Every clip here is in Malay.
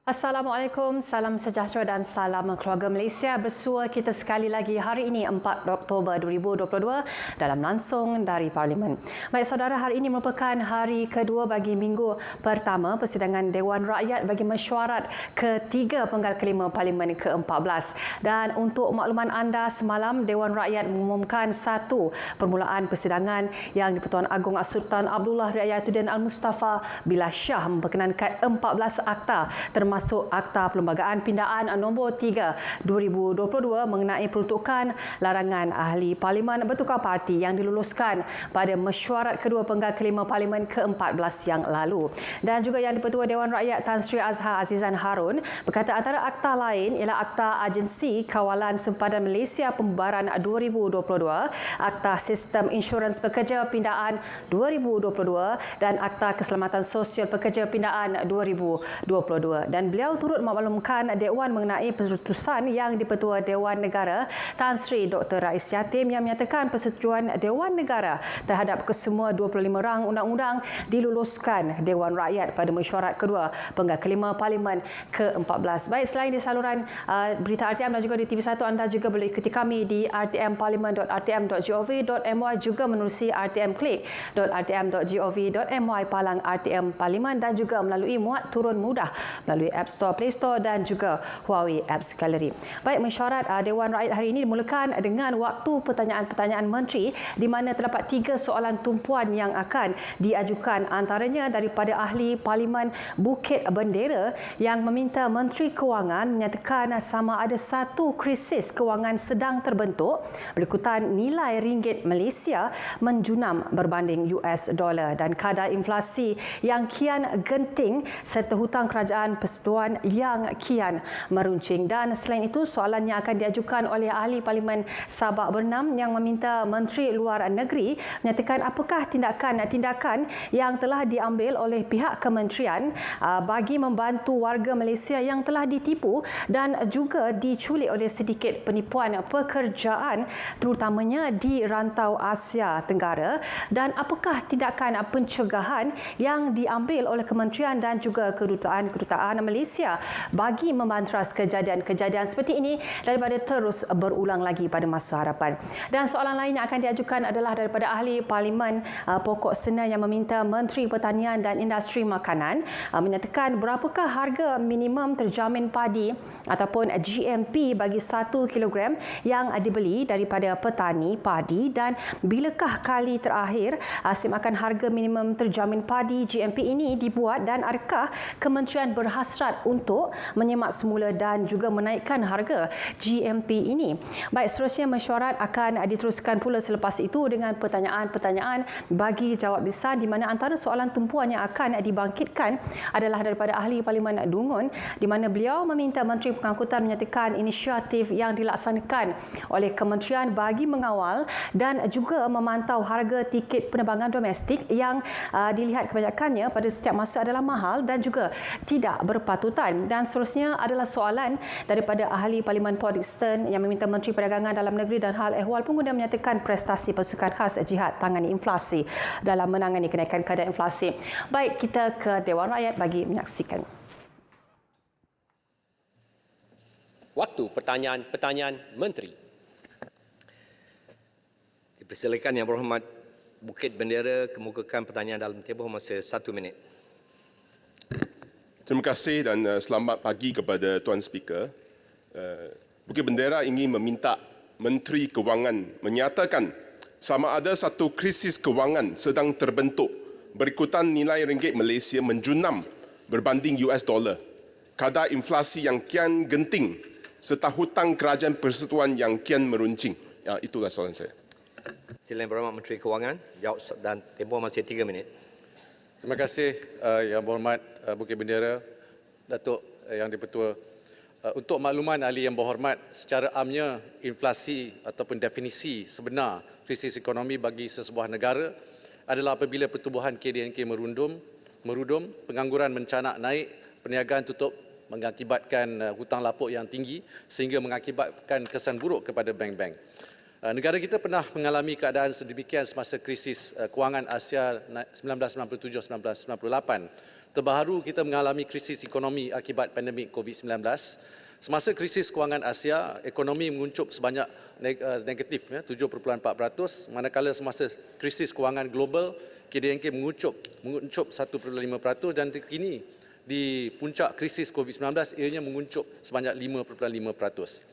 Assalamualaikum, salam sejahtera dan salam keluarga Malaysia. Bersua kita sekali lagi hari ini 4 Oktober 2022 dalam langsung dari Parlimen. Baik saudara, hari ini merupakan hari kedua bagi minggu pertama persidangan Dewan Rakyat bagi mesyuarat ketiga penggal kelima Parlimen ke-14. Dan untuk makluman anda, semalam Dewan Rakyat mengumumkan satu permulaan persidangan yang di-Pertuan Agong As-Sultan Abdullah Riayatuddin Al-Mustafa Billah Shah memperkenankan 14 akta termasuk Akta Perlembagaan Pindaan nombor 3 2022 mengenai peruntukan larangan ahli Parlimen bertukar parti yang diluluskan pada mesyuarat kedua penggal kelima Parlimen ke-14 yang lalu. Dan juga yang di-Pertua Dewan Rakyat Tan Sri Azhar Azizan Harun berkata antara akta lain ialah Akta Agensi Kawalan Sempadan Malaysia Pembubaran 2022, Akta Sistem Insurans Pekerja Pindaan 2022 dan Akta Keselamatan Sosial Pekerja Pindaan 2022. Dan beliau turut memaklumkan Dewan mengenai keputusan yang di-Pertua Dewan Negara Tan Sri Dr. Rais Yatim yang menyatakan persetujuan Dewan Negara terhadap kesemua 25 rang undang-undang diluluskan Dewan Rakyat pada mesyuarat kedua penggal kelima Parlimen ke-14. Baik, selain di saluran berita RTM dan juga di TV1, anda juga boleh ikuti kami di rtmparlimen.rtm.gov.my, juga menerusi rtmclick.rtm.gov.my palang RTM Parlimen dan juga melalui muat turun mudah melalui App Store, Play Store dan juga Huawei Apps Gallery. Baik, mesyuarat Dewan Rakyat hari ini dimulakan dengan waktu pertanyaan-pertanyaan menteri di mana terdapat 3 soalan tumpuan yang akan diajukan, antaranya daripada ahli Parlimen Bukit Bendera yang meminta Menteri Kewangan menyatakan sama ada satu krisis kewangan sedang terbentuk berikutan nilai ringgit Malaysia menjunam berbanding US dollar dan kadar inflasi yang kian genting serta hutang kerajaan persekutuan yang kian meruncing. Dan selain itu, soalan yang akan diajukan oleh ahli Parlimen Sabak Bernam yang meminta Menteri Luar Negeri menyatakan apakah tindakan-tindakan yang telah diambil oleh pihak kementerian bagi membantu warga Malaysia yang telah ditipu dan juga diculik oleh sedikit penipuan pekerjaan terutamanya di rantau Asia Tenggara, dan apakah tindakan pencegahan yang diambil oleh kementerian dan juga kedutaan Malaysia bagi membantras kejadian-kejadian seperti ini daripada terus berulang lagi pada masa hadapan. Dan soalan lain yang akan diajukan adalah daripada ahli Parlimen Pokok Sena yang meminta Menteri Pertanian dan Industri Makanan menyatakan berapakah harga minimum terjamin padi ataupun GMP bagi 1 kilogram yang dibeli daripada petani padi, dan bilakah kali terakhir semakan harga minimum terjamin padi GMP ini dibuat, dan adakah kementerian berhasrat untuk menyemak semula dan juga menaikkan harga GMP ini. Baik, seterusnya mesyuarat akan diteruskan pula selepas itu dengan pertanyaan-pertanyaan bagi jawab lisan di mana antara soalan tumpuan yang akan dibangkitkan adalah daripada ahli Parlimen Dungun di mana beliau meminta Menteri Pengangkutan menyatakan inisiatif yang dilaksanakan oleh kementerian bagi mengawal dan juga memantau harga tiket penerbangan domestik yang dilihat kebanyakannya pada setiap masa adalah mahal dan juga tidak berpatutan. Dan seterusnya adalah soalan daripada ahli Parlimen Port Dickson yang meminta Menteri Perdagangan Dalam Negeri dan Hal Ehwal Pengguna menyatakan prestasi pasukan khas jihad tangani inflasi dalam menangani kenaikan kadar inflasi. Baik, kita ke Dewan Rakyat bagi menyaksikan. Waktu pertanyaan Menteri. Dipersilakan Yang Berhormat Bukit Bendera kemukakan pertanyaan dalam tempoh masa 1 minit. Terima kasih dan selamat pagi kepada Tuan Speaker. Bukit Bendera ingin meminta Menteri Kewangan menyatakan sama ada satu krisis kewangan sedang terbentuk berikutan nilai ringgit Malaysia menjunam berbanding US dollar, kadar inflasi yang kian genting serta hutang kerajaan persekutuan yang kian meruncing. Ya, itulah soalan saya. Silakan Berhormat Menteri Kewangan jawab dan tempoh masih 3 minit. Terima kasih Yang Berhormat Bukit Bendera, Datuk Yang di-Pertua. Untuk makluman ahli Yang Berhormat, secara amnya inflasi ataupun definisi sebenar krisis ekonomi bagi sesebuah negara adalah apabila pertumbuhan KDNK merudum, pengangguran mencanak naik, perniagaan tutup mengakibatkan hutang lapuk yang tinggi sehingga mengakibatkan kesan buruk kepada bank-bank. Negara kita pernah mengalami keadaan sedemikian semasa krisis kewangan Asia 1997-1998. Terbaru kita mengalami krisis ekonomi akibat pandemik COVID-19. Semasa krisis kewangan Asia, ekonomi menguncup sebanyak negatif 7.4%, manakala semasa krisis kewangan global, KDNK menguncup 1.5% dan kini di puncak krisis COVID-19 ianya menguncup sebanyak 5.5%.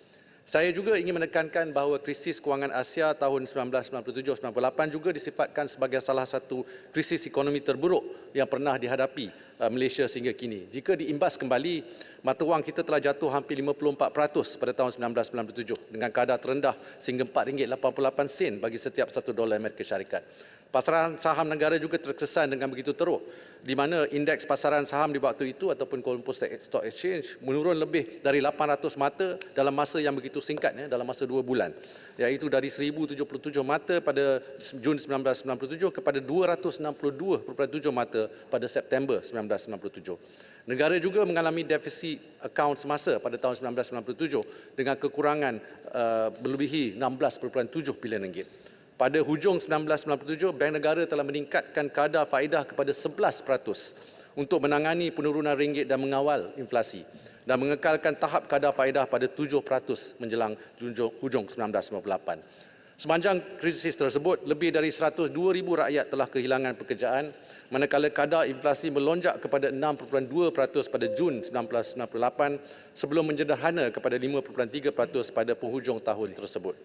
Saya juga ingin menekankan bahawa krisis kewangan Asia tahun 1997-98 juga disifatkan sebagai salah satu krisis ekonomi terburuk yang pernah dihadapi Malaysia sehingga kini. Jika diimbas kembali, mata wang kita telah jatuh hampir 54% pada tahun 1997 dengan kadar terendah sehingga RM4.88 bagi setiap $1 Amerika Syarikat. Pasaran saham negara juga terkesan dengan begitu teruk, di mana indeks pasaran saham di waktu itu ataupun Kuala Lumpur Stock Exchange menurun lebih dari 800 mata dalam masa yang begitu singkat, dalam masa 2 bulan, iaitu dari 1077 mata pada Jun 1997 kepada 262.7 mata pada September 1997. Negara juga mengalami defisit akaun semasa pada tahun 1997 dengan kekurangan melebihi RM16.7 bilion. Pada hujung 1997, Bank Negara telah meningkatkan kadar faedah kepada 11% untuk menangani penurunan ringgit dan mengawal inflasi dan mengekalkan tahap kadar faedah pada 7% menjelang hujung 1998. Sepanjang krisis tersebut, lebih dari 102,000 rakyat telah kehilangan pekerjaan, manakala kadar inflasi melonjak kepada 6.2% pada Jun 1998 sebelum menjederhana kepada 5.3% pada penghujung tahun tersebut.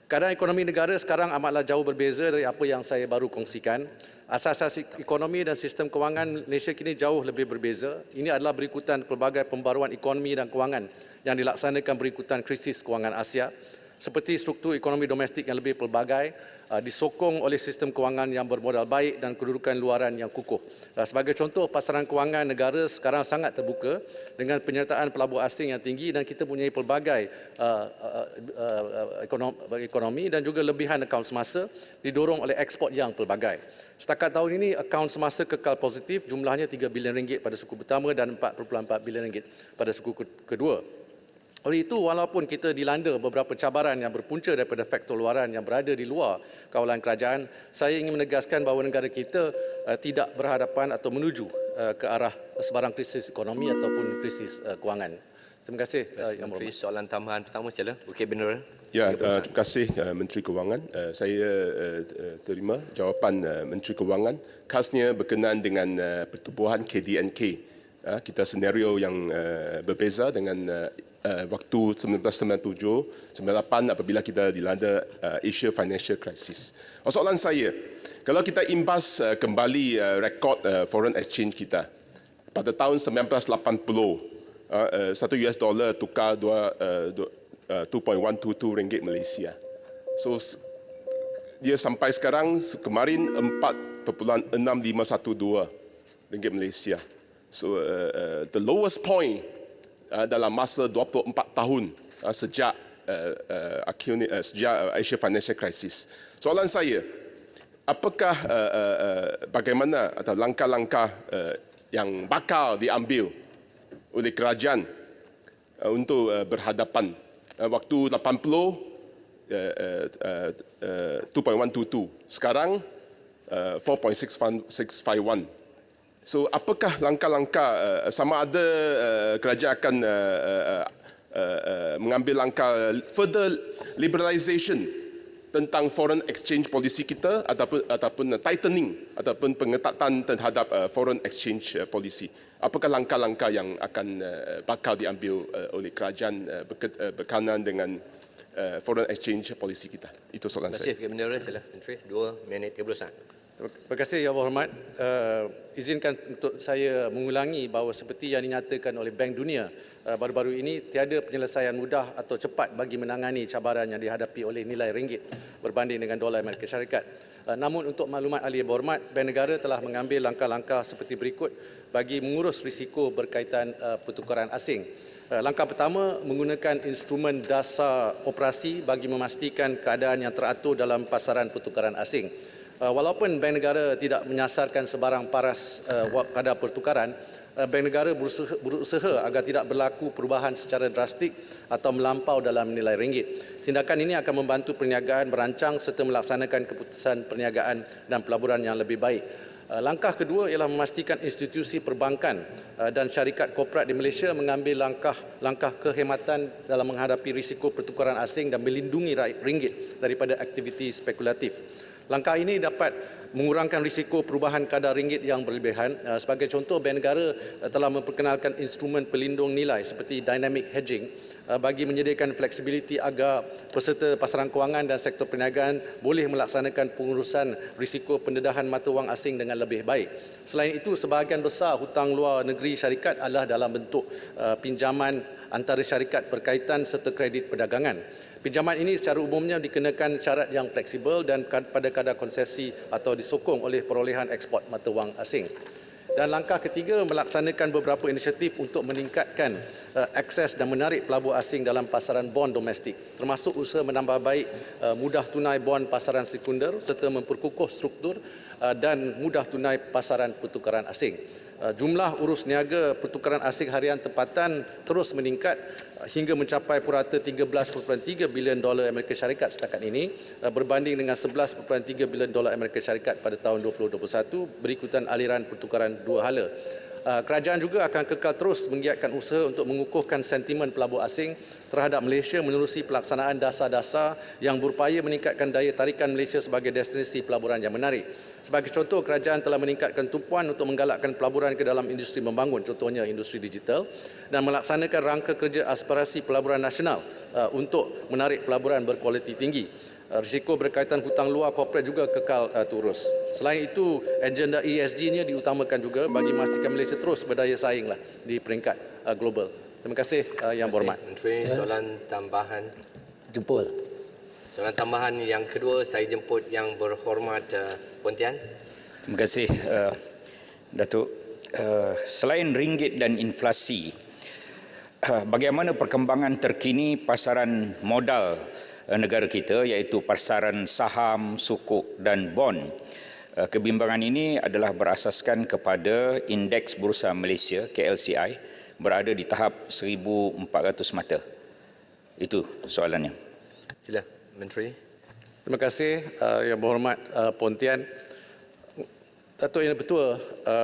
Keadaan ekonomi negara sekarang amatlah jauh berbeza dari apa yang saya baru kongsikan. Asas ekonomi dan sistem kewangan Malaysia kini jauh lebih berbeza. Ini adalah berikutan pelbagai pembaruan ekonomi dan kewangan yang dilaksanakan berikutan krisis kewangan Asia, seperti struktur ekonomi domestik yang lebih pelbagai, disokong oleh sistem kewangan yang bermodal baik dan kedudukan luaran yang kukuh. Sebagai contoh, pasaran kewangan negara sekarang sangat terbuka dengan penyertaan pelabur asing yang tinggi dan kita mempunyai pelbagai ekonomi dan juga lebihan akaun semasa didorong oleh ekspor yang pelbagai. Setakat tahun ini, akaun semasa kekal positif, jumlahnya RM3 bilion pada suku pertama dan RM4.4 bilion pada suku kedua. Oleh itu, walaupun kita dilanda beberapa cabaran yang berpunca daripada faktor luaran yang berada di luar kawalan kerajaan, saya ingin menegaskan bahawa negara kita tidak berhadapan atau menuju ke arah sebarang krisis ekonomi ataupun krisis kewangan. Terima kasih. Yang Menteri, soalan tambahan pertama sila, Bukit Bendera. Ya, terima kasih Menteri Kewangan. Saya terima jawapan Menteri Kewangan, khasnya berkenaan dengan pertubuhan KDNK. Kita senario yang berbeza dengan waktu 1997-98 apabila kita dilanda Asia Financial Crisis. Soalan saya, kalau kita imbas kembali rekod foreign exchange kita pada tahun 1980, $1 tukar 2.122 ringgit Malaysia. So dia sampai sekarang kemarin 4.6512 ringgit Malaysia. So the lowest point dalam masa 24 tahun sejak Asia Financial Crisis. Soalan saya, apakah bagaimana atau langkah-langkah yang bakal diambil oleh kerajaan untuk berhadapan waktu 80 2.122, sekarang 4.651. So, apakah langkah-langkah sama ada kerajaan akan mengambil langkah further liberalisation tentang foreign exchange policy kita ataupun tightening ataupun pengetatan terhadap foreign exchange policy? Apakah langkah-langkah yang akan bakal diambil oleh kerajaan berkenaan dengan foreign exchange policy kita? Itu soalan saya. Terima kasih, Bukit Bendera. Sila, Menteri. 2 minit 30 saat. Terima kasih, Yang Berhormat. Izinkan untuk saya mengulangi bahawa seperti yang dinyatakan oleh Bank Dunia baru-baru ini, tiada penyelesaian mudah atau cepat bagi menangani cabaran yang dihadapi oleh nilai ringgit berbanding dengan dolar Amerika Syarikat. Namun untuk maklumat ahli yang berhormat, Bank Negara telah mengambil langkah-langkah seperti berikut bagi mengurus risiko berkaitan pertukaran asing. Langkah pertama, menggunakan instrumen dasar operasi bagi memastikan keadaan yang teratur dalam pasaran pertukaran asing. Walaupun Bank Negara tidak menyasarkan sebarang paras kadar pertukaran, Bank Negara berusaha agar tidak berlaku perubahan secara drastik atau melampau dalam nilai ringgit. Tindakan ini akan membantu perniagaan merancang serta melaksanakan keputusan perniagaan dan pelaburan yang lebih baik. Langkah kedua ialah memastikan institusi perbankan dan syarikat korporat di Malaysia mengambil langkah kehematan dalam menghadapi risiko pertukaran asing dan melindungi ringgit daripada aktiviti spekulatif. Langkah ini dapat mengurangkan risiko perubahan kadar ringgit yang berlebihan. Sebagai contoh, Bank Negara telah memperkenalkan instrumen pelindung nilai seperti dynamic hedging bagi menyediakan fleksibiliti agar peserta pasaran kewangan dan sektor perniagaan boleh melaksanakan pengurusan risiko pendedahan mata wang asing dengan lebih baik. Selain itu, sebahagian besar hutang luar negeri syarikat adalah dalam bentuk pinjaman antara syarikat berkaitan serta kredit perdagangan. Pinjaman ini secara umumnya dikenakan syarat yang fleksibel dan pada kadar konsesi atau disokong oleh perolehan ekspor mata wang asing. Dan langkah ketiga, melaksanakan beberapa inisiatif untuk meningkatkan akses dan menarik pelabur asing dalam pasaran bond domestik, termasuk usaha menambah baik mudah tunai bond pasaran sekunder serta memperkukuh struktur dan mudah tunai pasaran pertukaran asing. Jumlah urus niaga pertukaran asing harian tempatan terus meningkat hingga mencapai purata $13.3 bilion Amerika Syarikat setakat ini, berbanding dengan $11.3 bilion Amerika Syarikat pada tahun 2021 berikutan aliran pertukaran dua hala. Kerajaan juga akan kekal terus menggiatkan usaha untuk mengukuhkan sentimen pelabur asing terhadap Malaysia menerusi pelaksanaan dasar-dasar yang berupaya meningkatkan daya tarikan Malaysia sebagai destinasi pelaburan yang menarik. Sebagai contoh, kerajaan telah meningkatkan tumpuan untuk menggalakkan pelaburan ke dalam industri membangun, contohnya industri digital, dan melaksanakan rangka kerja aspirasi pelaburan nasional untuk menarik pelaburan berkualiti tinggi. Risiko berkaitan hutang luar korporat juga kekal turus. Selain itu, agenda ESG-nya diutamakan juga bagi memastikan Malaysia terus berdaya saing di peringkat global. Terima kasih Yang Berhormat. Menteri, soalan tambahan. Jempol. Soalan tambahan yang kedua, saya jemput Yang Berhormat Pontian. Terima kasih Datuk. Selain ringgit dan inflasi, bagaimana perkembangan terkini pasaran modal negara kita, iaitu pasaran saham, sukuk dan bond? Kebimbangan ini adalah berasaskan kepada Indeks Bursa Malaysia KLCI berada di tahap 1,400 mata. Itu soalannya. Sila, Menteri. Terima kasih Yang Berhormat Pontian. Datuk, ini betul.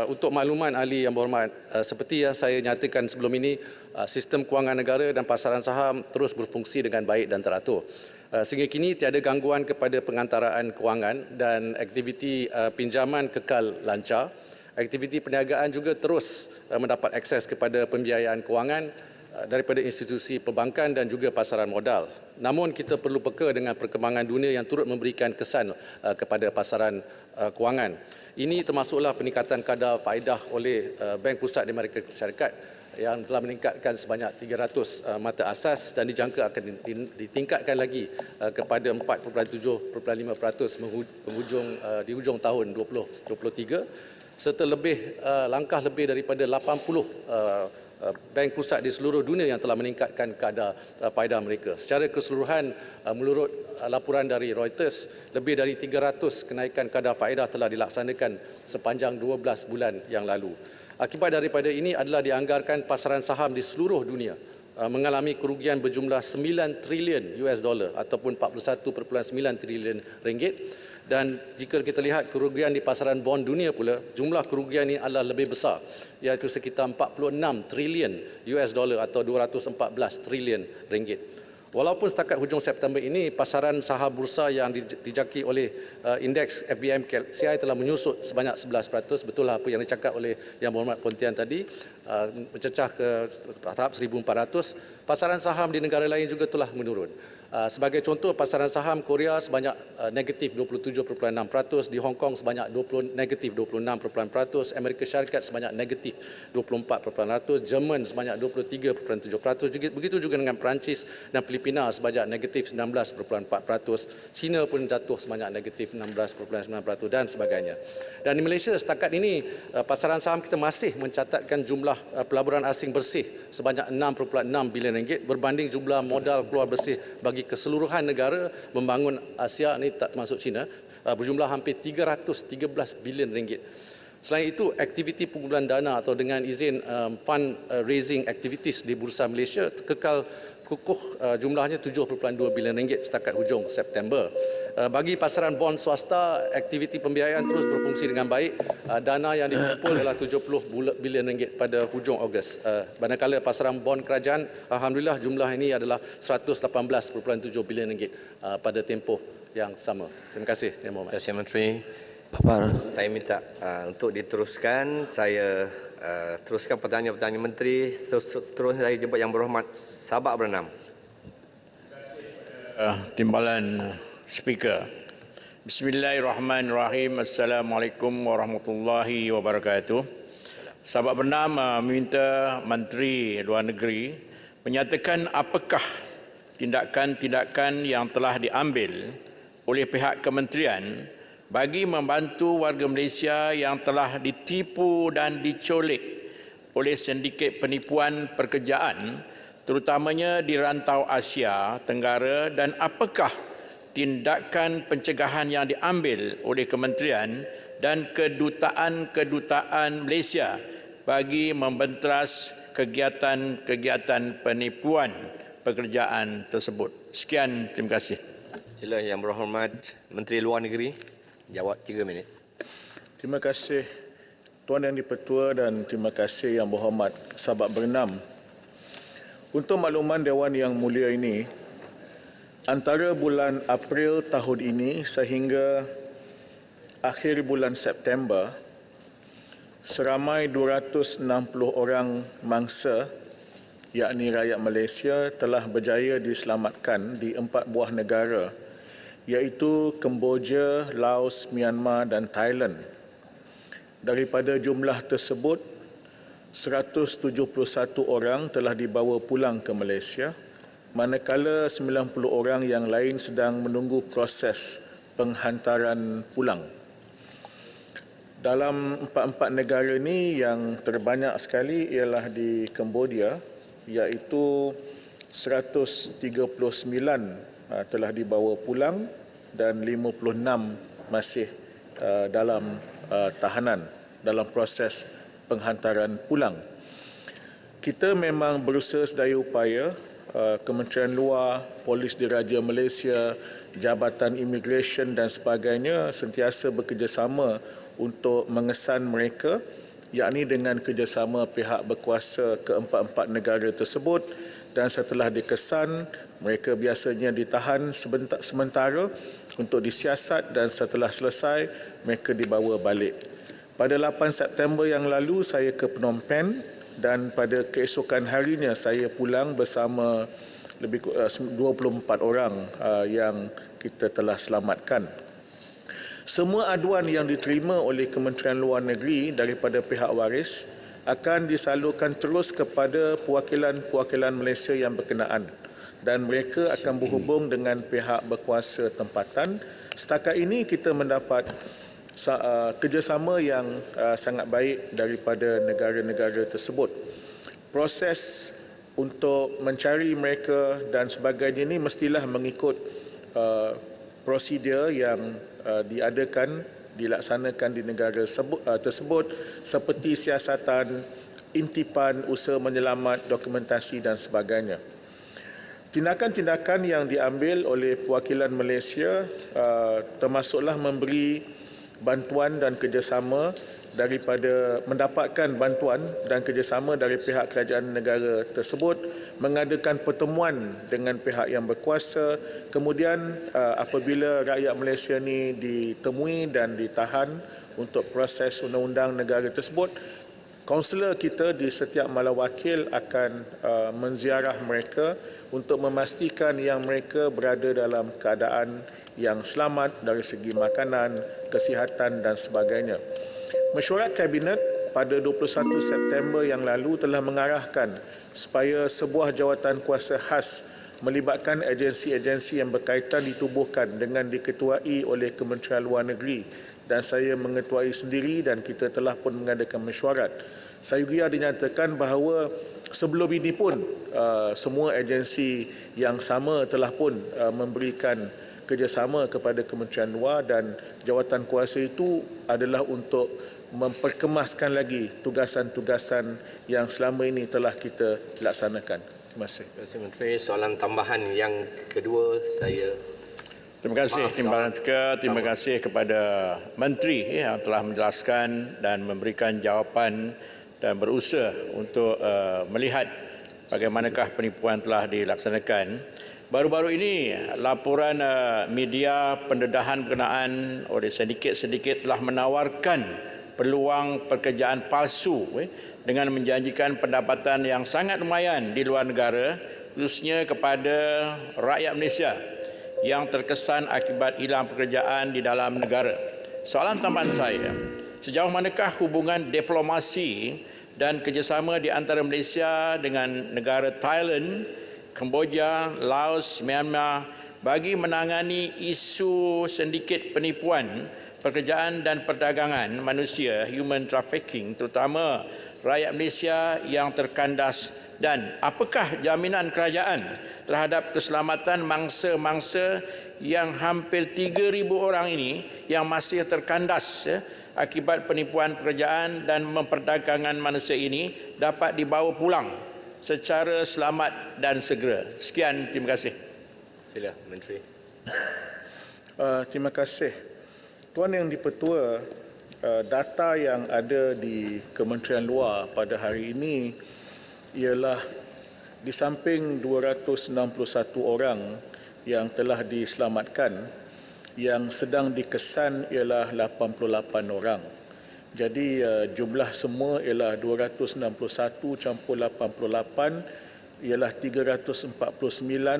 Untuk makluman ahli Yang Berhormat, seperti yang saya nyatakan sebelum ini, sistem kewangan negara dan pasaran saham terus berfungsi dengan baik dan teratur. Sehingga kini tiada gangguan kepada pengantaraan kewangan dan aktiviti pinjaman kekal lancar. Aktiviti perniagaan juga terus mendapat akses kepada pembiayaan kewangan daripada institusi perbankan dan juga pasaran modal. Namun kita perlu peka dengan perkembangan dunia yang turut memberikan kesan kepada pasaran kewangan. Ini termasuklah peningkatan kadar faedah oleh Bank Pusat di Amerika Syarikat yang telah meningkatkan sebanyak 300 mata asas dan dijangka akan ditingkatkan lagi kepada 4.7.5% di hujung tahun 2023, serta langkah lebih daripada 80 bank pusat di seluruh dunia yang telah meningkatkan kadar faedah mereka. Secara keseluruhan, menurut laporan dari Reuters, lebih dari 300 kenaikan kadar faedah telah dilaksanakan sepanjang 12 bulan yang lalu. Akibat daripada ini adalah dianggarkan pasaran saham di seluruh dunia mengalami kerugian berjumlah 9 trilion US dollar ataupun 41.9 trilion ringgit. Dan jika kita lihat kerugian di pasaran bond dunia pula, jumlah kerugian ini adalah lebih besar, iaitu sekitar 46 trilion US dollar atau 214 trilion ringgit. Walaupun setakat hujung September ini, pasaran saham bursa yang dijaki oleh indeks FBM KLCI telah menyusut sebanyak 11%. Betul lah apa yang dicakap oleh Yang Berhormat Pontian tadi, mencecah ke tahap 1,400. Pasaran saham di negara lain juga telah menurun. Sebagai contoh, pasaran saham Korea sebanyak negatif 27.6%, di Hong Kong sebanyak negatif 26%, Amerika Syarikat sebanyak negatif 24%, Jerman sebanyak 23.7%, begitu juga dengan Perancis dan Filipina sebanyak negatif 19.4%, China pun jatuh sebanyak negatif 16.9% dan sebagainya. Dan di Malaysia setakat ini, pasaran saham kita masih mencatatkan jumlah pelaburan asing bersih sebanyak 6.6 bilion ringgit berbanding jumlah modal keluar bersih bagi keseluruhan negara membangun Asia, ini tak termasuk China, berjumlah hampir 313 bilion ringgit. Selain itu, aktiviti pengumpulan dana atau dengan izin fund raising activities di Bursa Malaysia kekal kukuh jumlahnya RM7.2 bilion setakat hujung September. Bagi pasaran bond swasta, aktiviti pembiayaan terus berfungsi dengan baik. Dana yang dikumpul adalah RM70 bilion pada hujung Ogos. Manakala pasaran bond kerajaan, alhamdulillah jumlah ini adalah RM118.7 bilion pada tempoh yang sama. Terima kasih, Yang Berhormat. Terima kasih Menteri. Saya minta untuk diteruskan, saya teruskan pertanyaan-pertanyaan Menteri. Seterusnya saya jemput Yang Berhormat Sabak Bernam. Timbalan Speaker. Bismillahirrahmanirrahim. Assalamualaikum warahmatullahi wabarakatuh. Sabak Bernam meminta Menteri Luar Negeri menyatakan apakah tindakan-tindakan yang telah diambil oleh pihak kementerian bagi membantu warga Malaysia yang telah ditipu dan dicolik oleh sindiket penipuan pekerjaan terutamanya di rantau Asia Tenggara, dan apakah tindakan pencegahan yang diambil oleh kementerian dan kedutaan-kedutaan Malaysia bagi membenteras kegiatan-kegiatan penipuan pekerjaan tersebut. Sekian, terima kasih. Sila Yang Berhormat Menteri Luar Negeri. Jawab 3 minit. Terima kasih Tuan Yang di-Pertua dan terima kasih Yang Berhormat Sabak Bernam. Untuk makluman Dewan Yang Mulia ini, antara bulan April tahun ini sehingga akhir bulan September, seramai 260 orang mangsa, yakni rakyat Malaysia, telah berjaya diselamatkan di 4 buah negara, iaitu Kemboja, Laos, Myanmar dan Thailand. Daripada jumlah tersebut, 171 orang telah dibawa pulang ke Malaysia, manakala 90 orang yang lain sedang menunggu proses penghantaran pulang. Dalam 4 negara ini, yang terbanyak sekali ialah di Kemboja, iaitu 139 telah dibawa pulang dan 56 masih dalam tahanan dalam proses penghantaran pulang. Kita memang berusaha sedaya upaya, Kementerian Luar, Polis Diraja Malaysia, Jabatan Imigresen dan sebagainya sentiasa bekerjasama untuk mengesan mereka, yakni dengan kerjasama pihak berkuasa ke-4 negara tersebut, dan setelah dikesan, mereka biasanya ditahan sementara untuk disiasat dan setelah selesai, mereka dibawa balik. Pada 8 September yang lalu, saya ke Phnom Penh dan pada keesokan harinya saya pulang bersama lebih 24 orang yang kita telah selamatkan. Semua aduan yang diterima oleh Kementerian Luar Negeri daripada pihak waris akan disalurkan terus kepada perwakilan-perwakilan Malaysia yang berkenaan, dan mereka akan berhubung dengan pihak berkuasa tempatan. Setakat ini kita mendapat kerjasama yang sangat baik daripada negara-negara tersebut. Proses untuk mencari mereka dan sebagainya ini mestilah mengikut prosedur yang dilaksanakan di negara tersebut, seperti siasatan, intipan, usaha menyelamat, dokumentasi dan sebagainya. Tindakan-tindakan yang diambil oleh perwakilan Malaysia termasuklah memberi bantuan dan kerjasama mendapatkan bantuan dan kerjasama dari pihak kerajaan negara tersebut, mengadakan pertemuan dengan pihak yang berkuasa, kemudian apabila rakyat Malaysia ini ditemui dan ditahan untuk proses undang-undang negara tersebut, kaunselor kita di setiap Malawakil akan menziarah mereka untuk memastikan yang mereka berada dalam keadaan yang selamat dari segi makanan, kesihatan dan sebagainya. Mesyuarat Kabinet pada 21 September yang lalu telah mengarahkan supaya sebuah jawatan kuasa khas melibatkan agensi-agensi yang berkaitan ditubuhkan dengan diketuai oleh Kementerian Luar Negeri, dan saya mengetuai sendiri dan kita telah pun mengadakan mesyuarat. Saya juga dinyatakan bahawa sebelum ini pun semua agensi yang sama telah pun memberikan kerjasama kepada Kementerian Luar, dan jawatan kuasa itu adalah untuk memperkemaskan lagi tugasan-tugasan yang selama ini telah kita laksanakan. Terima kasih. Terima kasih Menteri. Soalan tambahan yang kedua saya. Terima kasih Timbalan Speaker. Terima kasih kepada Menteri yang telah menjelaskan dan memberikan jawapan dan berusaha untuk melihat bagaimanakah penipuan telah dilaksanakan. Baru-baru ini laporan media pendedahan berkenaan oleh sindiket-sindiket telah menawarkan peluang pekerjaan palsu dengan menjanjikan pendapatan yang sangat lumayan di luar negara, khususnya kepada rakyat Malaysia yang terkesan akibat hilang pekerjaan di dalam negara. Soalan tambahan saya, sejauh manakah hubungan diplomasi dan kerjasama di antara Malaysia dengan negara Thailand, Kemboja, Laos, Myanmar bagi menangani isu sindiket penipuan, pekerjaan dan perdagangan manusia, human trafficking, terutama rakyat Malaysia yang terkandas, dan apakah jaminan kerajaan terhadap keselamatan mangsa-mangsa yang hampir 3,000 orang ini yang masih terkandas akibat penipuan pekerjaan dan memperdagangkan manusia ini dapat dibawa pulang secara selamat dan segera. Sekian, terima kasih. Sila Menteri. Terima kasih. Tuan Yang di-Pertua, data yang ada di Kementerian Luar pada hari ini ialah di samping 261 orang yang telah diselamatkan, yang sedang dikesan ialah 88 orang. Jadi jumlah semua ialah 261 campur 88 ialah 349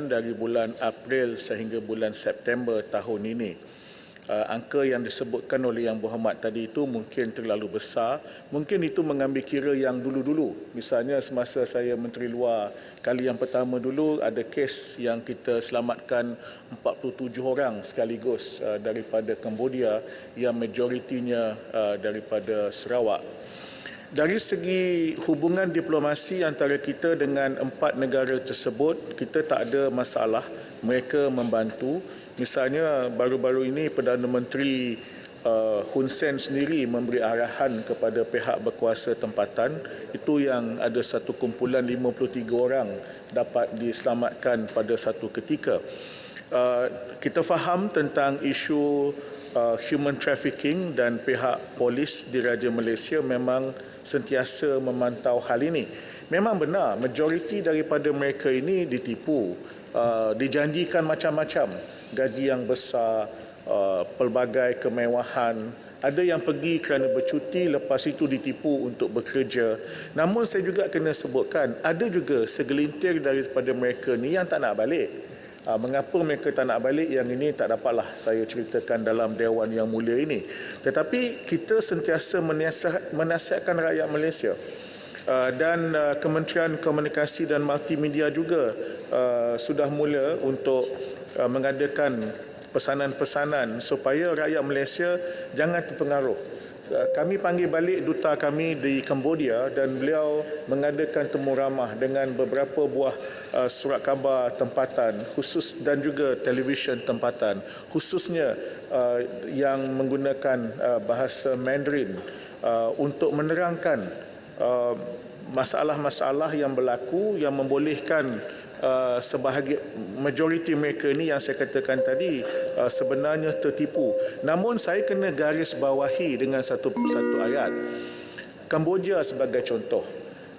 dari bulan April sehingga bulan September tahun ini. Angka yang disebutkan oleh Yang Berhormat tadi itu mungkin terlalu besar. Mungkin itu mengambil kira yang dulu-dulu. Misalnya semasa saya Menteri Luar, kali yang pertama dulu ada kes yang kita selamatkan 47 orang sekaligus daripada Cambodia yang majoritinya daripada Sarawak. Dari segi hubungan diplomasi antara kita dengan 4 negara tersebut, kita tak ada masalah. Mereka membantu. Misalnya baru-baru ini Perdana Menteri Hun Sen sendiri memberi arahan kepada pihak berkuasa tempatan, itu yang ada satu kumpulan 53 orang dapat diselamatkan pada satu ketika. Kita faham tentang isu human trafficking dan pihak polis Diraja Malaysia memang sentiasa memantau hal ini. Memang benar, majoriti daripada mereka ini ditipu, dijanjikan macam-macam. Gaji yang besar, pelbagai kemewahan. Ada yang pergi kerana bercuti, lepas itu ditipu untuk bekerja. Namun saya juga kena sebutkan, ada juga segelintir daripada mereka ni yang tak nak balik. Mengapa mereka tak nak balik, yang ini tak dapatlah saya ceritakan dalam Dewan Yang Mulia ini. Tetapi kita sentiasa menasihatkan rakyat Malaysia. Dan Kementerian Komunikasi dan Multimedia juga sudah mula untuk mengadakan pesanan-pesanan supaya rakyat Malaysia jangan terpengaruh. Kami panggil balik duta kami di Cambodia dan beliau mengadakan temu ramah dengan beberapa buah surat khabar tempatan khusus dan juga televisyen tempatan, khususnya yang menggunakan bahasa Mandarin untuk menerangkan masalah-masalah yang berlaku yang membolehkan sebahagian majoriti mereka ni yang saya katakan tadi sebenarnya tertipu. Namun saya kena garis bawahi dengan satu ayat. Kamboja sebagai contoh,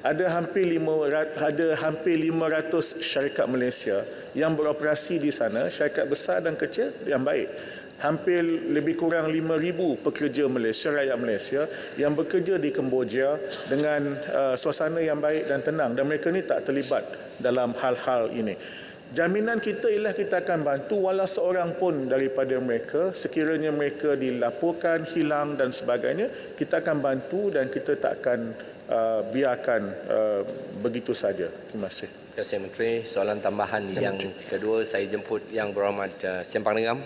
ada hampir 500 syarikat Malaysia yang beroperasi di sana, syarikat besar dan kecil yang baik. Hampir lebih kurang 5,000 pekerja Malaysia, rakyat Malaysia yang bekerja di Kemboja dengan suasana yang baik dan tenang, dan mereka ni tak terlibat dalam hal-hal ini. Jaminan kita ialah kita akan bantu walau seorang pun daripada mereka, sekiranya mereka dilaporkan hilang dan sebagainya, kita akan bantu dan kita tak akan biarkan begitu saja. Terima kasih. Terima kasih Menteri. Soalan tambahan yang kedua saya jemput Yang Berhormat Sempang Nengam.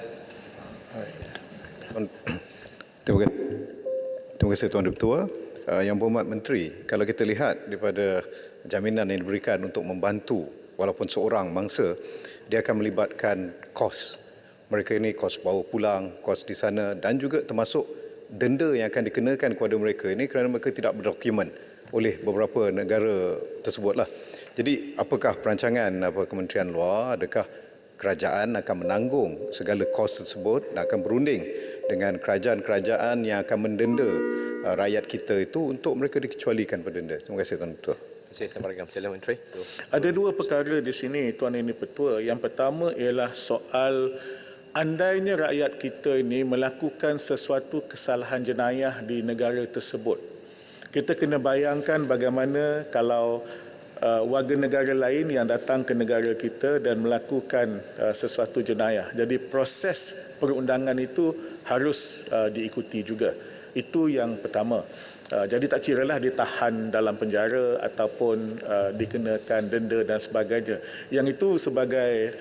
Terima kasih Tuan Ketua. Yang Berhormat Menteri, kalau kita lihat daripada jaminan yang diberikan untuk membantu walaupun seorang mangsa, dia akan melibatkan kos. Mereka ini kos bawa pulang, kos di sana, dan juga termasuk denda yang akan dikenakan kepada mereka ini kerana mereka tidak berdokumen oleh beberapa negara tersebutlah. Jadi apakah perancangan Kementerian Luar, adakah kerajaan akan menanggung segala kos tersebut dan akan berunding dengan kerajaan-kerajaan yang akan mendenda rakyat kita itu untuk mereka dikecualikan berdenda. Terima kasih Tuan Ketua. Saya beragam. Sila Menteri. Ada dua perkara di sini Tuan Ini Petua. Yang pertama ialah soal andainya rakyat kita ini melakukan sesuatu kesalahan jenayah di negara tersebut. Kita kena bayangkan bagaimana kalau warga negara lain yang datang ke negara kita dan melakukan sesuatu jenayah. Jadi proses perundangan itu harus diikuti juga. Itu yang pertama. Jadi tak kiralah ditahan dalam penjara ataupun dikenakan denda dan sebagainya. Yang itu sebagai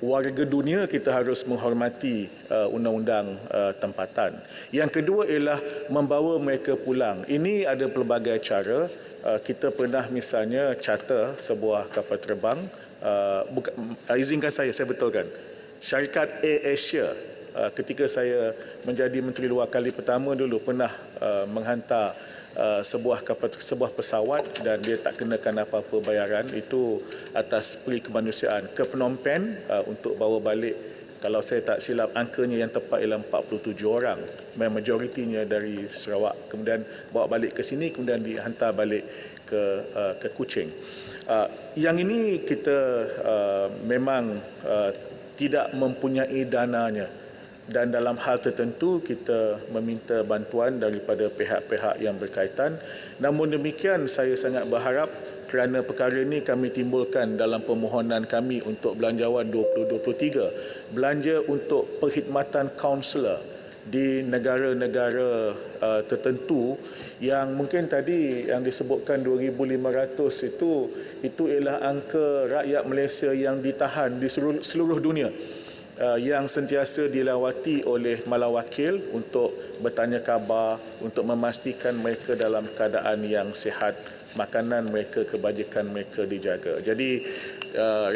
warga dunia kita harus menghormati undang-undang tempatan. Yang kedua ialah membawa mereka pulang. Ini ada pelbagai cara. Kita pernah misalnya charter sebuah kapal terbang. Izinkan saya betulkan. Syarikat Air Asia ketika saya menjadi Menteri Luar kali pertama dulu pernah menghantar sebuah pesawat dan dia tak kenakan apa-apa bayaran, itu atas peri kemanusiaan ke Phnom Penh untuk bawa balik, kalau saya tak silap angkanya yang tepat ialah 47 orang, majoritinya dari Sarawak, kemudian bawa balik ke sini, kemudian dihantar balik ke Kuching. Yang ini kita memang tidak mempunyai dananya. Dan dalam hal tertentu kita meminta bantuan daripada pihak-pihak yang berkaitan. Namun demikian saya sangat berharap kerana perkara ini kami timbulkan dalam permohonan kami untuk Belanjawan 2023, belanja untuk perkhidmatan kaunselor di negara-negara tertentu yang mungkin tadi yang disebutkan 2,500 itu ialah angka rakyat Malaysia yang ditahan di seluruh dunia. Yang sentiasa dilawati oleh malawakil untuk bertanya khabar, untuk memastikan mereka dalam keadaan yang sihat, makanan mereka, kebajikan mereka dijaga. Jadi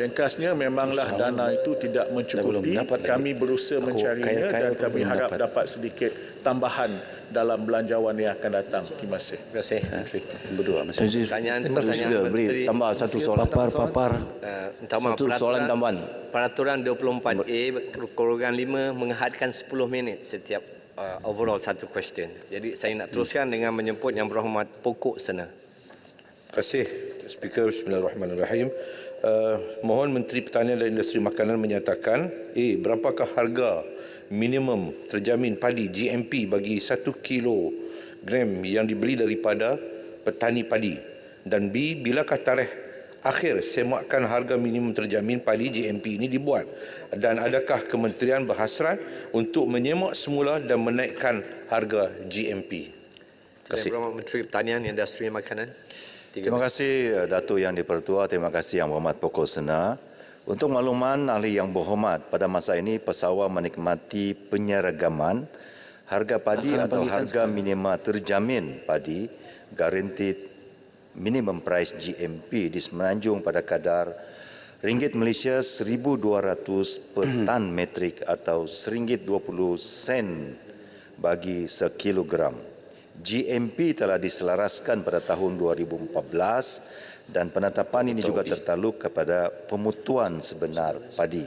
ringkasnya memanglah dana itu tidak mencukupi. Kami berusaha mencarinya dan kami harap dapat sedikit tambahan dalam belanjawan yang akan datang. Terima kasih. Terima kasih Menteri. Berdua. Pertanyaan Beri tambah satu soalan. Satu soalan tambahan. Peraturan 24A Kerugangan 5 menghadkan 10 minit setiap overall satu question. Jadi saya nak teruskan dengan menyebut Yang Berhormat Pokok Sena. Terima kasih Speaker. Bismillahirrahmanirrahim. Mohon Menteri Pertanian dan Industri Makanan menyatakan berapakah harga minimum terjamin padi GMP bagi 1 kilogram yang dibeli daripada petani padi, dan B, bilakah tarikh akhir semakan harga minimum terjamin padi GMP ini dibuat, dan adakah kementerian berhasrat untuk menyemak semula dan menaikkan harga GMP? Terima kasih. Menteri Pertanian dan Industri Makanan. Terima kasih Datuk Yang di-Pertua, terima kasih Yang Berhormat Pokok Sena. Untuk makluman ahli yang berhormat, pada masa ini pesawat menikmati penyeragaman harga padi atau harga minima terjamin padi guaranteed minimum price GMP di Semenanjung pada kadar ringgit Malaysia 1,200 per tan metrik atau RM1.20 bagi sekilogram. GMP telah diselaraskan pada tahun 2014 dan penetapan ini juga tertaluk kepada pemutuan sebenar padi.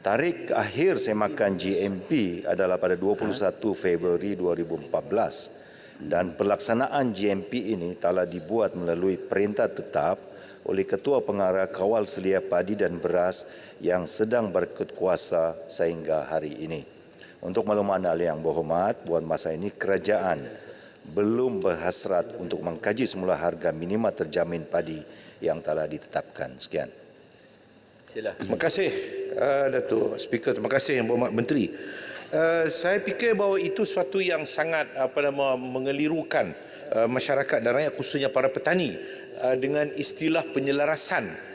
Tarikh akhir semakan GMP adalah pada 21 Februari 2014 dan pelaksanaan GMP ini telah dibuat melalui perintah tetap oleh Ketua Pengarah Kawal Selia Padi dan Beras yang sedang berkuasa sehingga hari ini. Untuk makluman ahli yang berhormat, buat masa ini kerajaan belum berhasrat untuk mengkaji semula harga minima terjamin padi yang telah ditetapkan. Sekian. Sila. Terima kasih Datuk Speaker. Terima kasih Yang Berhormat Menteri. Saya fikir bahawa itu suatu yang sangat mengelirukan masyarakat dan rakyat, khususnya para petani, dengan istilah penyelarasan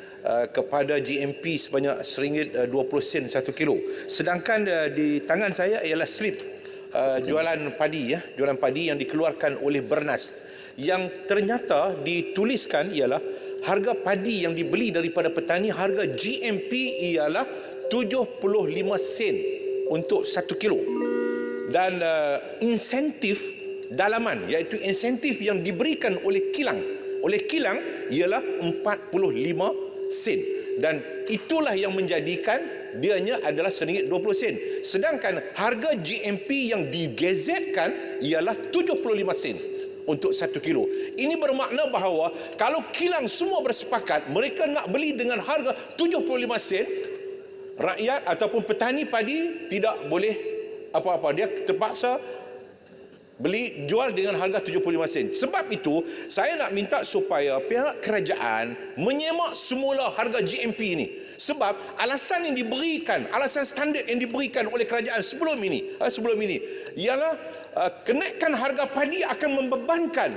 kepada GMP sebanyak RM1.20 1 kilo. Sedangkan di tangan saya ialah slip jualan padi yang dikeluarkan oleh Bernas, yang ternyata dituliskan ialah harga padi yang dibeli daripada petani, harga GMP ialah 75 sen untuk 1 kilo, dan insentif dalaman, iaitu insentif yang diberikan oleh kilang oleh kilang ialah 45 sen. Dan itulah yang menjadikan dianya adalah RM1.20. Sedangkan harga GMP yang digazetkan ialah 75 sen untuk 1 kilo. Ini bermakna bahawa kalau kilang semua bersepakat mereka nak beli dengan harga 75 sen, rakyat ataupun petani padi tidak boleh apa-apa. Dia terpaksa beli jual dengan harga 75 sen. Sebab itu saya nak minta supaya pihak kerajaan menyemak semula harga GMP ini. Sebab alasan yang diberikan, alasan standard yang diberikan oleh kerajaan sebelum ini ialah kenaikan harga padi akan membebankan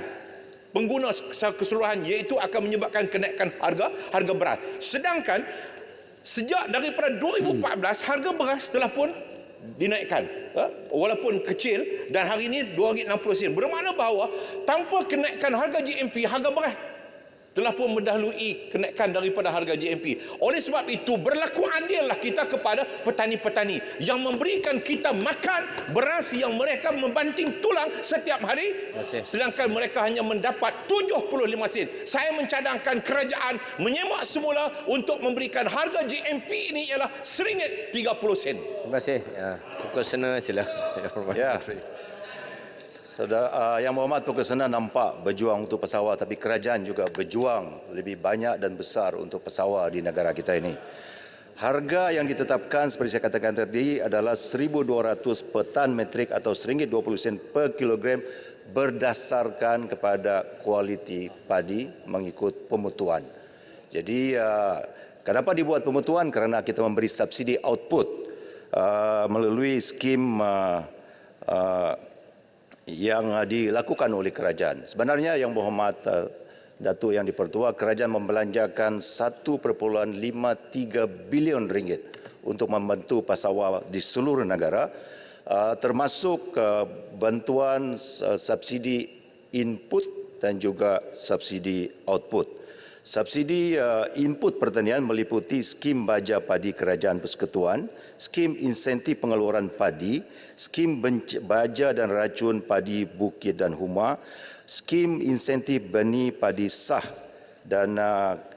pengguna secara keseluruhan, iaitu akan menyebabkan kenaikan harga beras. Sedangkan sejak daripada 2014 harga beras telah pun dinaikkan, walaupun kecil, dan hari ini RM2.60. Bermakna bahawa tanpa kenaikan harga GMP, harga beras telah pun mendahului kenaikan daripada harga GMP. Oleh sebab itu berlaku adillah kita kepada petani-petani yang memberikan kita makan beras yang mereka membanting tulang setiap hari, sedangkan mereka hanya mendapat 75 sen. Saya mencadangkan kerajaan menyemak semula untuk memberikan harga GMP ini ialah RM1.30. Terima kasih. Pukul Sena sila. Ya. Saudara Yang Berhormat Pokok Sena nampak berjuang untuk pesawat, tapi kerajaan juga berjuang lebih banyak dan besar untuk pesawat di negara kita ini. Harga yang ditetapkan seperti saya katakan tadi adalah 1.200 per tan metrik atau RM1.20 per kilogram berdasarkan kepada kualiti padi mengikut pemutuan. Jadi kenapa dibuat pemutuan? Kerana kita memberi subsidi output melalui skim yang dilakukan oleh kerajaan. Sebenarnya Yang Berhormat Datuk Yang di-Pertua, kerajaan membelanjakan RM1.53 bilion untuk membantu pesawat di seluruh negara, termasuk bantuan subsidi input dan juga subsidi output. Subsidi input pertanian meliputi skim baja padi kerajaan persekutuan, skim insentif pengeluaran padi, skim baja dan racun padi bukit dan huma, skim insentif benih padi sah, dan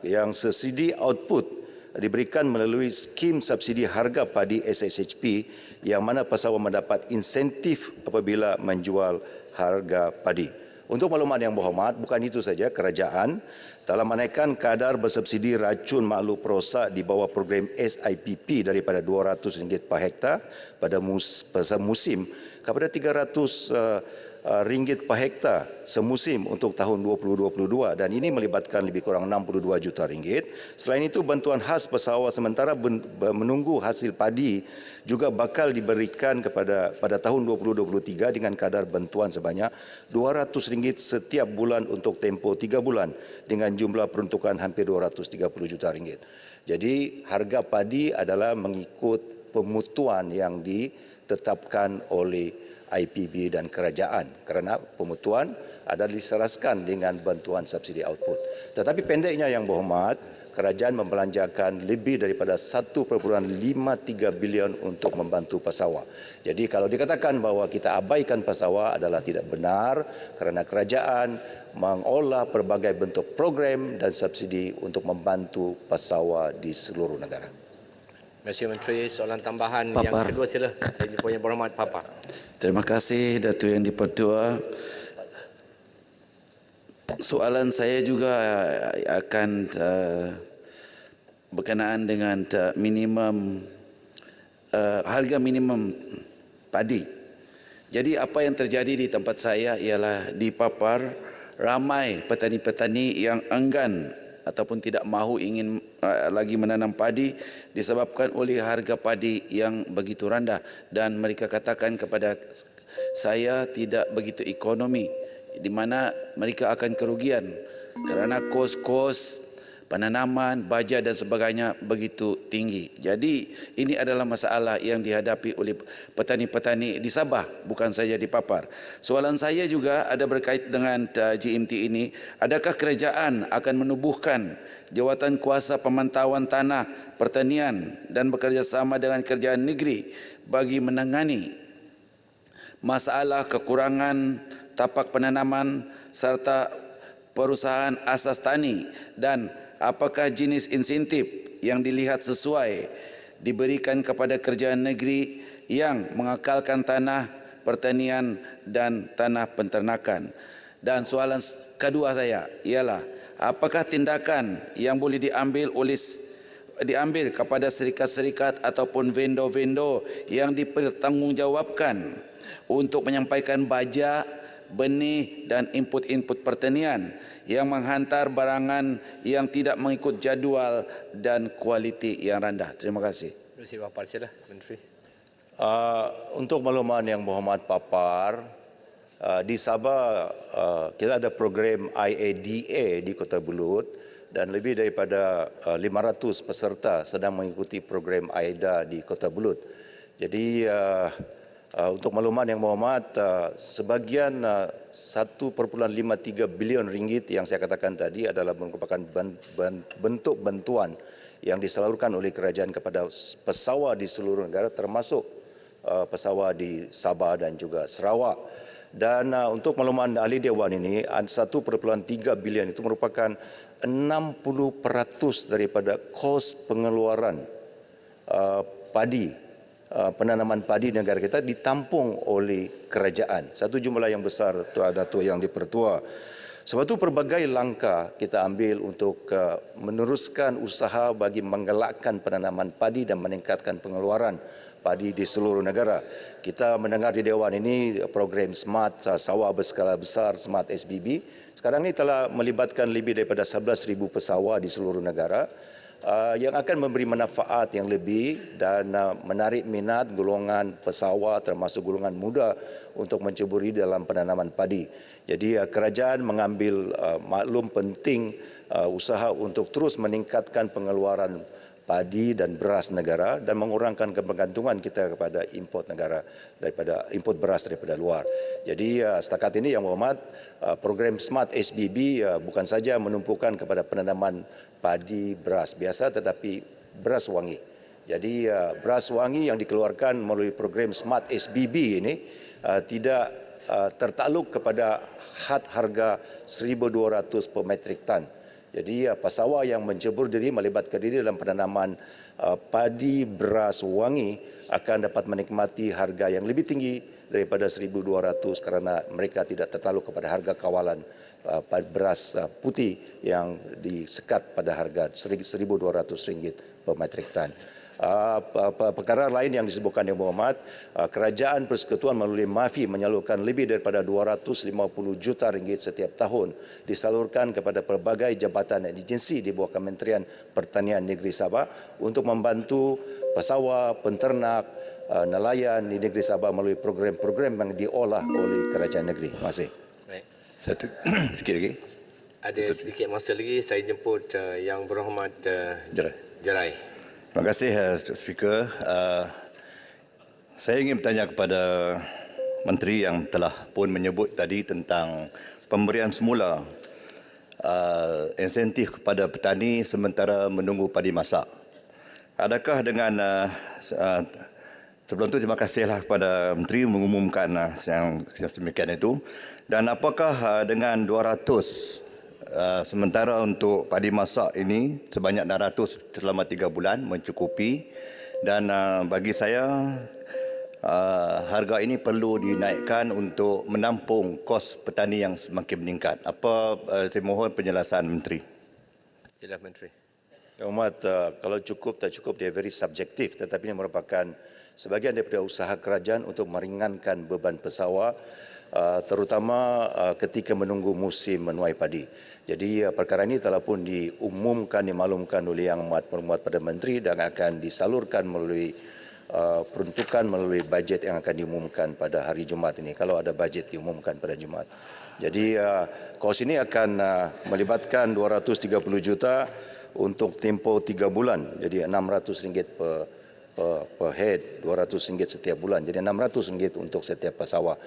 yang subsidi output diberikan melalui skim subsidi harga padi SSHP, yang mana pesawat mendapat insentif apabila menjual harga padi. Untuk maklumat Yang Berhormat, bukan itu saja, kerajaan telah menaikkan kadar bersubsidi racun makhluk perosak di bawah program SIPP daripada RM200 per hektar pada musim kepada RM300 per hektar semusim untuk tahun 2022, dan ini melibatkan lebih kurang RM62 juta. Selain itu, bantuan khas pesawat sementara menunggu hasil padi juga bakal diberikan pada tahun 2023 dengan kadar bantuan sebanyak RM200 setiap bulan untuk tempoh 3 bulan dengan jumlah peruntukan hampir RM230 juta. Jadi harga padi adalah mengikut pemutuan yang ditetapkan oleh IPB dan kerajaan, kerana pemutuan adalah diseraskan dengan bantuan subsidi output. Tetapi pendeknya Yang Berhormat, kerajaan membelanjakan lebih daripada 1.53 bilion untuk membantu pesawat. Jadi kalau dikatakan bahawa kita abaikan pesawat adalah tidak benar, kerana kerajaan mengolah pelbagai bentuk program dan subsidi untuk membantu pesawat di seluruh negara. Terima kasih Menteri. Soalan tambahan yang kedua sila. Yang Berhormat Papa. Terima kasih Datuk Yang di-Pertua. Soalan saya juga akan berkenaan dengan harga minimum padi. Jadi apa yang terjadi di tempat saya ialah di Papar, ramai petani-petani yang enggan ataupun tidak mahu ingin lagi menanam padi disebabkan oleh harga padi yang begitu rendah, dan mereka katakan kepada saya tidak begitu ekonomi, di mana mereka akan kerugian kerana kos-kos penanaman, baja dan sebagainya begitu tinggi. Jadi ini adalah masalah yang dihadapi oleh petani-petani di Sabah, bukan saja di Papar. Soalan saya juga ada berkait dengan GMT ini. Adakah kerajaan akan menubuhkan Jawatan Kuasa Pemantauan Tanah Pertanian dan bekerjasama dengan kerajaan negeri bagi menangani masalah kekurangan tapak penanaman serta perusahaan asas tani dan apakah jenis insentif yang dilihat sesuai diberikan kepada kerajaan negeri yang mengekalkan tanah pertanian dan tanah penternakan. Dan soalan kedua saya ialah apakah tindakan yang boleh diambil kepada syarikat-syarikat ataupun vendor-vendor yang dipertanggungjawabkan untuk menyampaikan baja, benih dan input-input pertanian yang menghantar barangan yang tidak mengikut jadual dan kualiti yang rendah. Terima kasih. Terima kasih Bapak. Silakan Menteri. Untuk makluman yang berhormat Papar, di Sabah kita ada program IADA di Kota Belud dan lebih daripada 500 peserta sedang mengikuti program AIDA di Kota Belud. Jadi untuk makluman yang berhormat, sebahagian 1.53 bilion ringgit yang saya katakan tadi adalah merupakan bentuk bantuan yang disalurkan oleh kerajaan kepada pesawah di seluruh negara termasuk pesawah di Sabah dan juga Sarawak. Dan untuk makluman ahli Dewan ini, 1.3 bilion itu merupakan 60% daripada kos pengeluaran padi, penanaman padi negara kita ditampung oleh kerajaan. Satu jumlah yang besar, Datuk Yang di-Pertua. Sebab itu pelbagai langkah kita ambil untuk meneruskan usaha bagi menggalakkan penanaman padi dan meningkatkan pengeluaran padi di seluruh negara. Kita mendengar di Dewan ini program Smart Sawah Berskala Besar, Smart SBB. Sekarang ini telah melibatkan lebih daripada 11,000 pesawah di seluruh negara yang akan memberi manfaat yang lebih dan menarik minat golongan pesawah termasuk golongan muda untuk menceburi dalam penanaman padi. Jadi kerajaan mengambil maklum penting usaha untuk terus meningkatkan pengeluaran padi dan beras negara dan mengurangkan kebergantungan kita kepada import negara daripada import beras daripada luar. Jadi setakat ini yang berhormat, program Smart SBB bukan saja menumpukan kepada penanaman padi beras biasa tetapi beras wangi. Jadi beras wangi yang dikeluarkan melalui program Smart SBB ini tidak tertakluk kepada had harga 1,200 per metrik tan. Jadi pesawah yang mencebur diri melibatkan diri dalam penanaman padi beras wangi akan dapat menikmati harga yang lebih tinggi daripada 1,200 kerana mereka tidak tertakluk kepada harga kawalan beras putih yang disekat pada harga RM1,200 per metrik tan. Perkara lain yang disebutkan yang berhormat, kerajaan persekutuan melalui MAFI menyalurkan lebih daripada 250 juta ringgit setiap tahun disalurkan kepada pelbagai jabatan dan agensi di bawah Kementerian Pertanian Negeri Sabah untuk membantu pesawah, penternak, nelayan di negeri Sabah melalui program-program yang diolah oleh kerajaan negeri. Terima kasih. Baik. Satu sikit lagi. Ada sedikit masa lagi saya jemput yang berhormat Jerai. Terima kasih, Speaker. Saya ingin bertanya kepada Menteri yang telah pun menyebut tadi tentang pemberian semula insentif kepada petani sementara menunggu padi masak. Adakah dengan sebelum itu terima kasihlah kepada Menteri mengumumkan yang demikian itu, dan apakah dengan 200 sementara untuk padi masak ini sebanyak 600 selama 3 bulan mencukupi, dan bagi saya harga ini perlu dinaikkan untuk menampung kos petani yang semakin meningkat. Apa saya mohon penjelasan Menteri. Silakan Menteri. Yang hormat, kalau cukup tak cukup dia very subjektif, tetapi ini merupakan sebahagian daripada usaha kerajaan untuk meringankan beban pesawah terutama ketika menunggu musim menuai padi. Jadi perkara ini telah pun diumumkan, dimaklumkan oleh Yang Berhormat Perdana Menteri dan akan disalurkan melalui peruntukan melalui bajet yang akan diumumkan pada hari Jumaat ini, kalau ada bajet diumumkan pada Jumaat. Jadi kos ini akan melibatkan 230 juta untuk tempoh 3 bulan. Jadi RM600 per head, RM200 setiap bulan. Jadi RM600 untuk setiap pesawah.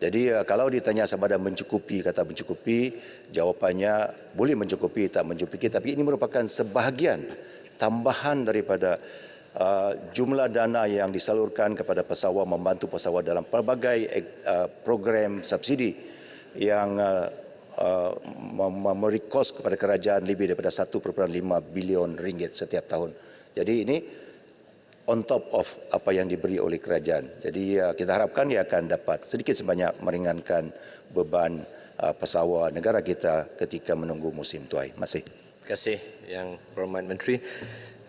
Jadi kalau ditanya sama ada mencukupi, kata mencukupi, jawapannya boleh mencukupi, tak mencukupi. Tapi ini merupakan sebahagian tambahan daripada jumlah dana yang disalurkan kepada pesawah, membantu pesawah dalam pelbagai program subsidi yang memberi kos kepada kerajaan lebih daripada 1.5 bilion ringgit setiap tahun. Jadi ini on top of apa yang diberi oleh kerajaan. Jadi kita harapkan dia akan dapat sedikit sebanyak meringankan beban pesawat negara kita ketika menunggu musim tuai. Terima kasih Yang Berhormat Menteri.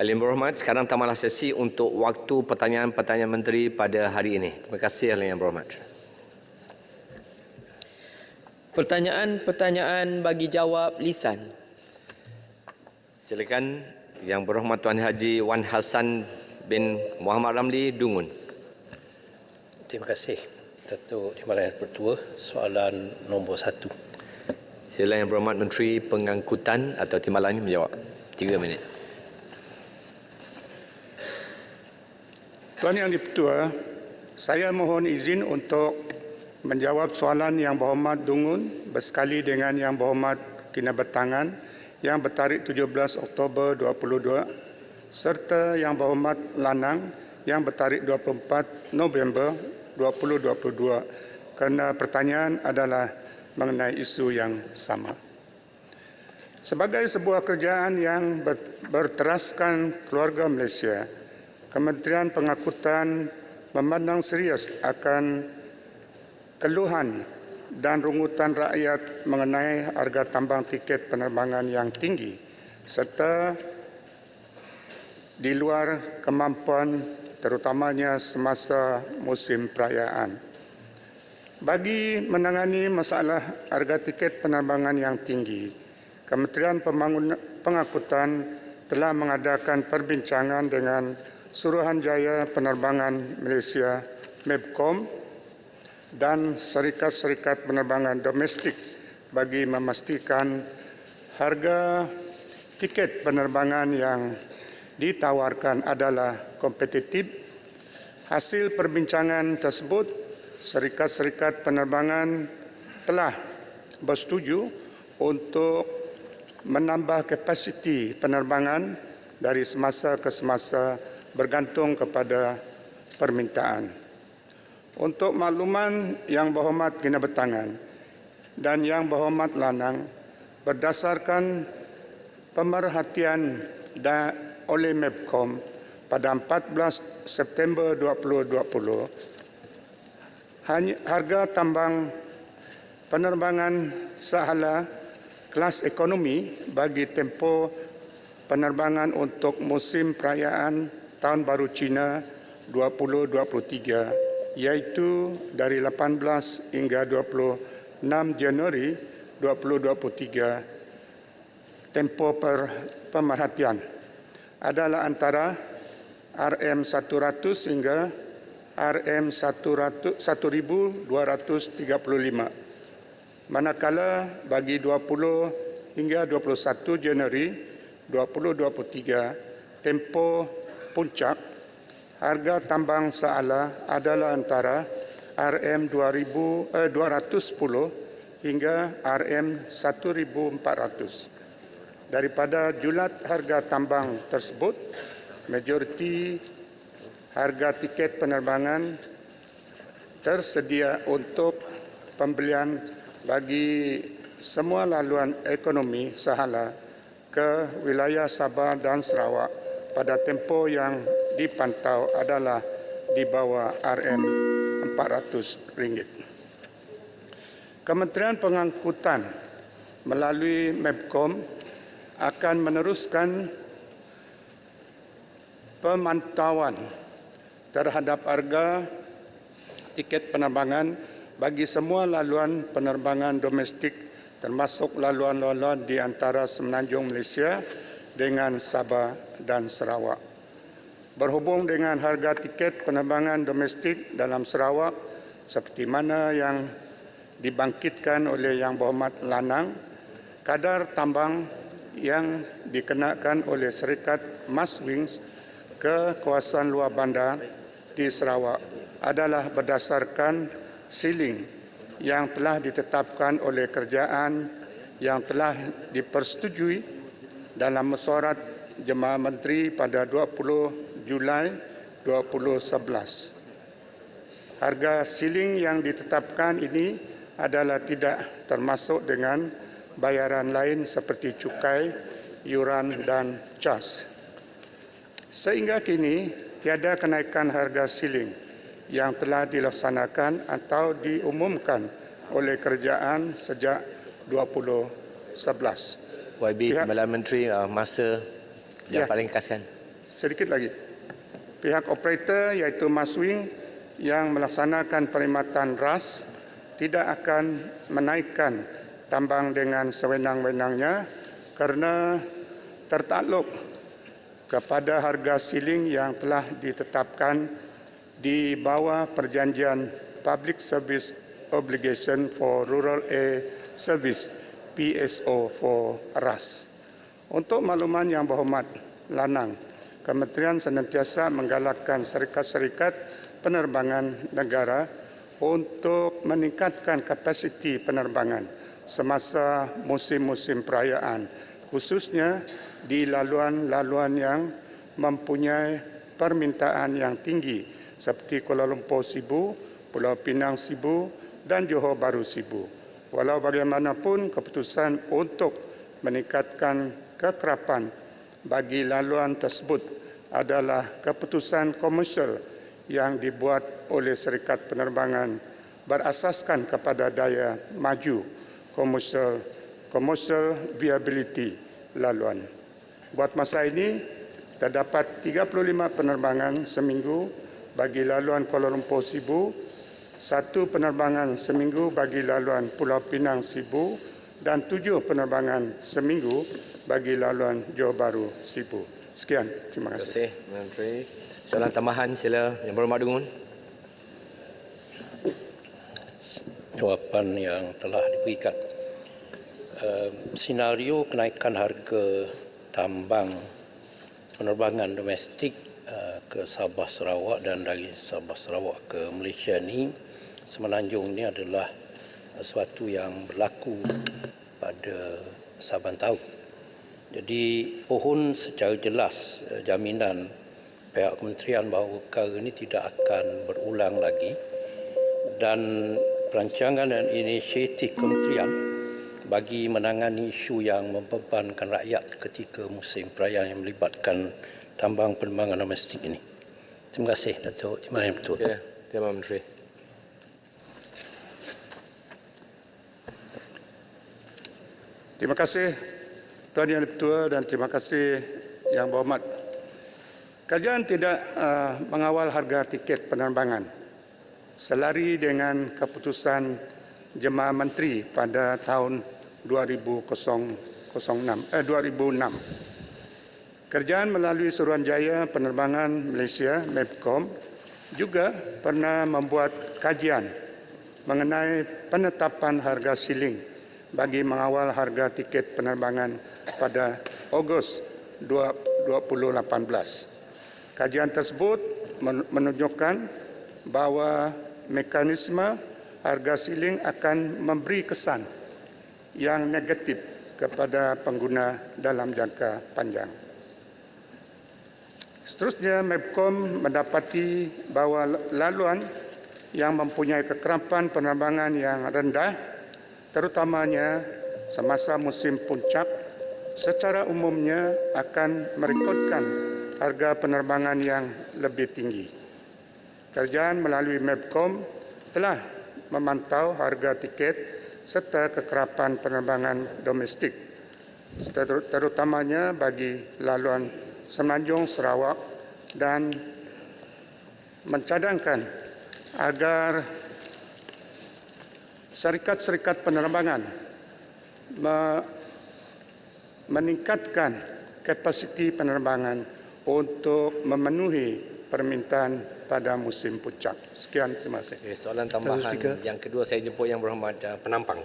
Yang Berhormat, sekarang tamatlah sesi untuk waktu pertanyaan-pertanyaan Menteri pada hari ini. Terima kasih Yang Berhormat. Pertanyaan-pertanyaan bagi jawab lisan. Silakan Yang Berhormat Tuan Haji Wan Hassan bin Muhammad Ramli, Dungun. Terima kasih Datuk Timbalan Pertua. Soalan nombor 1. Silakan Yang Berhormat Menteri Pengangkutan atau Timbalan menjawab. 3 minit. Tuan Yang di-Pertua, saya mohon izin untuk menjawab soalan Yang Berhormat Dungun bersekali dengan Yang Berhormat Kinabatangan yang bertarikh 17 Oktober 2022 serta Yang Berhormat Lanang yang bertarikh 24 November 2022 kerana pertanyaan adalah mengenai isu yang sama. Sebagai sebuah kerajaan yang berteraskan keluarga Malaysia, Kementerian Pengangkutan memandang serius akan keluhan dan rungutan rakyat mengenai harga tambang tiket penerbangan yang tinggi serta di luar kemampuan terutamanya semasa musim perayaan. Bagi menangani masalah harga tiket penerbangan yang tinggi, Kementerian Pengangkutan telah mengadakan perbincangan dengan Suruhanjaya Penerbangan Malaysia MEPCOM dan syarikat-syarikat penerbangan domestik bagi memastikan harga tiket penerbangan yang ditawarkan adalah kompetitif. Hasil perbincangan tersebut, syarikat-syarikat penerbangan telah bersetuju untuk menambah kapasiti penerbangan dari semasa ke semasa bergantung kepada permintaan. Untuk makluman Yang Berhormat Kinabatangan dan Yang Berhormat Lanang, berdasarkan pemerhatian oleh MEPCOM pada 14 September 2020, harga tambang penerbangan sahala kelas ekonomi bagi tempoh penerbangan untuk musim perayaan Tahun Baru Cina 2023 iaitu dari 18 hingga 26 Januari 2023, tempoh pemerhatian adalah antara RM100 hingga RM1,235. Manakala bagi 20 hingga 21 Januari 2023, tempoh puncak harga tambang sahala adalah antara RM210 hingga RM1,400. Daripada julat harga tambang tersebut, majoriti harga tiket penerbangan tersedia untuk pembelian bagi semua laluan ekonomi sahala ke wilayah Sabah dan Sarawak pada tempoh yang dipantau adalah di bawah RM400. Kementerian Pengangkutan melalui MEPCOM akan meneruskan pemantauan terhadap harga tiket penerbangan bagi semua laluan penerbangan domestik termasuk laluan-laluan di antara Semenanjung Malaysia dengan Sabah dan Sarawak. Berhubung dengan harga tiket penerbangan domestik dalam Sarawak seperti mana yang dibangkitkan oleh Yang Berhormat Lanang, kadar tambang yang dikenakan oleh syarikat Maswings ke kawasan luar bandar di Sarawak adalah berdasarkan siling yang telah ditetapkan oleh kerajaan yang telah dipersetujui dalam mesyuarat Jemaah Menteri pada 20 Julai 2011. Harga siling yang ditetapkan ini adalah tidak termasuk dengan bayaran lain seperti cukai, yuran dan cas. Sehingga kini tiada kenaikan harga siling yang telah dilaksanakan atau diumumkan oleh kerajaan sejak 2011. YB Timbalan Menteri, masa yang paling kaskan. Sedikit lagi. Pihak operator iaitu Maswing yang melaksanakan perkhidmatan ras tidak akan menaikkan tambang dengan sewenang-wenangnya kerana tertakluk kepada harga siling yang telah ditetapkan di bawah perjanjian Public Service Obligation for Rural Air Service PSO for RAS. Untuk makluman yang berhormat, Lanang, Kementerian senantiasa menggalakkan syarikat-syarikat penerbangan negara untuk meningkatkan kapasiti penerbangan semasa musim-musim perayaan, khususnya di laluan-laluan yang mempunyai permintaan yang tinggi seperti Kuala Lumpur Sibu, Pulau Pinang Sibu dan Johor Bahru Sibu. Walau bagaimanapun, keputusan untuk meningkatkan kekerapan bagi laluan tersebut adalah keputusan komersial yang dibuat oleh syarikat penerbangan berasaskan kepada daya maju commercial viability laluan. Buat masa ini, terdapat 35 penerbangan seminggu bagi laluan Kuala Lumpur Sibu, 1 penerbangan seminggu bagi laluan Pulau Pinang Sibu dan 7 penerbangan seminggu bagi laluan Johor Bahru Sibu. Sekian, terima kasih. Terima kasih, Menteri. Soalan tambahan, sila Yang Berhormat Dungun. Jawapan yang telah diberikan. Senario kenaikan harga tambang penerbangan domestik ke Sabah Sarawak dan dari Sabah Sarawak ke Malaysia ni, Semenanjung ni adalah sesuatu yang berlaku pada saban tahun. Jadi pohon secara jelas jaminan pihak kementerian bahawa perkara ini tidak akan berulang lagi, dan perancangan dan inisiatif kementerian bagi menangani isu yang membebankan rakyat ketika musim perayaan yang melibatkan tambang penerbangan domestik ini. Terima kasih, Datuk Timbalan Betul. Ya, Terima kasih, Menteri. Terima kasih Tuan Yang Ketua dan terima kasih Yang Berhormat. Kerajaan tidak mengawal harga tiket penerbangan selari dengan keputusan Jemaah Menteri pada tahun 2006. Kerajaan melalui Suruhanjaya Penerbangan Malaysia (MEPCOM) juga pernah membuat kajian mengenai penetapan harga siling bagi mengawal harga tiket penerbangan pada Ogos 2018. Kajian tersebut menunjukkan bahawa mekanisme harga siling akan memberi kesan yang negatif kepada pengguna dalam jangka panjang. Seterusnya, MEPCOM mendapati bahawa laluan yang mempunyai kekerapan penerbangan yang rendah, terutamanya semasa musim puncak, secara umumnya akan merekodkan harga penerbangan yang lebih tinggi. Kerajaan melalui MEPCOM telah memantau harga tiket serta kekerapan penerbangan domestik, terutamanya bagi laluan Semenanjung Sarawak, dan mencadangkan agar syarikat-syarikat penerbangan meningkatkan kapasiti penerbangan untuk memenuhi permintaan pada musim puncak. Sekian, terima kasih. Soalan tambahan yang kedua saya jemput Yang Berhormat Penampang.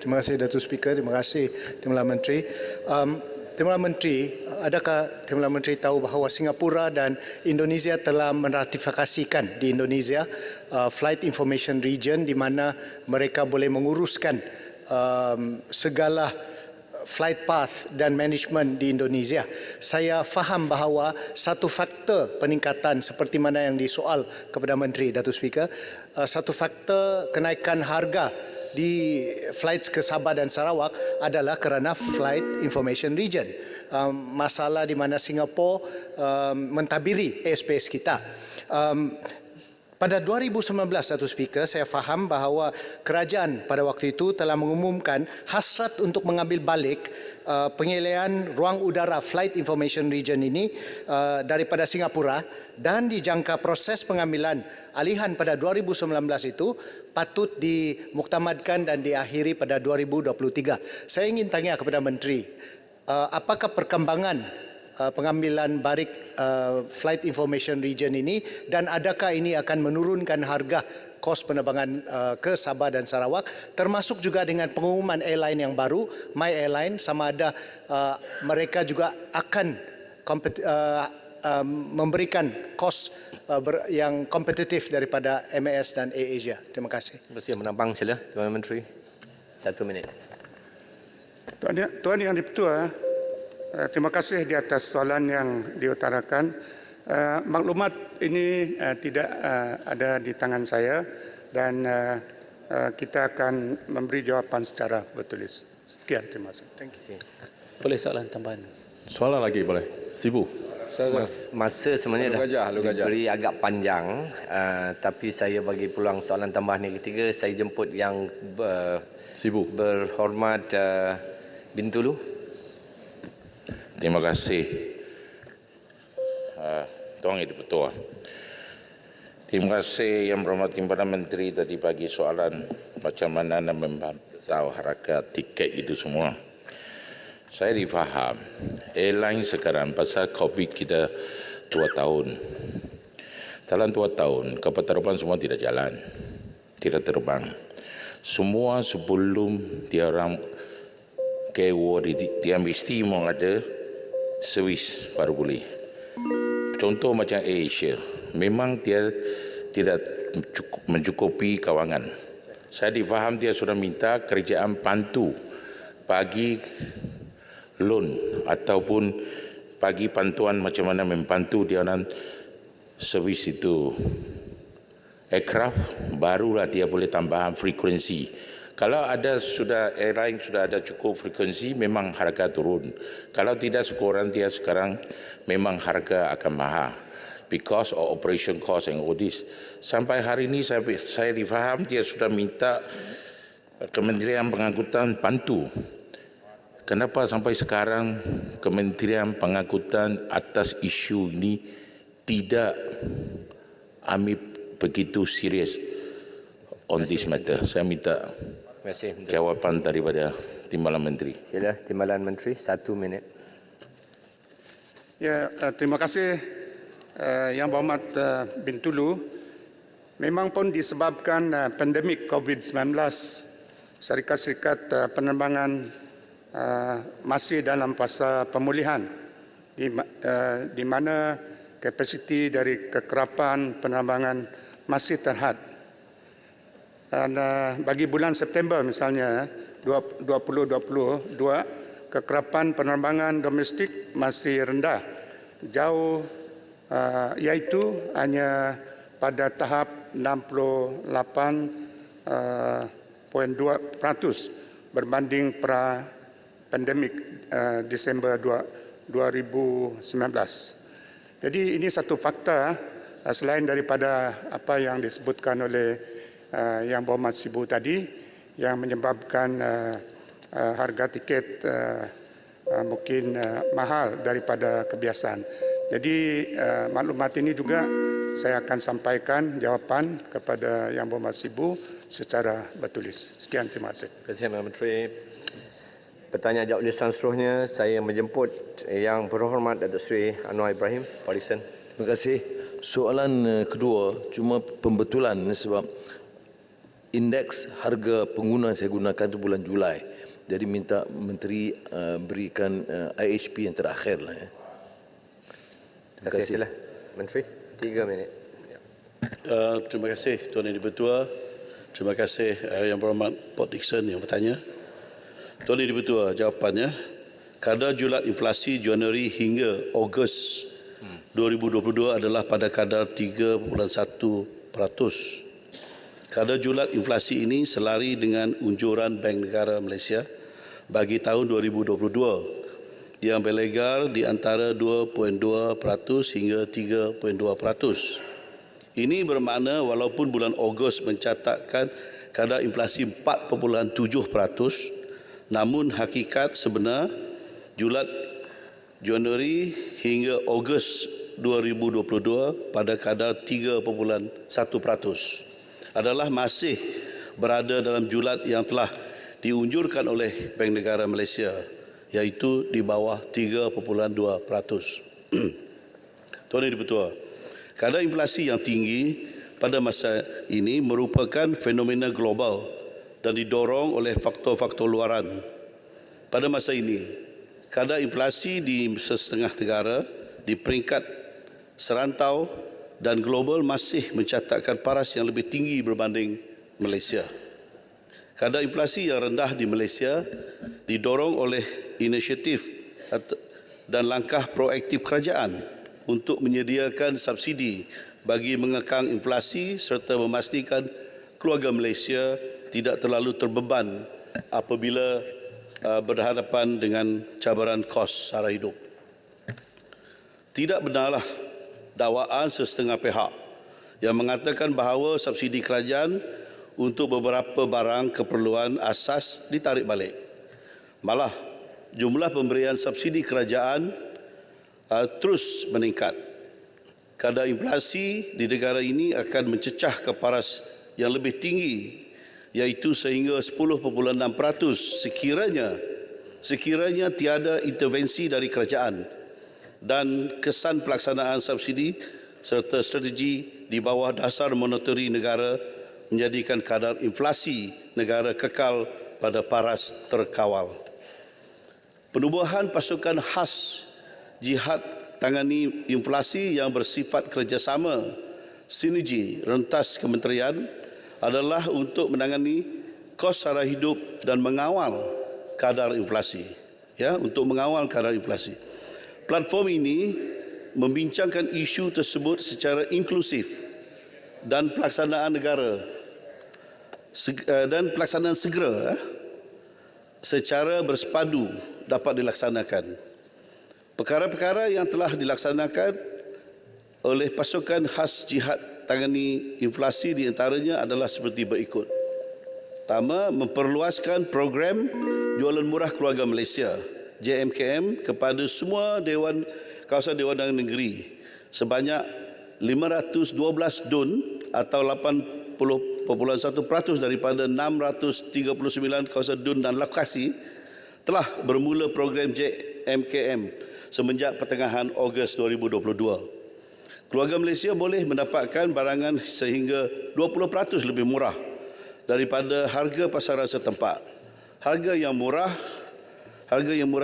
Terima kasih Datuk Speaker, terima kasih Timbalan Menteri. Timbalan Menteri, adakah Timbalan Menteri tahu bahawa Singapura dan Indonesia telah meratifikasikan di Indonesia Flight Information Region, di mana mereka boleh menguruskan segala flight path dan management di Indonesia. Saya faham bahawa satu faktor peningkatan seperti mana yang disoal kepada Menteri, Datuk Speaker, satu faktor kenaikan harga di flights ke Sabah dan Sarawak adalah kerana Flight Information Region. Masalah di mana Singapura mentadbiri airspace kita. Pada 2019, Datuk Speaker, saya faham bahawa kerajaan pada waktu itu telah mengumumkan hasrat untuk mengambil balik pengelehan ruang udara Flight Information Region ini daripada Singapura, dan dijangka proses pengambilan alihan pada 2019 itu patut dimuktamadkan dan diakhiri pada 2023. Saya ingin tanya kepada Menteri, apakah perkembangan pengambilan balik Flight Information Region ini, dan adakah ini akan menurunkan harga kos penerbangan ke Sabah dan Sarawak, termasuk juga dengan pengumuman airline yang baru, My Airline, sama ada mereka juga akan memberikan kos yang kompetitif daripada MAS dan AirAsia. Terima kasih. Terima kasih. Menambang sila, Tuan Menteri. 1 minit. Tuan Yang di-Pertua, terima kasih di atas soalan yang diutarakan. Maklumat ini tidak ada di tangan saya, dan kita akan memberi jawapan secara bertulis. Sekian, terima kasih. Thank you. Boleh soalan tambahan? Soalan lagi boleh? Sibu. Masa sebenarnya dah diberi agak panjang, tapi saya bagi peluang soalan tambahan yang ketiga. Saya jemput yang Sibu. Berhormat Bintulu. Terima kasih, Tuan Yang di-Pertua. Terima kasih Yang Berhormat Timbalan Menteri tadi bagi soalan macam mana nak memantau harga tiket itu semua. Saya difaham, airline sekarang pasal COVID kita 2 tahun. Dalam 2 tahun, kapal terbang semua tidak jalan, tidak terbang. Semua sebelum dia orang kewa di MST memang ada servis baru boleh. Contoh macam AirAsia, memang dia tidak mencukupi kawangan. Saya difaham dia sudah minta kerajaan bantu bagi loan ataupun bagi bantuan macam mana membantu dia orang servis itu aircraft, barulah dia boleh tambahan frekuensi. Kalau ada sudah airline sudah ada cukup frekuensi, memang harga turun. Kalau tidak, sekurang dia sekarang memang harga akan mahal because of operation cost and all this. Sampai hari ini saya difaham dia sudah minta Kementerian Pengangkutan bantu. Kenapa sampai sekarang Kementerian Pengangkutan atas isu ini tidak ambil begitu serius on this matter? Saya minta jawapan daripada Timbalan Menteri. Sila Timbalan Menteri, 1 minit. Ya, terima kasih Yang Berhormat Bintulu. Memang pun disebabkan pandemik COVID-19, syarikat-syarikat penerbangan masih dalam fasa pemulihan, di mana kapasiti dari kekerapan penerbangan masih terhad. Dan bagi bulan September misalnya 2022, kekerapan penerbangan domestik masih rendah, jauh iaitu hanya pada tahap 68.2% berbanding pra-pandemik Disember 2019. Jadi ini satu fakta selain daripada apa yang disebutkan oleh Yang Berhormat Sibu tadi, yang menyebabkan harga tiket mungkin mahal daripada kebiasaan. Jadi maklumat ini juga saya akan sampaikan jawapan kepada Yang Berhormat Sibu secara bertulis. Sekian, terima kasih. Terima kasih, Menteri. Pertanyaan jawab lisan seterusnya, saya menjemput Yang Berhormat Datuk Seri Anwar Ibrahim, Parlimen. Terima kasih. Soalan kedua, cuma pembetulan sebab indeks harga pengguna saya gunakan itu bulan Julai. Jadi minta Menteri berikan IHP yang terakhir lah. Terima kasih. Sila. Menteri, 3 minit. Terima kasih Tuan Yang di-Pertua. Terima kasih Yang Berhormat Port Dickson yang bertanya. Tuan Yang Di-Pertua, jawapannya. Kadar julat inflasi Januari hingga Ogos 2022 adalah pada kadar 3.1%. Kadar julat inflasi ini selari dengan unjuran Bank Negara Malaysia bagi tahun 2022 yang berlegar di antara 2.2% hingga 3.2%. Ini bermakna walaupun bulan Ogos mencatatkan kadar inflasi 4.7%, namun hakikat sebenar julat Januari hingga Ogos 2022 pada kadar 3.1% adalah masih berada dalam julat yang telah diunjurkan oleh Bank Negara Malaysia, iaitu di bawah 3.2%. Tuan Yang Di-Pertua, kadar inflasi yang tinggi pada masa ini merupakan fenomena global dan didorong oleh faktor-faktor luaran. Pada masa ini, kadar inflasi di setengah negara di peringkat serantau dan global masih mencatatkan paras yang lebih tinggi berbanding Malaysia. Kadar inflasi yang rendah di Malaysia didorong oleh inisiatif dan langkah proaktif kerajaan untuk menyediakan subsidi bagi mengekang inflasi serta memastikan keluarga Malaysia tidak terlalu terbeban apabila berhadapan dengan cabaran kos sara hidup. Tidak benarlah dakwaan sesetengah pihak yang mengatakan bahawa subsidi kerajaan untuk beberapa barang keperluan asas ditarik balik. Malah, jumlah pemberian subsidi kerajaan terus meningkat. Kadar inflasi di negara ini akan mencecah ke paras yang lebih tinggi, iaitu sehingga 10.6% sekiranya tiada intervensi dari kerajaan dan kesan pelaksanaan subsidi serta strategi di bawah dasar monetari negara menjadikan kadar inflasi negara kekal pada paras terkawal. Penubuhan pasukan khas jihad tangani inflasi yang bersifat kerjasama sinergi rentas kementerian adalah untuk menangani kos sara hidup dan mengawal kadar inflasi. Untuk mengawal kadar inflasi. Platform ini membincangkan isu tersebut secara inklusif dan pelaksanaan segera secara bersepadu dapat dilaksanakan. Perkara-perkara yang telah dilaksanakan oleh pasukan khas jihad tangani inflasi di antaranya adalah seperti berikut. Pertama, memperluaskan program jualan murah keluarga Malaysia JMKM kepada semua kawasan Dewan Dagang Negeri sebanyak 512 dun atau 80.1% daripada 639 kawasan dun dan lokasi telah bermula program JMKM semenjak pertengahan Ogos 2022. Keluarga Malaysia boleh mendapatkan barangan sehingga 20% lebih murah daripada harga pasaran setempat. Harga yang murah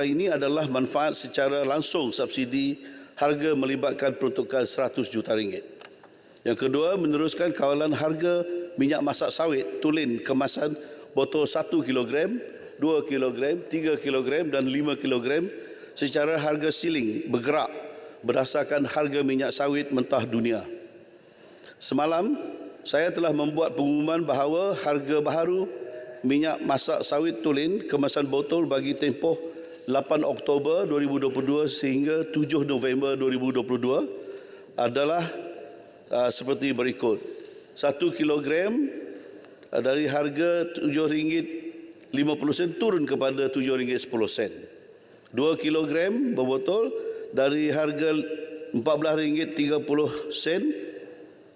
ini adalah manfaat secara langsung subsidi harga melibatkan peruntukan RM100 juta. Yang kedua, meneruskan kawalan harga minyak masak sawit tulen kemasan botol 1 kg, 2 kg, 3 kg dan 5 kg secara harga siling bergerak berdasarkan harga minyak sawit mentah dunia. Semalam, saya telah membuat pengumuman bahawa harga baharu minyak masak sawit tulen kemasan botol bagi tempoh 8 Oktober 2022 sehingga 7 November 2022 adalah seperti berikut. 1 kilogram dari harga RM7.50 turun kepada RM7.10. 2 kilogram berbotol dari harga RM14.30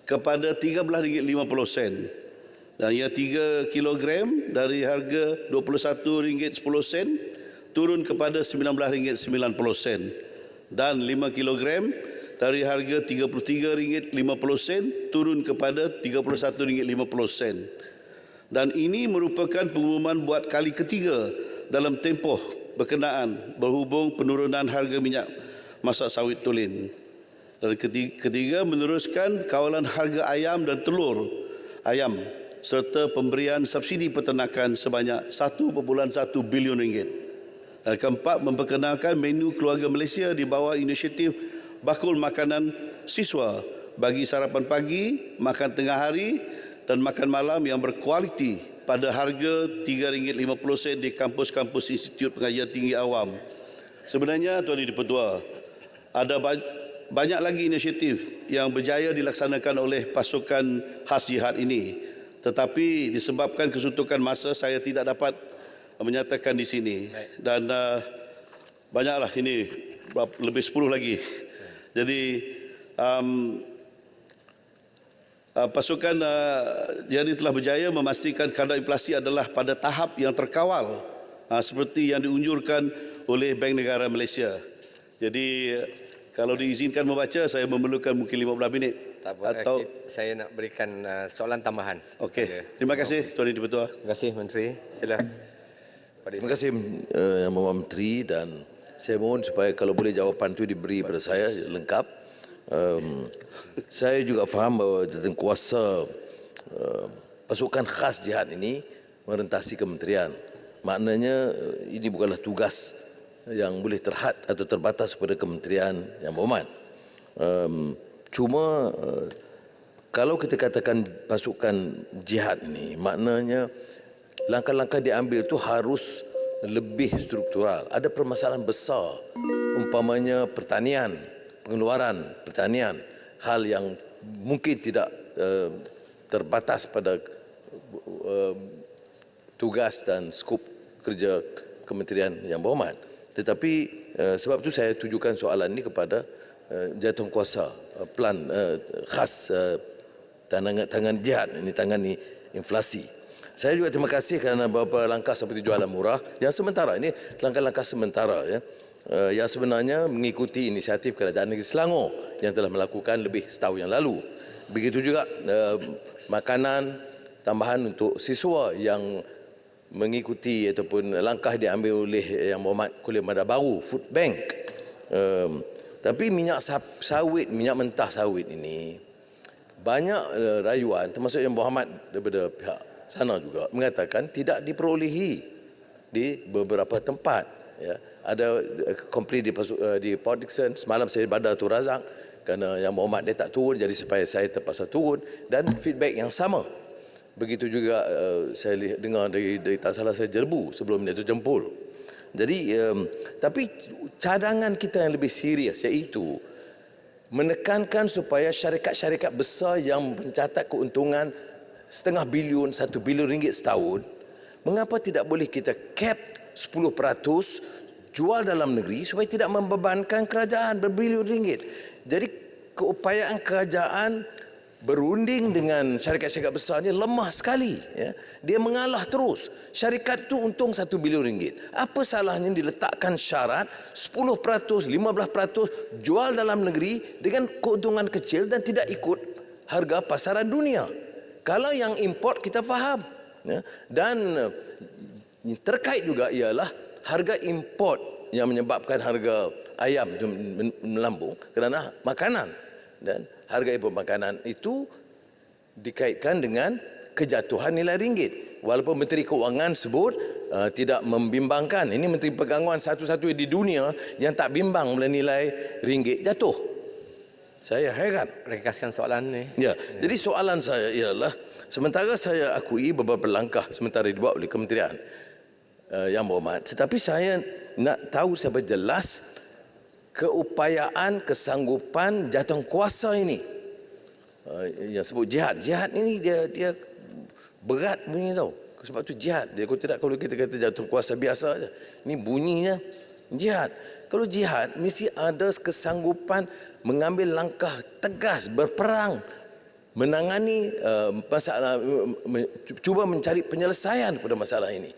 kepada RM13.50. Dan yang 3 kilogram dari harga RM21.10 turun kepada RM19.90. Dan 5 kilogram dari harga RM33.50 turun kepada RM31.50. Dan ini merupakan pengumuman buat kali ketiga dalam tempoh berkenaan berhubung penurunan harga minyak masak sawit tulen. Dan ketiga, meneruskan kawalan harga ayam dan telur ayam serta pemberian subsidi peternakan sebanyak 1.1 bilion ringgit. Dan keempat, memperkenalkan menu keluarga Malaysia di bawah inisiatif bakul makanan siswa bagi sarapan pagi, makan tengah hari dan makan malam yang berkualiti pada harga RM3.50 di kampus-kampus Institut Pengajian Tinggi Awam. Sebenarnya, Tuan Dipertua, ada banyak lagi inisiatif yang berjaya dilaksanakan oleh pasukan khas jihad ini. Tetapi disebabkan kesuntukan masa, saya tidak dapat menyatakan di sini. Dan banyaklah ini, lebih 10 lagi. Jadi pasukan jadi telah berjaya memastikan kadar inflasi adalah pada tahap yang terkawal seperti yang diunjurkan oleh Bank Negara Malaysia. Jadi kalau diizinkan membaca, saya memerlukan mungkin 15 minit. Tak apa, atau saya nak berikan soalan tambahan. Okey. Terima kasih Tuan Dipertua. Terima kasih Menteri. Sila. Terima kasih Yang Berhormat Menteri, dan saya mohon supaya kalau boleh jawapan itu diberi pada saya lengkap. Saya juga faham bahawa jawatankuasa pasukan khas jihad ini merentasi kementerian. Maknanya ini bukanlah tugas yang boleh terhad atau terbatas pada kementerian Yang Berhormat. Cuma kalau kita katakan pasukan jihad ini, maknanya langkah-langkah diambil itu harus lebih struktural. Ada permasalahan besar, umpamanya pertanian, pengeluaran pertanian, hal yang mungkin tidak terbatas pada tugas dan skop kerja kementerian Yang Berhormat. Tetapi sebab itu saya tujukan soalan ini kepada jawatankuasa plan khas tangan jihad ini, tangani inflasi. Saya juga terima kasih kerana beberapa langkah seperti jualan murah yang sementara ini, langkah-langkah sementara ya, yang sebenarnya mengikuti inisiatif Kerajaan Negeri Selangor yang telah melakukan lebih setahun yang lalu. Begitu juga makanan tambahan untuk siswa yang mengikuti ataupun langkah diambil oleh Yang Berhormat Kulim Bandar Baru, Food Bank. Tapi minyak sawit, minyak mentah sawit ini banyak rayuan, termasuk Yang Berhormat daripada pihak sana juga mengatakan tidak diperolehi di beberapa tempat. Ya. Ada komplain di Port Dickson. Semalam saya Bandar Tun Razak kerana Yang Berhormat dia tak turun, jadi supaya saya terpaksa turun, dan feedback yang sama. Begitu juga saya dengar dari tak salah saya Jerbu sebelum dia tu Jempol. Jadi tapi cadangan kita yang lebih serius iaitu menekankan supaya syarikat-syarikat besar yang mencatat keuntungan setengah bilion, 1 bilion ringgit setahun, mengapa tidak boleh kita cap 10% jual dalam negeri supaya tidak membebankan kerajaan berbilion ringgit. Jadi keupayaan kerajaan berunding dengan syarikat-syarikat besar ni lemah sekali. Ya. Dia mengalah terus. Syarikat itu untung 1 bilion ringgit. Apa salahnya diletakkan syarat 10%, 15% jual dalam negeri dengan keuntungan kecil dan tidak ikut harga pasaran dunia. Kalau yang import kita faham. Ya. Dan terkait juga ialah harga import yang menyebabkan harga ayam melambung kerana makanan. Dan harga import makanan itu dikaitkan dengan kejatuhan nilai ringgit. Walaupun Menteri Keuangan sebut tidak membimbangkan. Ini Menteri Perdagangan satu-satunya di dunia yang tak bimbang bila nilai ringgit jatuh. Saya heran. Ringkaskan soalan ni. Ya, jadi soalan saya ialah, sementara saya akui beberapa langkah sementara dibuat oleh kementerian Yang Berhormat, tetapi saya nak tahu secara jelas keupayaan, kesanggupan jawatankuasa ini. Yang sebut jihad. Jihad ini dia berat bunyi tau. Sebab tu jihad. Dia kalau kita kata jawatankuasa biasa saja. Ini bunyinya jihad. Kalau jihad mesti ada kesanggupan mengambil langkah tegas, berperang, menangani masalah, cuba mencari penyelesaian pada masalah ini.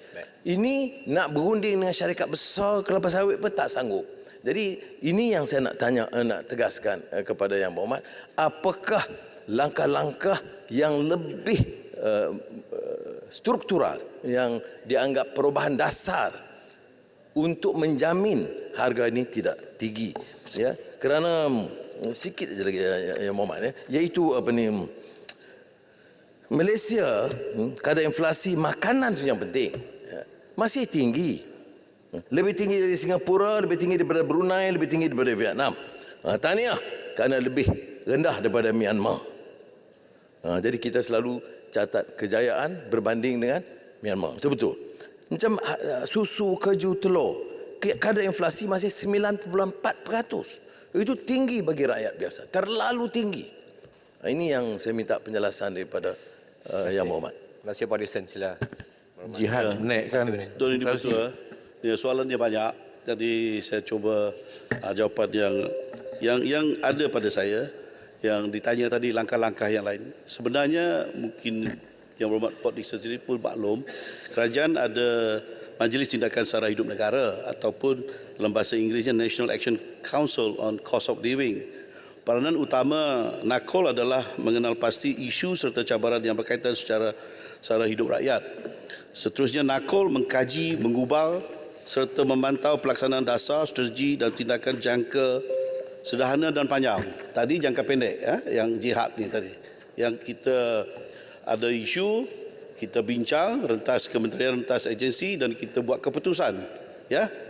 Ini nak berunding dengan syarikat besar kelapa sawit pun tak sanggup. Jadi ini yang saya nak tanya, nak tegaskan kepada Yang Berhormat, apakah langkah-langkah yang lebih struktural yang dianggap perubahan dasar untuk menjamin harga ini tidak tinggi, ya? Kerana sikit saja lagi Yang Berhormat, ya, iaitu apa ni, Malaysia, kadar inflasi makanan itu yang penting, masih tinggi. Lebih tinggi dari Singapura, lebih tinggi daripada Brunei, lebih tinggi daripada Vietnam. Tahniah, kerana lebih rendah daripada Myanmar. Jadi kita selalu catat kejayaan berbanding dengan Myanmar. Betul-betul. Macam susu, keju, telur. Kadar inflasi masih 9.4%. Itu tinggi bagi rakyat biasa. Terlalu tinggi. Ini yang saya minta penjelasan daripada Yang Berhormat. Terima kasih Pak Disen, sila. Jihad naik kan. Betul ini betul. Ya, soalannya banyak. Jadi saya cuba jawapan yang ada pada saya. Yang ditanya tadi langkah-langkah yang lain. Sebenarnya mungkin Yang Berhormat Pak Dikson sendiri pun maklum, kerajaan ada Majlis Tindakan Sara Hidup Negara ataupun dalam bahasa Inggerisnya National Action Council on Cost of Living. Peranan utama NACOL adalah mengenal pasti isu serta cabaran yang berkaitan secara sara hidup rakyat. Seterusnya NACOL mengkaji, mengubal serta memantau pelaksanaan dasar, strategi dan tindakan jangka sederhana dan panjang. Tadi jangka pendek, yang jihad ni tadi. Yang kita ada isu, kita bincang, rentas kementerian, rentas agensi dan kita buat keputusan,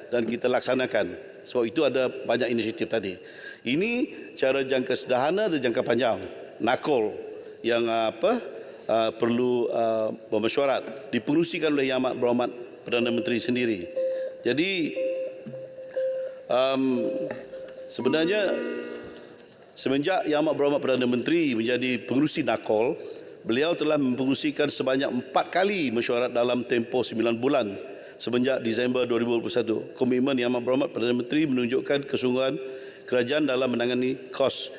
dan kita laksanakan. Sebab itu ada banyak inisiatif tadi. Ini cara jangka sederhana dan jangka panjang. NACOL yang perlu bermesyuarat, dipengerusikan oleh Yang Amat Berhormat Perdana Menteri sendiri. Jadi sebenarnya semenjak Yang Amat Berhormat Perdana Menteri menjadi pengerusi NACOL, beliau telah mempengerusikan sebanyak 4 kali mesyuarat dalam tempoh 9 bulan semenjak Disember 2021. Komitmen Yang Amat Berhormat Perdana Menteri menunjukkan kesungguhan kerajaan dalam menangani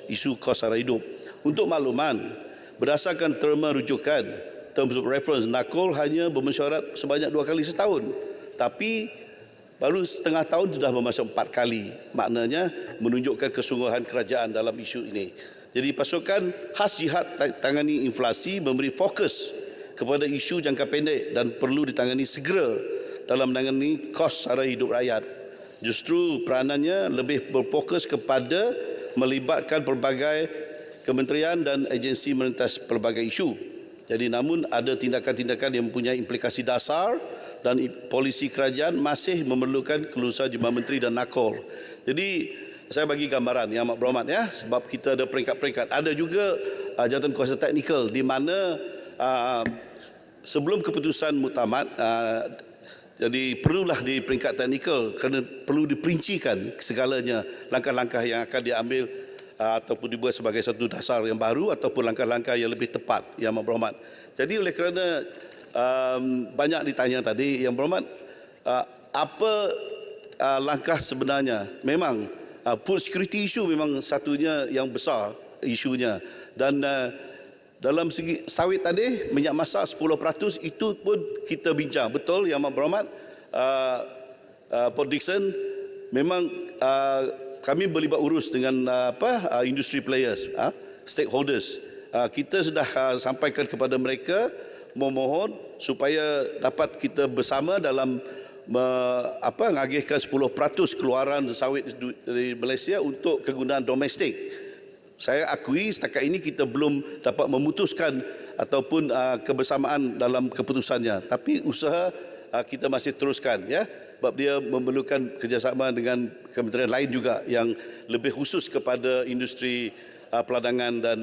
isu kos sara hidup. Untuk makluman, berdasarkan terma rujukan terms of reference, NACOL hanya bermesyuarat sebanyak 2 kali setahun. Tapi baru setengah tahun sudah bermasuk 4 kali. Maknanya menunjukkan kesungguhan kerajaan dalam isu ini. Jadi pasukan khas jihad tangani inflasi memberi fokus kepada isu jangka pendek dan perlu ditangani segera dalam menangani kos sara hidup rakyat. Justru peranannya lebih berfokus kepada melibatkan pelbagai kementerian dan agensi merentas pelbagai isu. Jadi namun ada tindakan-tindakan yang mempunyai implikasi dasar dan polisi kerajaan masih memerlukan kelulusan Jabatan Menteri dan NACOL. Jadi saya bagi gambaran Yang Amat Berhormat, sebab kita ada peringkat-peringkat. Ada juga jawatan kuasa teknikal di mana sebelum keputusan muktamad, jadi perlulah di peringkat teknikal kerana perlu diperincikan segalanya langkah-langkah yang akan diambil ataupun dibuat sebagai satu dasar yang baru ataupun langkah-langkah yang lebih tepat, Yang Amat Berhormat. Jadi oleh kerana banyak ditanya tadi, Yang Berhormat, apa langkah sebenarnya? Memang food security issue memang satunya yang besar isunya. Dan dalam segi sawit tadi, minyak masak 10%, itu pun kita bincang. Betul, Yang Amat Berhormat Pak Dikson, memang kami berlibat urus dengan industry players, stakeholders. Kita sudah sampaikan kepada mereka, memohon supaya dapat kita bersama dalam mengagihkan 10% keluaran sawit dari Malaysia untuk kegunaan domestik. Saya akui setakat ini kita belum dapat memutuskan ataupun kebersamaan dalam keputusannya. Tapi usaha kita masih teruskan, sebab dia memerlukan kerjasama dengan kementerian lain juga yang lebih khusus kepada industri peladangan dan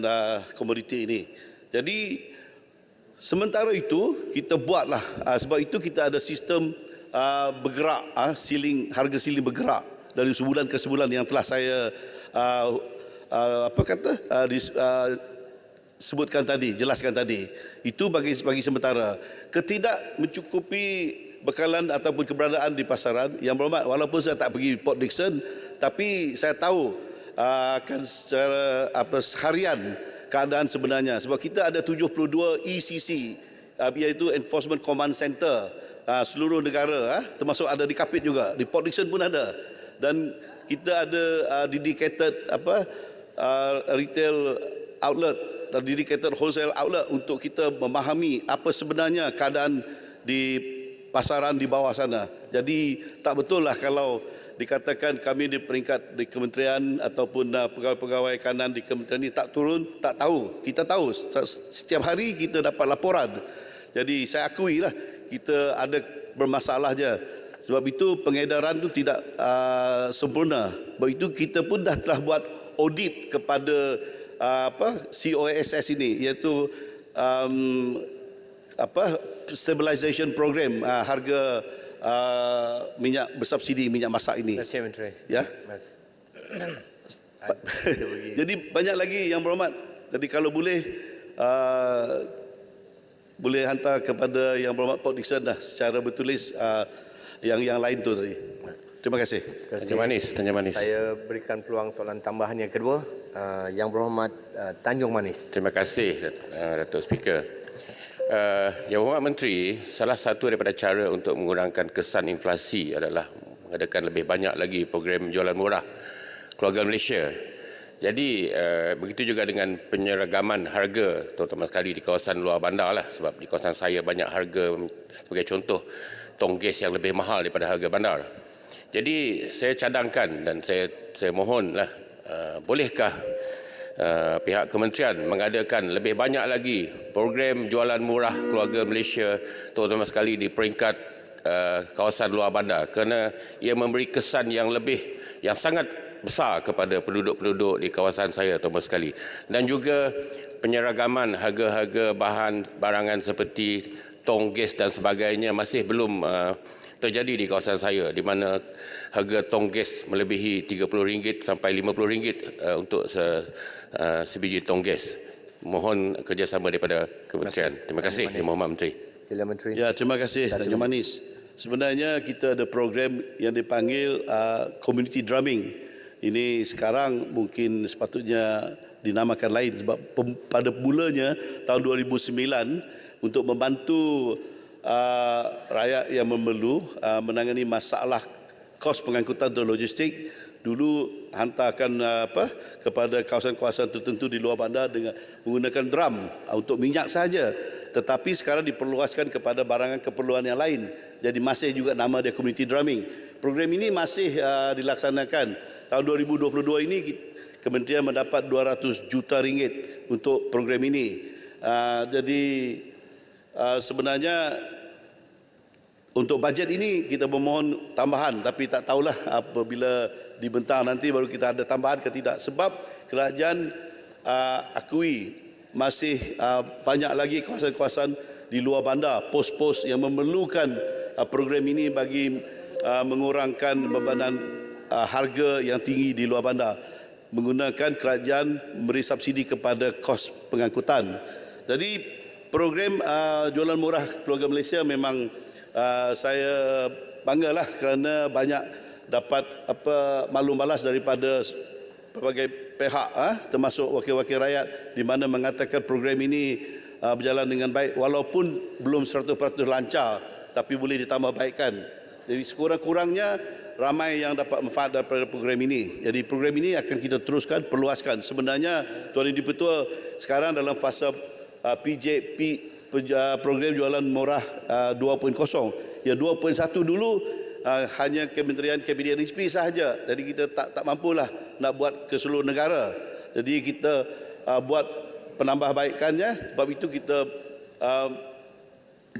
komoditi ini. Jadi sementara itu kita buatlah, sebab itu kita ada sistem bergerak, harga siling bergerak dari sebulan ke sebulan yang telah saya sebutkan tadi, jelaskan tadi. Itu bagi sementara. Ketidak mencukupi bekalan ataupun keberadaan di pasaran, Yang Berhormat, walaupun saya tak pergi Port Dickson, tapi saya tahu akan secara harian keadaan sebenarnya. Sebab kita ada 72 ECC, iaitu Enforcement Command Center, seluruh negara, termasuk ada di Kapit juga, di Port Dickson pun ada. Dan kita ada dedicated retail outlet dan dedicated wholesale outlet untuk kita memahami apa sebenarnya keadaan di pasaran di bawah sana. Jadi tak betul lah kalau dikatakan kami di peringkat di kementerian ataupun pegawai-pegawai kanan di kementerian ini tak turun, tak tahu. Kita tahu setiap hari kita dapat laporan. Jadi saya akui lah kita ada bermasalah je. Sebab itu pengedaran itu tidak sempurna. Sebab itu kita pun dah telah buat audit kepada COSS ini, iaitu stabilization program harga minyak bersubsidi minyak masak ini. Terima kasih Menteri. Ya. Jadi banyak lagi yang berhormat. Jadi kalau boleh boleh hantar kepada yang berhormat Port Dickson secara bertulis yang lain tu tadi. Terima kasih. Tanya manis. Saya berikan peluang soalan tambahan yang kedua. Yang berhormat Tanjung Manis. Terima kasih Datuk Speaker. Yang Berhormat Menteri, salah satu daripada cara untuk mengurangkan kesan inflasi adalah mengadakan lebih banyak lagi program jualan murah keluarga Malaysia. Jadi begitu juga dengan penyeragaman harga, terutama sekali di kawasan luar bandar lah, sebab di kawasan saya banyak harga, sebagai contoh, tong gas yang lebih mahal daripada harga bandar. Jadi saya cadangkan dan saya mohonlah, bolehkah pihak kementerian mengadakan lebih banyak lagi program jualan murah keluarga Malaysia, terutama sekali di peringkat kawasan luar bandar, kerana ia memberi kesan yang sangat besar kepada penduduk-penduduk di kawasan saya, terutama sekali. Dan juga penyeragaman harga-harga barangan seperti tong gas dan sebagainya masih belum terjadi di kawasan saya, di mana harga tong gas melebihi RM30 sampai RM50 untuk sebiji tong gas. Mohon kerjasama daripada kementerian. Terima kasih, Yang Berhormat Menteri. Sila Menteri. Ya, terima kasih Tanjung Manis. Sebenarnya kita ada program yang dipanggil community drumming. Ini sekarang mungkin sepatutnya dinamakan lain, sebab pada mulanya tahun 2009 untuk membantu rakyat yang memerlu menangani masalah kos pengangkutan dan logistik, dulu hantarkan kepada kawasan-kawasan tertentu di luar bandar dengan menggunakan drum untuk minyak saja. Tetapi sekarang diperluaskan kepada barangan keperluan yang lain. Jadi masih juga nama dia community drumming. Program ini masih dilaksanakan. Tahun 2022 ini kementerian mendapat RM200 juta untuk program ini. Jadi sebenarnya untuk bajet ini kita memohon tambahan, tapi tak tahulah apabila dibentang nanti baru kita ada tambahan ke tidak. Sebab kerajaan akui masih banyak lagi kawasan-kawasan di luar bandar, pos-pos yang memerlukan program ini bagi mengurangkan bebanan harga yang tinggi di luar bandar. Menggunakan kerajaan memberi subsidi kepada kos pengangkutan. Jadi program jualan murah keluarga Malaysia memang saya banggalah kerana banyak dapat maklum balas daripada berbagai pihak, termasuk wakil-wakil rakyat, di mana mengatakan program ini berjalan dengan baik walaupun belum 100% lancar, tapi boleh ditambah baikkan. Jadi sekurang-kurangnya ramai yang dapat manfaat daripada program ini. Jadi program ini akan kita teruskan, perluaskan. Sebenarnya Tuan Yang Di-Pertua sekarang dalam fasa program jualan murah 2.0. Yang 2.1 dulu hanya Kementerian Kabinet NSP sahaja. Jadi kita tak mampulah nak buat ke seluruh negara. Jadi kita buat penambahbaikannya. Sebab itu kita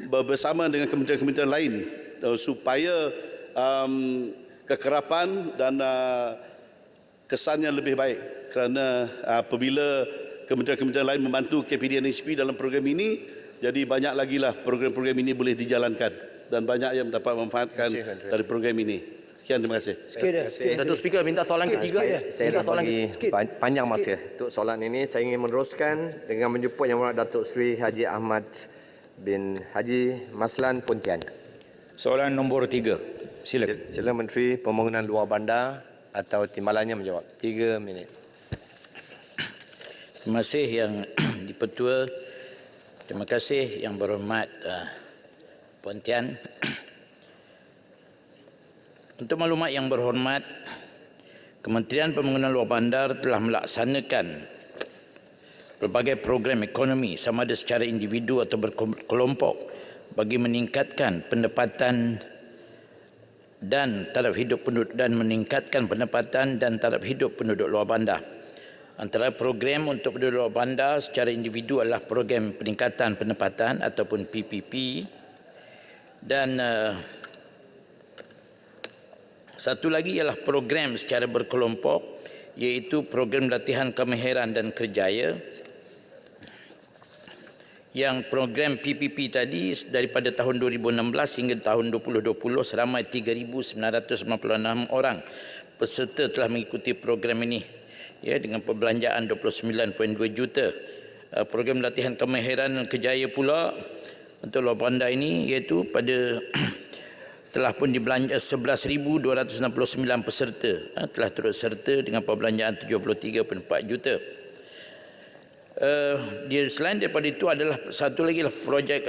bersama dengan kementerian-kementerian lain supaya kekerapan dan kesannya lebih baik. Kerana apabila kementerian-kementerian lain membantu KPD NSP dalam program ini, jadi banyak lagi lah program-program ini boleh dijalankan dan banyak yang dapat memanfaatkan dari program ini. Sekian, terima kasih. Datuk Speaker minta soalan ketiga. Saya dah bagi panjang masa untuk soalan ini. Saya ingin meneruskan dengan menjemput Yang Berhormat Datuk Seri Haji Ahmad bin Haji Maslan Pontian. Soalan nombor 3. Silakan. Sila Menteri Pembangunan Luar Bandar atau timbalannya menjawab. 3 minit. Terima kasih Yang Di-Pertua. Terima kasih Yang Berhormat Pontian. Untuk maklumat Yang Berhormat, Kementerian Pembangunan Luar Bandar telah melaksanakan berbagai program ekonomi sama ada secara individu atau berkelompok bagi meningkatkan pendapatan dan taraf hidup penduduk dan meningkatkan pendapatan dan taraf hidup penduduk luar bandar. Antara program untuk penduduk luar bandar secara individu adalah program peningkatan pendapatan ataupun PPP, dan satu lagi ialah program secara berkelompok, iaitu program latihan kemahiran dan kerjaya. Yang program PPP tadi daripada tahun 2016 hingga tahun 2020 seramai 3,996 orang peserta telah mengikuti program ini, ya, dengan perbelanjaan 29.2 juta. Program latihan kemahiran dan kerjaya pula untuk luar bandar ini iaitu pada telah pun dibelanja 11,269 peserta telah turut serta dengan perbelanjaan 73.4 juta. Dia selain daripada itu adalah satu lagi lah projek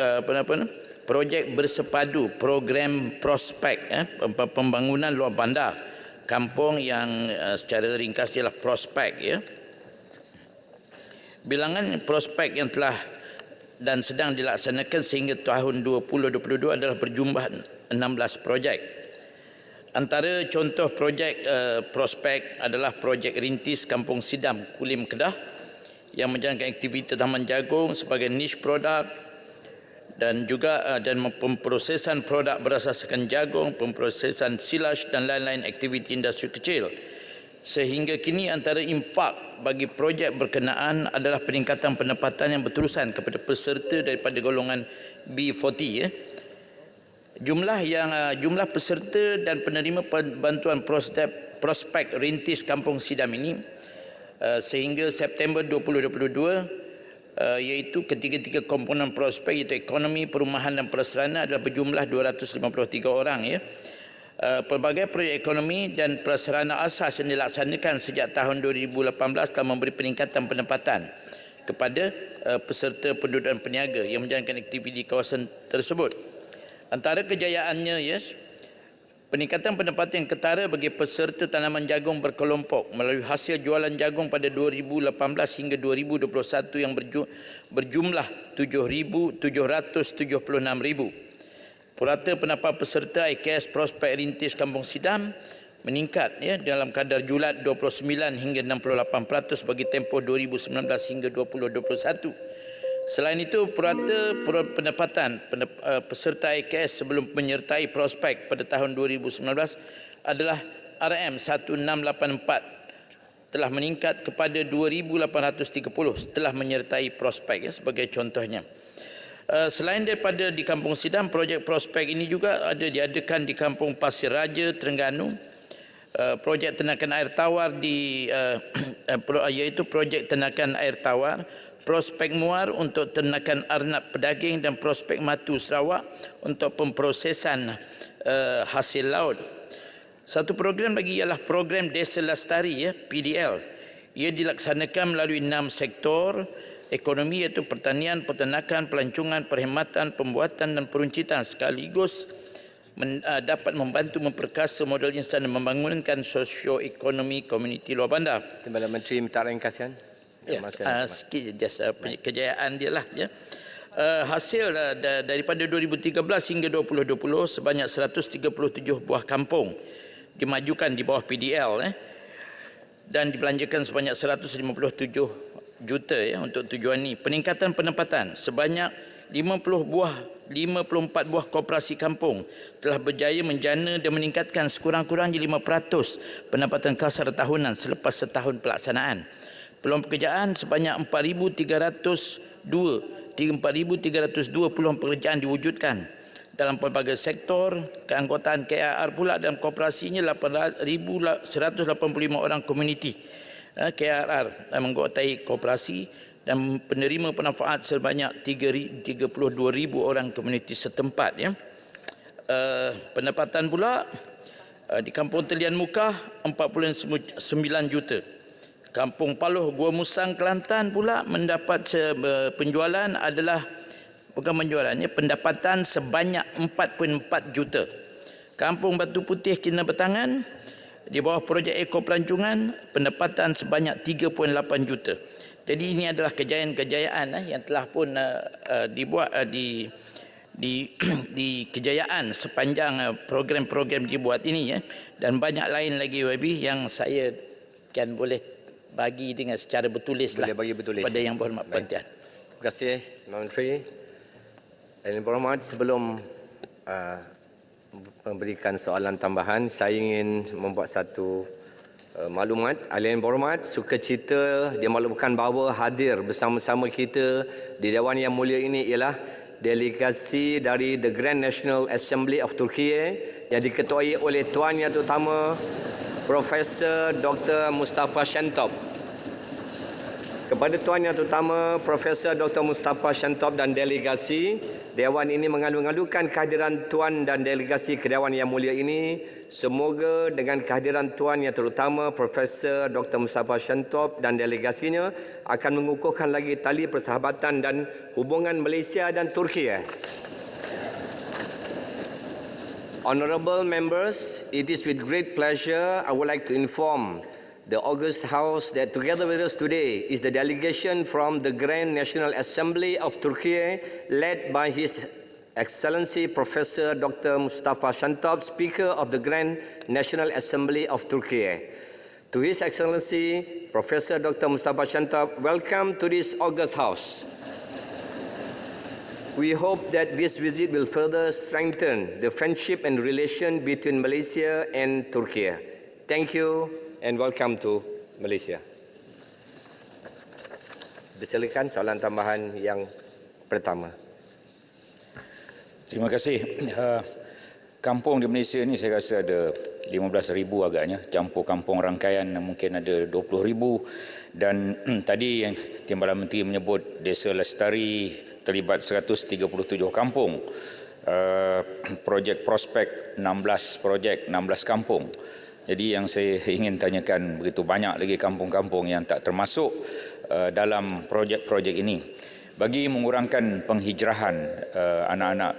projek bersepadu program prospek pembangunan luar bandar kampung yang secara ringkas ialah prospek, ya. Bilangan prospek yang telah dan sedang dilaksanakan sehingga tahun 2022 adalah berjumlah 16 projek. Antara contoh projek prospek adalah projek rintis Kampung Sidam Kulim Kedah yang menjalankan aktiviti taman jagung sebagai niche produk dan juga pemprosesan produk berasaskan jagung, pemprosesan silage dan lain-lain aktiviti industri kecil. Sehingga kini antara impak bagi projek berkenaan adalah peningkatan pendapatan yang berterusan kepada peserta daripada golongan B40, ya. Jumlah peserta dan penerima bantuan prospek rintis Kampung Sidam ini sehingga September 2022 iaitu ketiga-tiga komponen prospek iaitu ekonomi, perumahan dan prasarana adalah berjumlah 253 orang, ya. Pelbagai projek ekonomi dan prasarana asas yang dilaksanakan sejak tahun 2018 telah memberi peningkatan pendapatan kepada peserta penduduk dan peniaga yang menjalankan aktiviti di kawasan tersebut. Antara kejayaannya, yes, peningkatan pendapatan yang ketara bagi peserta tanaman jagung berkelompok melalui hasil jualan jagung pada 2018 hingga 2021 yang berjumlah 7,776,000. Purata pendapatan peserta IKS Prospek Rintis Kampung Sidam meningkat, ya, dalam kadar julat 29 hingga 68% bagi tempoh 2019 hingga 2021. Selain itu, purata pendapatan peserta IKS sebelum menyertai prospek pada tahun 2019 adalah RM1684 telah meningkat kepada 2,830 setelah menyertai prospek, ya, sebagai contohnya. Selain daripada di Kampung Sidam, projek prospek ini juga ada diadakan di Kampung Pasir Raja, Terengganu. Projek tenakan air tawar iaitu projek tenakan air tawar, prospek muar untuk ternakan arnab pedaging dan prospek matu Sarawak untuk pemprosesan hasil laut. Satu program lagi ialah program Desa Lestari, ya, PDL. Ia dilaksanakan melalui 6 sektor ekonomi iaitu pertanian, peternakan, pelancongan, perkhidmatan, pembuatan dan peruncitan sekaligus dapat membantu memperkasa modal insan dan membangunkan sosioekonomi komuniti luar bandar. Timbalan Menteri minta ringkasan. Ya, sikit je kejayaan dia lah, ya. Hasil daripada 2013 hingga 2020 sebanyak 137 buah kampung dimajukan di bawah PDL, dan dibelanjakan sebanyak 157 juta, ya, untuk tujuan ini. Peningkatan pendapatan sebanyak 54 buah koperasi kampung telah berjaya menjana dan meningkatkan sekurang-kurangnya 5% pendapatan kasar tahunan selepas setahun pelaksanaan. Peluang pekerjaan sebanyak 4,302 peluang pekerjaan diwujudkan dalam pelbagai sektor. Keanggotaan KRR pula dalam koperasinya 8,185 orang komuniti KRR menggotai koperasi dan penerima pemanfaat sebanyak 32,000 orang komuniti setempat, ya. Pendapatan pula di Kampung Telian Mukah 49 juta. Kampung Paloh Gua Musang Kelantan pula mendapat penjualan adalah bukan penjualannya pendapatan sebanyak 4.4 juta. Kampung Batu Putih Kinabatangan di bawah projek Eko Pelancongan pendapatan sebanyak 3.8 juta. Jadi ini adalah kejayaan-kejayaan yang telah pun di kejayaan sepanjang program-program dibuat ini, ya, dan banyak lain lagi YB yang saya kan boleh bagi dengan secara bertulis Boleh bagi bertulis. pada Yang Berhormat Puan Tian. Terima kasih, Menteri. Yang berhormat, sebelum memberikan soalan tambahan, saya ingin membuat satu maklumat. Ahli Yang Berhormat, sukacita dimaklumkan bahawa hadir bersama-sama kita di Dewan Yang Mulia ini ialah delegasi dari The Grand National Assembly of Turkey yang diketuai oleh Tuan Yang Terutama Profesor Dr. Mustafa Shentop. Kepada Tuan Yang Terutama Profesor Dr. Mustafa Shentop dan delegasi, Dewan ini mengalu-alukan kehadiran Tuan dan delegasi ke Dewan Yang Mulia ini. Semoga dengan kehadiran Tuan Yang Terutama Profesor Dr. Mustafa Shentop dan delegasinya akan mengukuhkan lagi tali persahabatan dan hubungan Malaysia dan Turki. Honorable members, it is with great pleasure I would like to inform the August House that together with us today is the delegation from the Grand National Assembly of Turkey, led by His Excellency Professor Dr. Mustafa Shentop, Speaker of the Grand National Assembly of Turkey. To His Excellency Professor Dr. Mustafa Shentop, welcome to this August House. We hope that this visit will further strengthen the friendship and relation between Malaysia and Turkey. Thank you and welcome to Malaysia. Silakan soalan tambahan yang pertama. Terima kasih. Kampung di Malaysia ni saya rasa ada 15,000 agaknya. Campur kampung rangkaian mungkin ada 20,000. Dan tadi yang Timbalan Menteri menyebut Desa Lestari terlibat 137 kampung. Projek prospek 16 projek, 16 kampung. Jadi yang saya ingin tanyakan, begitu banyak lagi kampung-kampung yang tak termasuk dalam projek-projek ini. Bagi mengurangkan penghijrahan anak-anak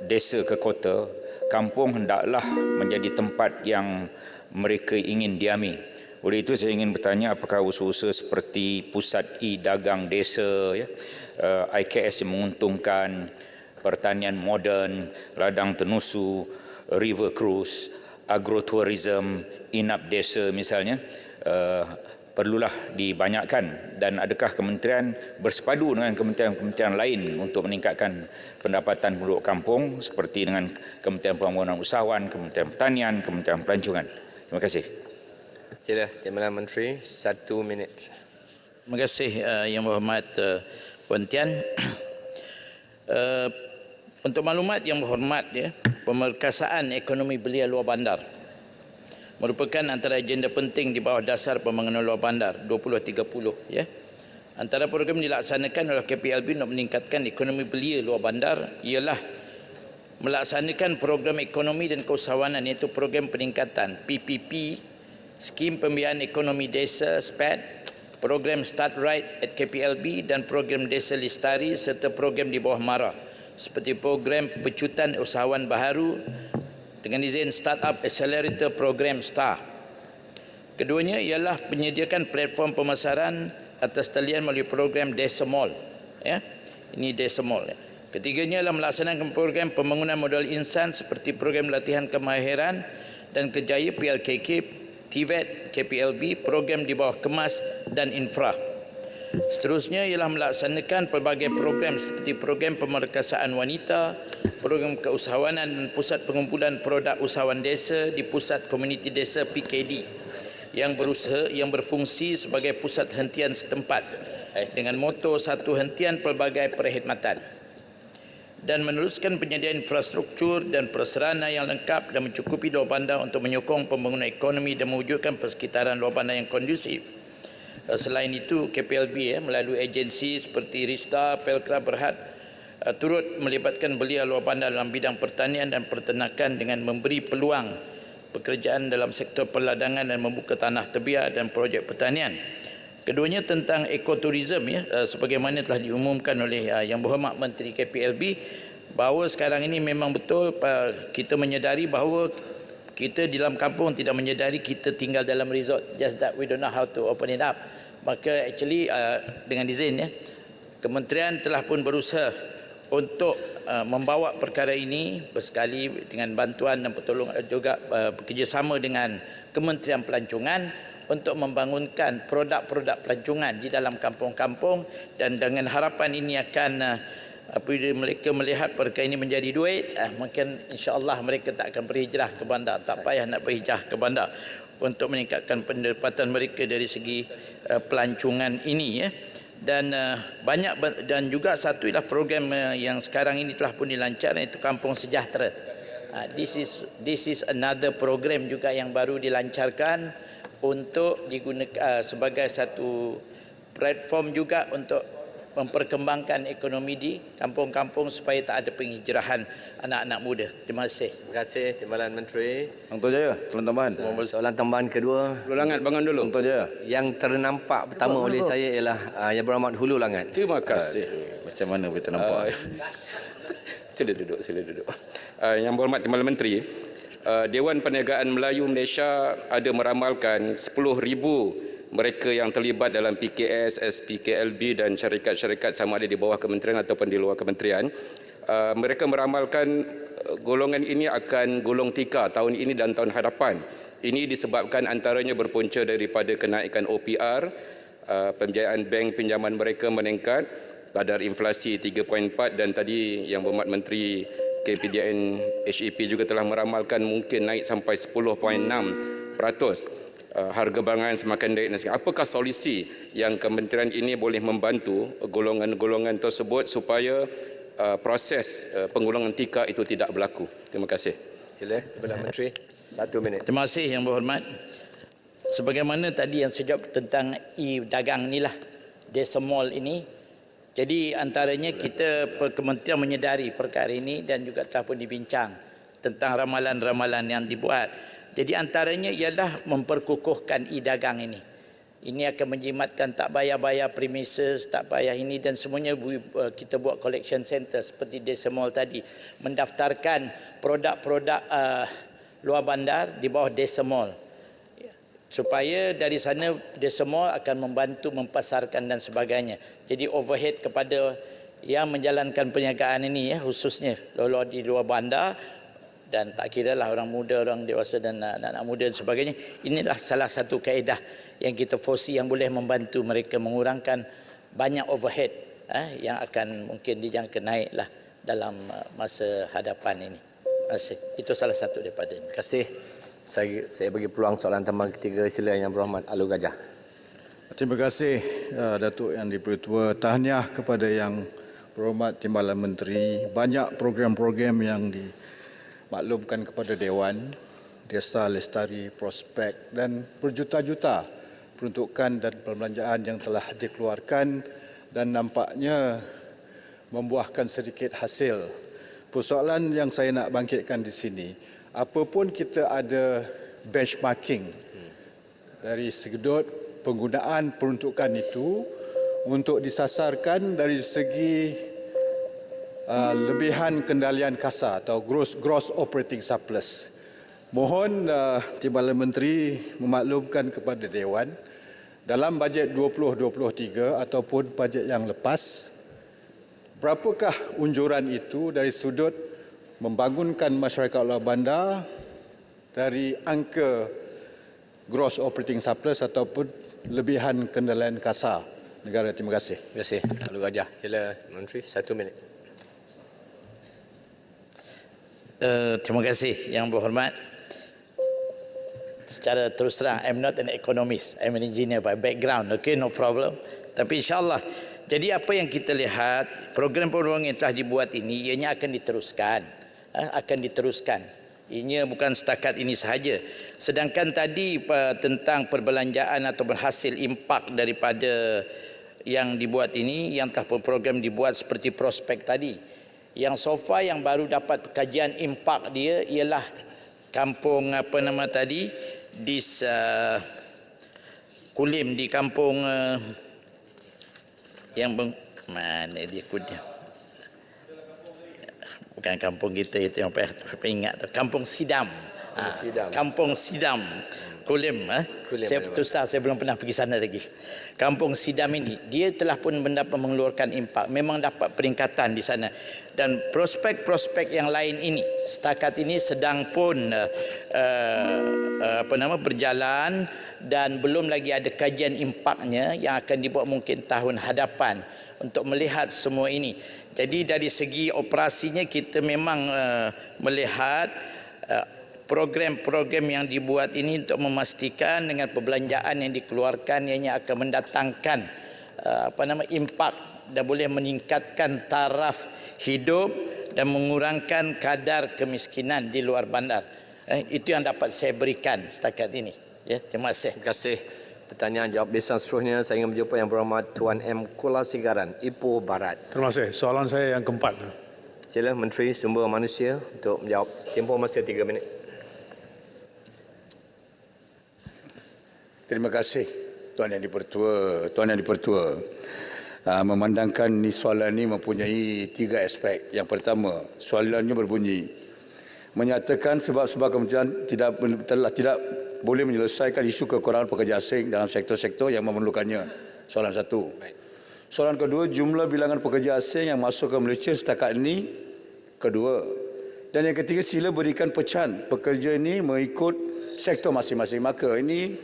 desa ke kota, kampung hendaklah menjadi tempat yang mereka ingin diami. Oleh itu saya ingin bertanya, apakah usaha-usaha seperti pusat e-dagang desa, ya, IKS yang menguntungkan, pertanian moden, ladang tenusu, river cruise, agrotourism, inap desa misalnya, perlulah dibanyakkan, dan adakah kementerian bersepadu dengan kementerian-kementerian lain untuk meningkatkan pendapatan penduduk kampung seperti dengan Kementerian Pembangunan Usahawan, Kementerian Pertanian, Kementerian Pelancongan. Terima kasih. Sila, Timbalan Menteri, 1 minit. Terima kasih Yang Berhormat Puan Tian. Untuk maklumat Yang Berhormat, ya, pemerkasaan ekonomi belia luar bandar merupakan antara agenda penting di bawah dasar pembangunan luar bandar 2030, ya. Antara program dilaksanakan oleh KPLB untuk meningkatkan ekonomi belia luar bandar ialah melaksanakan program ekonomi dan keusahawanan, iaitu program peningkatan PPP, skim pembiayaan ekonomi desa SPAD, program Start Right at KPLB dan program Desa Lestari serta program di bawah MARA seperti program pecutan usahawan baharu dengan izin Startup Accelerator Program STAR. Keduanya ialah penyediakan platform pemasaran atas talian melalui program Desa Mall. Ya, ini Desa Mall. Ya. Ketiganya ialah melaksanakan program pembangunan modal insan seperti program latihan kemahiran dan kerjaya PLKK, TVET, KPLB, program di bawah Kemas dan Infra. Seterusnya ialah melaksanakan pelbagai program seperti program pemerkasaan wanita, program keusahawanan dan pusat pengumpulan produk usahawan desa di pusat komuniti desa PKD yang berfungsi sebagai pusat hentian setempat dengan moto satu hentian pelbagai perkhidmatan, dan meneruskan penyediaan infrastruktur dan prasarana yang lengkap dan mencukupi luar bandar untuk menyokong pembangunan ekonomi dan mewujudkan persekitaran luar bandar yang kondusif. Selain itu, KPLB melalui agensi seperti RISTA, Felkra Berhad turut melibatkan belia luar bandar dalam bidang pertanian dan peternakan dengan memberi peluang pekerjaan dalam sektor perladangan dan membuka tanah tebiah dan projek pertanian. Keduanya tentang ekoturism, ya, sebagaimana telah diumumkan oleh Yang Berhormat Menteri KPLB, bahawa sekarang ini memang betul kita menyedari bahawa kita di dalam kampung tidak menyedari kita tinggal dalam resort, just that we don't know how to open it up. Maka actually dengan izin, ya, kementerian telah pun berusaha untuk membawa perkara ini bersekali dengan bantuan dan pertolongan juga bekerjasama dengan Kementerian Pelancongan untuk membangunkan produk-produk pelancongan di dalam kampung-kampung, dan dengan harapan ini akan apabila mereka melihat perkara ini menjadi duit, mungkin insya-Allah mereka tak akan berhijrah ke bandar, tak payah nak berhijrah ke bandar untuk meningkatkan pendapatan mereka dari segi pelancongan ini ya. Dan banyak, dan juga satu ialah program yang sekarang ini telah pun dilancarkan, iaitu Kampung Sejahtera. This is another program juga yang baru dilancarkan untuk digunakan sebagai satu platform juga untuk memperkembangkan ekonomi di kampung-kampung supaya tak ada penghijrahan anak-anak muda. Terima kasih. Terima kasih Timbalan Menteri. Dr. Jaya, soalan tambahan. Soalan tambahan kedua. Hulu Langat, Bangan dulu. Dr. Jaya. Yang ternampak pertama oleh saya ialah Yang Berhormat Hulu Langat. Terima kasih. Macam mana boleh ternampak? Sila duduk, sila duduk. Yang Berhormat Timbalan Menteri, Dewan Perniagaan Melayu Malaysia ada meramalkan 10,000 mereka yang terlibat dalam PKS, SPKLB dan syarikat-syarikat sama ada di bawah kementerian ataupun di luar kementerian. Mereka meramalkan golongan ini akan gulung tikar tahun ini dan tahun hadapan. Ini disebabkan antaranya berpunca daripada kenaikan OPR, pembiayaan bank pinjaman mereka meningkat, kadar inflasi 3.4 dan tadi Yang Berhormat Menteri KPDN HEP juga telah meramalkan mungkin naik sampai 10.6%. Harga barangan semakin naik dan sebagainya. Apakah solusi yang kementerian ini boleh membantu golongan-golongan tersebut supaya proses penggulungan tikar itu tidak berlaku? Terima kasih. Sila, Timbalan Menteri. 1 minit. Terima kasih Yang Berhormat. Sebagaimana tadi yang saya jawab tentang e-dagang inilah, Desemol ini. Jadi antaranya kita kementerian menyedari perkara ini dan juga telah pun dibincang tentang ramalan-ramalan yang dibuat. Jadi antaranya ialah memperkukuhkan e-dagang ini. Ini akan menjimatkan tak bayar-bayar premises, tak bayar ini dan semuanya kita buat collection center seperti Desemol tadi. Mendaftarkan produk-produk luar bandar di bawah Desemol. Supaya dari sana Desemol akan membantu mempasarkan dan sebagainya. Jadi overhead kepada yang menjalankan perniagaan ini ya, khususnya di luar bandar, dan tak kira lah orang muda, orang dewasa dan anak-anak muda dan sebagainya. Inilah salah satu kaedah yang kita foresee yang boleh membantu mereka mengurangkan banyak overhead yang akan mungkin dijangka naik lah dalam masa hadapan ini. Terima kasih. Itu salah satu daripadanya. Terima kasih. Saya bagi peluang soalan tambahan ketiga. Sila Yang Berhormat Alor Gajah. Terima kasih Datuk Yang Dipertua. Tahniah kepada Yang Berhormat Timbalan Menteri. Banyak program-program yang dimaklumkan kepada Dewan, Desa Lestari Prospek dan berjuta-juta peruntukan dan perbelanjaan yang telah dikeluarkan dan nampaknya membuahkan sedikit hasil. Persoalan yang saya nak bangkitkan di sini, apapun kita ada benchmarking dari sudut penggunaan peruntukan itu untuk disasarkan dari segi lebihan kendalian kasa atau gross operating surplus. Mohon Timbalan Menteri memaklumkan kepada Dewan dalam bajet 2023 ataupun bajet yang lepas, berapakah unjuran itu dari sudut membangunkan masyarakat luar bandar dari angka gross operating surplus ataupun lebihan kendalian kasa negara. Terima kasih. Terima kasih. Alor Gajah. Sila Menteri, 1 minit. Terima kasih Yang Berhormat. Secara terus terang, I'm not an economist, I'm an engineer by background, okay, no problem. Tapi insyaAllah, jadi apa yang kita lihat, program-program yang telah dibuat ini, ianya akan diteruskan. Ianya bukan setakat ini sahaja. Sedangkan tadi tentang perbelanjaan atau berhasil impak daripada yang dibuat ini, yang telah program dibuat seperti prospek tadi. Yang so far yang baru dapat kajian impak dia ialah kampung apa nama tadi di Kulim, di kampung yang mana dia Kulim, bukan kampung kita itu yang saya ingat tu, Kampung Sidam. Kampung Sidam. Kulim. Saya terus terang, saya belum pernah pergi sana lagi. Kampung Sidam ini, dia telah pun mendapat mengeluarkan impak. Memang dapat peringkatan di sana. Dan prospek-prospek yang lain ini, setakat ini sedang pun berjalan dan belum lagi ada kajian impaknya yang akan dibuat mungkin tahun hadapan untuk melihat semua ini. Jadi dari segi operasinya kita memang melihat program-program yang dibuat ini untuk memastikan dengan perbelanjaan yang dikeluarkan ianya akan mendatangkan impak dan boleh meningkatkan taraf hidup dan mengurangkan kadar kemiskinan di luar bandar. Itu yang dapat saya berikan setakat ini. Ya, terima kasih. Terima kasih. Pertanyaan jawab lisan seterusnya saya ingin menjumpa Yang Berhormat Tuan M. Kulasigaran, Ipoh Barat. Terima kasih. Soalan saya yang keempat. Sila Menteri Sumber Manusia untuk menjawab. Tempoh masa 3 minit. Terima kasih Tuan Yang Dipertua. Memandangkan ni soalan ini mempunyai 3 aspek. Yang pertama, soalannya berbunyi menyatakan sebab-sebab kementerian tidak boleh menyelesaikan isu kekurangan pekerja asing dalam sektor-sektor yang memerlukannya. Soalan satu. Soalan kedua, jumlah bilangan pekerja asing yang masuk ke Malaysia setakat ini kedua. Dan yang ketiga, sila berikan pecahan pekerja ini mengikut sektor masing-masing. Maka ini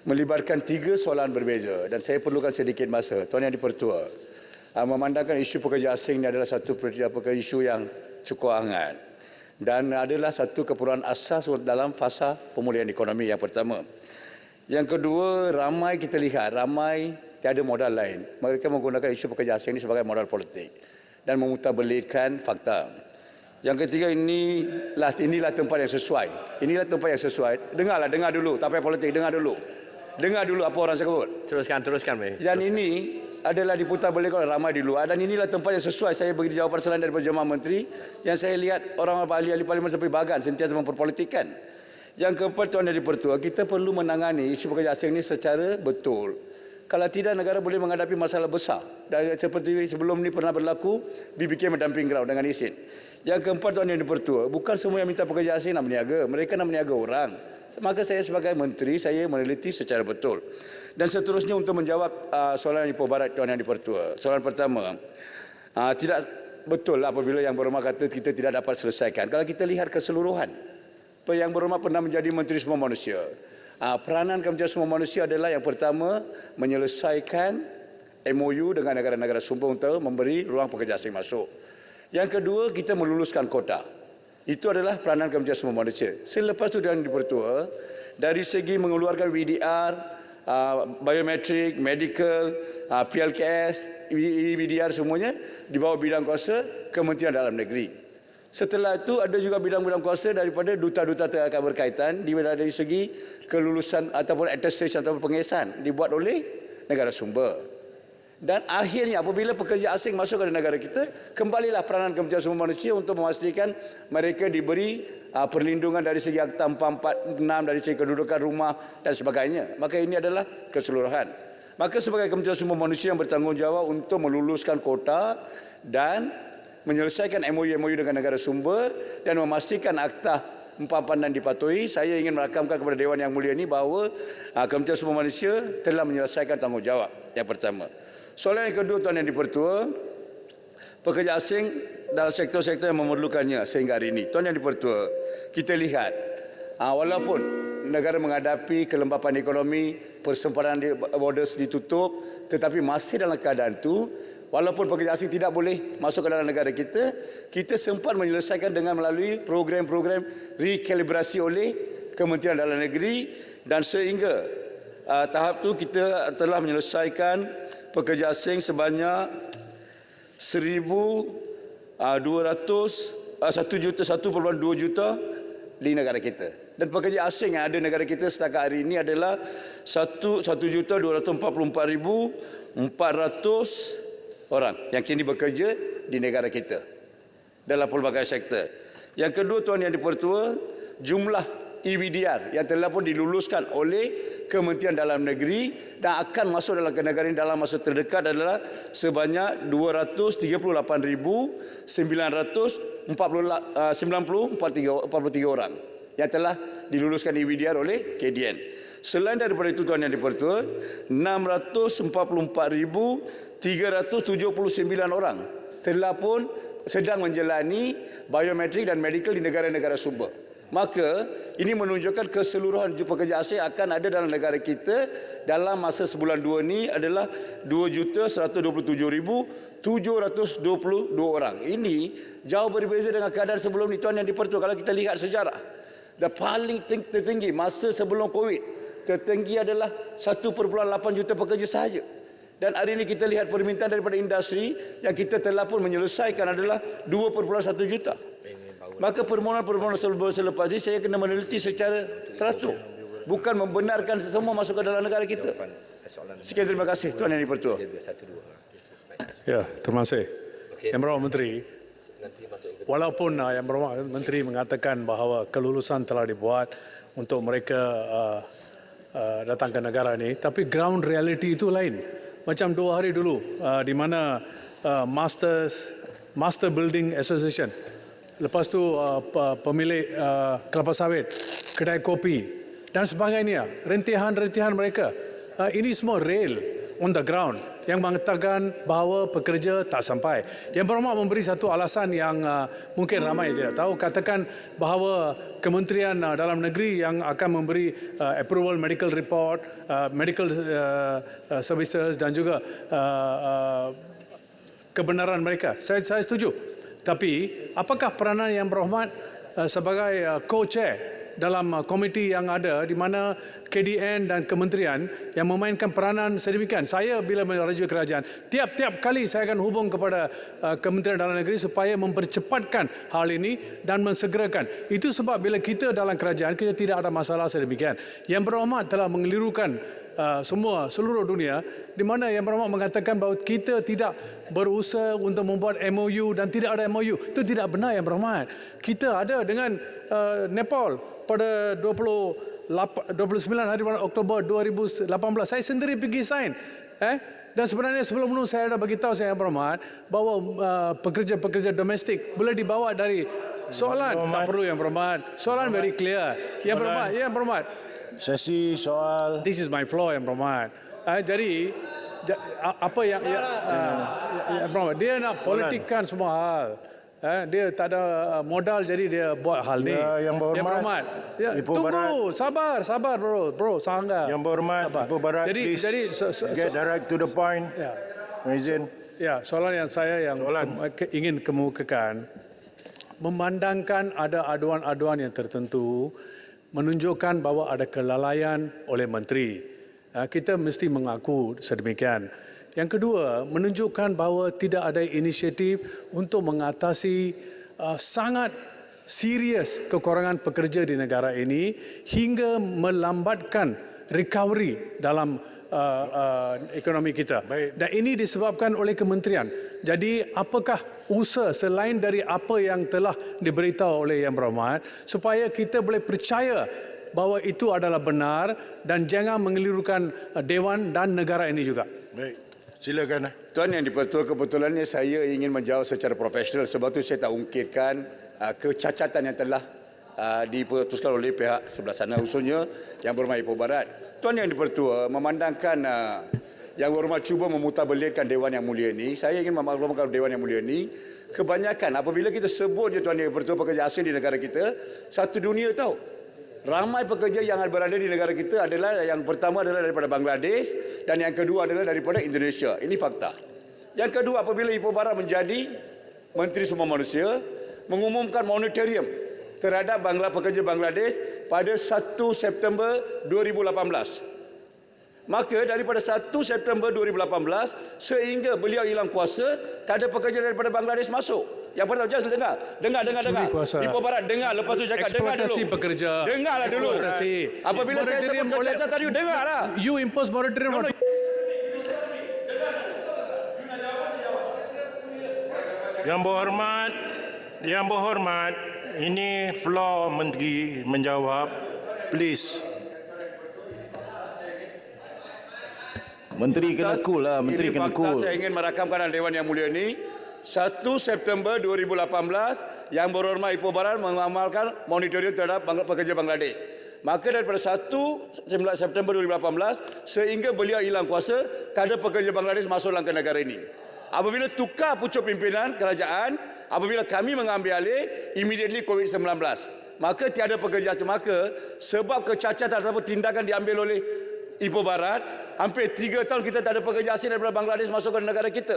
melibatkan 3 soalan berbeza dan saya perlukan sedikit masa. Tuan Yang Dipertua, memandangkan isu pekerja asing ini adalah satu isu yang cukup hangat dan adalah satu keperluan asas dalam fasa pemulihan ekonomi yang pertama. Yang kedua, ramai kita lihat, tiada modal lain. Mereka menggunakan isu pekerja asing ini sebagai modal politik dan memutarbelitkan fakta. Yang ketiga, inilah tempat yang sesuai. Dengar dulu, tak payah politik, dengar dulu apa orang sebut. Teruskan. Dan ini adalah diputarbelikkan oleh ramai di luar dan inilah tempat yang sesuai saya bagi jawapan selain daripada Jemaah Menteri yang saya lihat orang ahli parlimen sampai bagan sentiasa memperpolitikkan. Yang keempat, Tuan Yang Dipertua, kita perlu menangani isu pekerja asing ini secara betul. Kalau tidak, negara boleh menghadapi masalah besar. Dan seperti sebelum ini pernah berlaku, BBK mendamping ground dengan izin. Yang keempat, Tuan Yang Dipertua, bukan semua yang minta pekerja asing nak berniaga. Mereka nak berniaga orang. Maka saya sebagai menteri, saya meneliti secara betul. Dan seterusnya untuk menjawab soalan Ipoh Barat, Tuan Yang Dipertua. Soalan pertama, tidak betul apabila Yang Berhormat kata kita tidak dapat selesaikan. Kalau kita lihat keseluruhan, Yang Berhormat pernah menjadi Menteri Sumber Manusia. Peranan Kementerian Sumber Manusia adalah yang pertama, menyelesaikan MOU dengan negara-negara sumber untuk memberi ruang pekerja asing masuk. Yang kedua, kita meluluskan kota. Itu adalah peranan Kementerian Sumber Manusia. Selepas itu Yang Dipertua, dari segi mengeluarkan VDR, biometrik, medical, PLKS, VDR semuanya di bawah bidang kuasa Kementerian Dalam Negeri. Setelah itu ada juga bidang-bidang kuasa daripada duta-duta terkait berkaitan dari segi kelulusan ataupun attestation ataupun pengesahan dibuat oleh negara sumber. Dan akhirnya apabila pekerja asing masuk ke negara kita, kembalilah peranan Kementerian Sumber Manusia untuk memastikan mereka diberi perlindungan dari segi Akta 446, dari segi kedudukan rumah dan sebagainya. Maka ini adalah keseluruhan. Maka sebagai Kementerian Sumber Manusia yang bertanggungjawab untuk meluluskan kota dan menyelesaikan MOU dengan negara sumber dan memastikan Akta 446 dipatuhi, saya ingin merakamkan kepada Dewan Yang Mulia ini bahawa Kementerian Sumber Manusia telah menyelesaikan tanggungjawab yang pertama. Soalan yang kedua, Tuan Yang Dipertua, pekerja asing dalam sektor-sektor yang memerlukannya sehingga hari ini. Tuan Yang Dipertua, kita lihat walaupun negara menghadapi kelembapan ekonomi, persempadan borders ditutup, tetapi masih dalam keadaan itu, walaupun pekerja asing tidak boleh masuk ke dalam negara kita, kita sempat menyelesaikan dengan melalui program-program rekalibrasi oleh Kementerian Dalam Negeri dan sehingga tahap itu kita telah menyelesaikan pekerja asing sebanyak 1,2 juta di negara kita. Dan pekerja asing yang ada di negara kita setakat hari ini adalah 1,244,400 orang yang kini bekerja di negara kita dalam pelbagai sektor. Yang kedua, Tuan Yang Dipertua, jumlah EVDR yang telah pun diluluskan oleh Kementerian Dalam Negeri dan akan masuk dalam negara ini dalam masa terdekat adalah sebanyak 238,943 orang yang telah diluluskan EVDR oleh KDN. Selain daripada itu Tuan Yang di-Pertua, 644,379 orang telah pun sedang menjalani biometrik dan medical di negara-negara sumber. Maka ini menunjukkan keseluruhan pekerja asing akan ada dalam negara kita dalam masa sebulan 2 ini adalah 2,127,722 orang. Ini jauh berbeza dengan keadaan sebelum ni Tuan Yang di-Pertua. Kalau kita lihat sejarah, paling tertinggi masa sebelum COVID, tertinggi adalah 1,8 juta pekerja sahaja. Dan hari ini kita lihat permintaan daripada industri yang kita telah pun menyelesaikan adalah 2,1 juta. Maka permohonan-permohonan selepas ini saya kena meneliti secara teratur. Bukan membenarkan semua masuk ke dalam negara kita. Sekian, terima kasih Tuan Yang di-Pertua. Ya, terima kasih. Yang Berhormat Menteri, walaupun Yang Berhormat Menteri mengatakan bahawa kelulusan telah dibuat untuk mereka datang ke negara ini, tapi ground reality itu lain. Macam 2 hari dulu, di mana Master Building Association, lepas tu pemilik kelapa sawit, kedai kopi dan sebagainya, rentihan-rentihan mereka. Ini semua real on the ground yang mengatakan bahawa pekerja tak sampai. Yang Berhormat memberi satu alasan yang mungkin ramai tidak tahu, katakan bahawa Kementerian Dalam Negeri yang akan memberi approval medical report, medical services dan juga kebenaran mereka. Saya setuju. Tapi apakah peranan Yang Berhormat sebagai co-chair dalam komiti yang ada di mana KDN dan kementerian yang memainkan peranan sedemikian? Saya bila merajui kerajaan, tiap-tiap kali saya akan hubung kepada Kementerian Dalam Negeri supaya mempercepatkan hal ini dan mensegerakan. Itu sebab bila kita dalam kerajaan, kita tidak ada masalah sedemikian. Yang Berhormat telah mengelirukan seluruh dunia, di mana Yang Berhormat mengatakan bahawa kita tidak berusaha untuk membuat MOU dan tidak ada MOU. Itu tidak benar Yang Berhormat. Kita ada dengan Nepal pada 29 hari Oktober 2018. Saya sendiri pergi sign. Dan sebenarnya sebelum itu saya dah bagi tahu Yang Berhormat bahawa pekerja-pekerja domestik boleh dibawa dari soalan. Tak perlu Yang Berhormat. Soalan very clear. Yang Berhormat. Sesi soal. This is my floor Yang Berhormat. Jadi apa yang dia nak politikkan semua hal. Dia tak ada modal jadi dia buat hal ni. Yang Berhormat. Tunggu, sabar bro, sangga. Yang Berhormat, Ipoh Barat, jadi get direct to the point. Izin. Ya, soalan yang saya ingin kemukakan, memandangkan ada aduan-aduan yang tertentu menunjukkan bahawa ada kelalaian oleh menteri. Kita mesti mengaku sedemikian. Yang kedua, menunjukkan bahawa tidak ada inisiatif untuk mengatasi sangat serius kekurangan pekerja di negara ini hingga melambatkan recovery dalam ekonomi kita. Dan ini disebabkan oleh kementerian. Jadi apakah usaha selain dari apa yang telah diberitahu oleh Yang Berhormat supaya kita boleh percaya bahawa itu adalah benar dan jangan mengelirukan Dewan dan negara ini juga. Baik, silakan. Tuan Yang di-Pertua, kebetulannya saya ingin menjawab secara profesional, sebab itu saya tak ungkitkan kecacatan yang telah diputuskan oleh pihak sebelah sana, khususnya Yang Berhormat Ipoh Barat. Tuan Yang di-Pertua, memandangkan Yang Berhormat cuba memutabelitkan Dewan Yang Mulia ini, saya ingin memaklumkan Dewan Yang Mulia ini, kebanyakan apabila kita sebut je Tuan Yang di-Pertua pekerja asing di negara kita, satu dunia tahu. Ramai pekerja yang berada di negara kita adalah, yang pertama adalah daripada Bangladesh dan yang kedua adalah daripada Indonesia. Ini fakta. Yang kedua, apabila Ipoh Barat menjadi Menteri Sumber Manusia, mengumumkan moratorium terhadap pekerja Bangladesh pada 1 September 2018. Maka daripada 1 September 2018 sehingga beliau hilang kuasa, tak ada pekerja daripada Bangladesh masuk. Yang pertama, just dengar. Ipoh Barat dengar, lepas tu cakap dengar dulu. Eksploitasi pekerja. Dengarlah dulu. Apabila saya sebut kecacatan tadi, dengarlah. You impose moratorium. Yang Berhormat, ini floor menteri menjawab. Please. Menteri kena cool lah, menteri kena cool. Saya ingin merakamkan Dewan Yang Mulia ini. 1 September 2018, Yang Berhormat Ipoh Barat mengamalkan moratorium terhadap pekerja Bangladesh. Maka daripada 1 September 2018 sehingga beliau hilang kuasa, tak ada pekerja Bangladesh masuk dalam negara ini. Apabila tukar pucuk pimpinan kerajaan, apabila kami mengambil alih, immediately COVID-19. Maka tiada pekerja asing. Maka sebab kecacatan ataupun tindakan diambil oleh Ipoh Barat, hampir 3 tahun kita tak ada pekerja asing daripada Bangladesh masuk ke negara kita.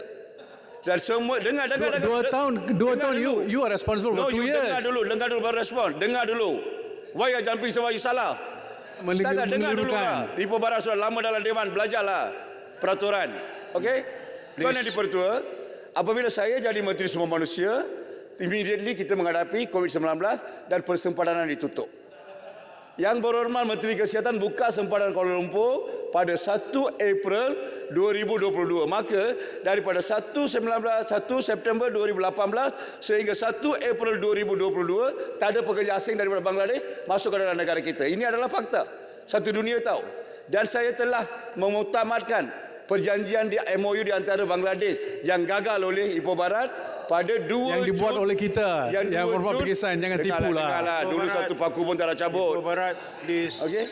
Dan semua dengar. 2 tahun you are responsible for 2 years. Dengar dulu baru respon. Dengar dulu. Why are jumping sebab you salah? Takkan dengar dulu lah. Ipoh Barat sudah lama dalam dewan, belajarlah peraturan. Okey? Tuan Yang di-Pertua, apabila saya jadi Menteri Sumber Manusia, immediately kita menghadapi COVID-19 dan persempadanan ditutup. Yang berhormat Menteri Kesihatan buka sempadan Kuala Lumpur pada 1 April 2022. Maka daripada 1 September 2018 sehingga 1 April 2022 tak ada pekerja asing daripada Bangladesh masuk ke dalam negara kita. Ini adalah fakta. Satu dunia tahu. Dan saya telah memuktamadkan perjanjian di MOU di antara Bangladesh yang gagal oleh Ipoh Barat pada 2 yang dibuat oleh kita, yang berbuat pergisan, jangan tipulah. Dulu satu paku pun tak ada cabut. Ipoh Barat, please. Okey.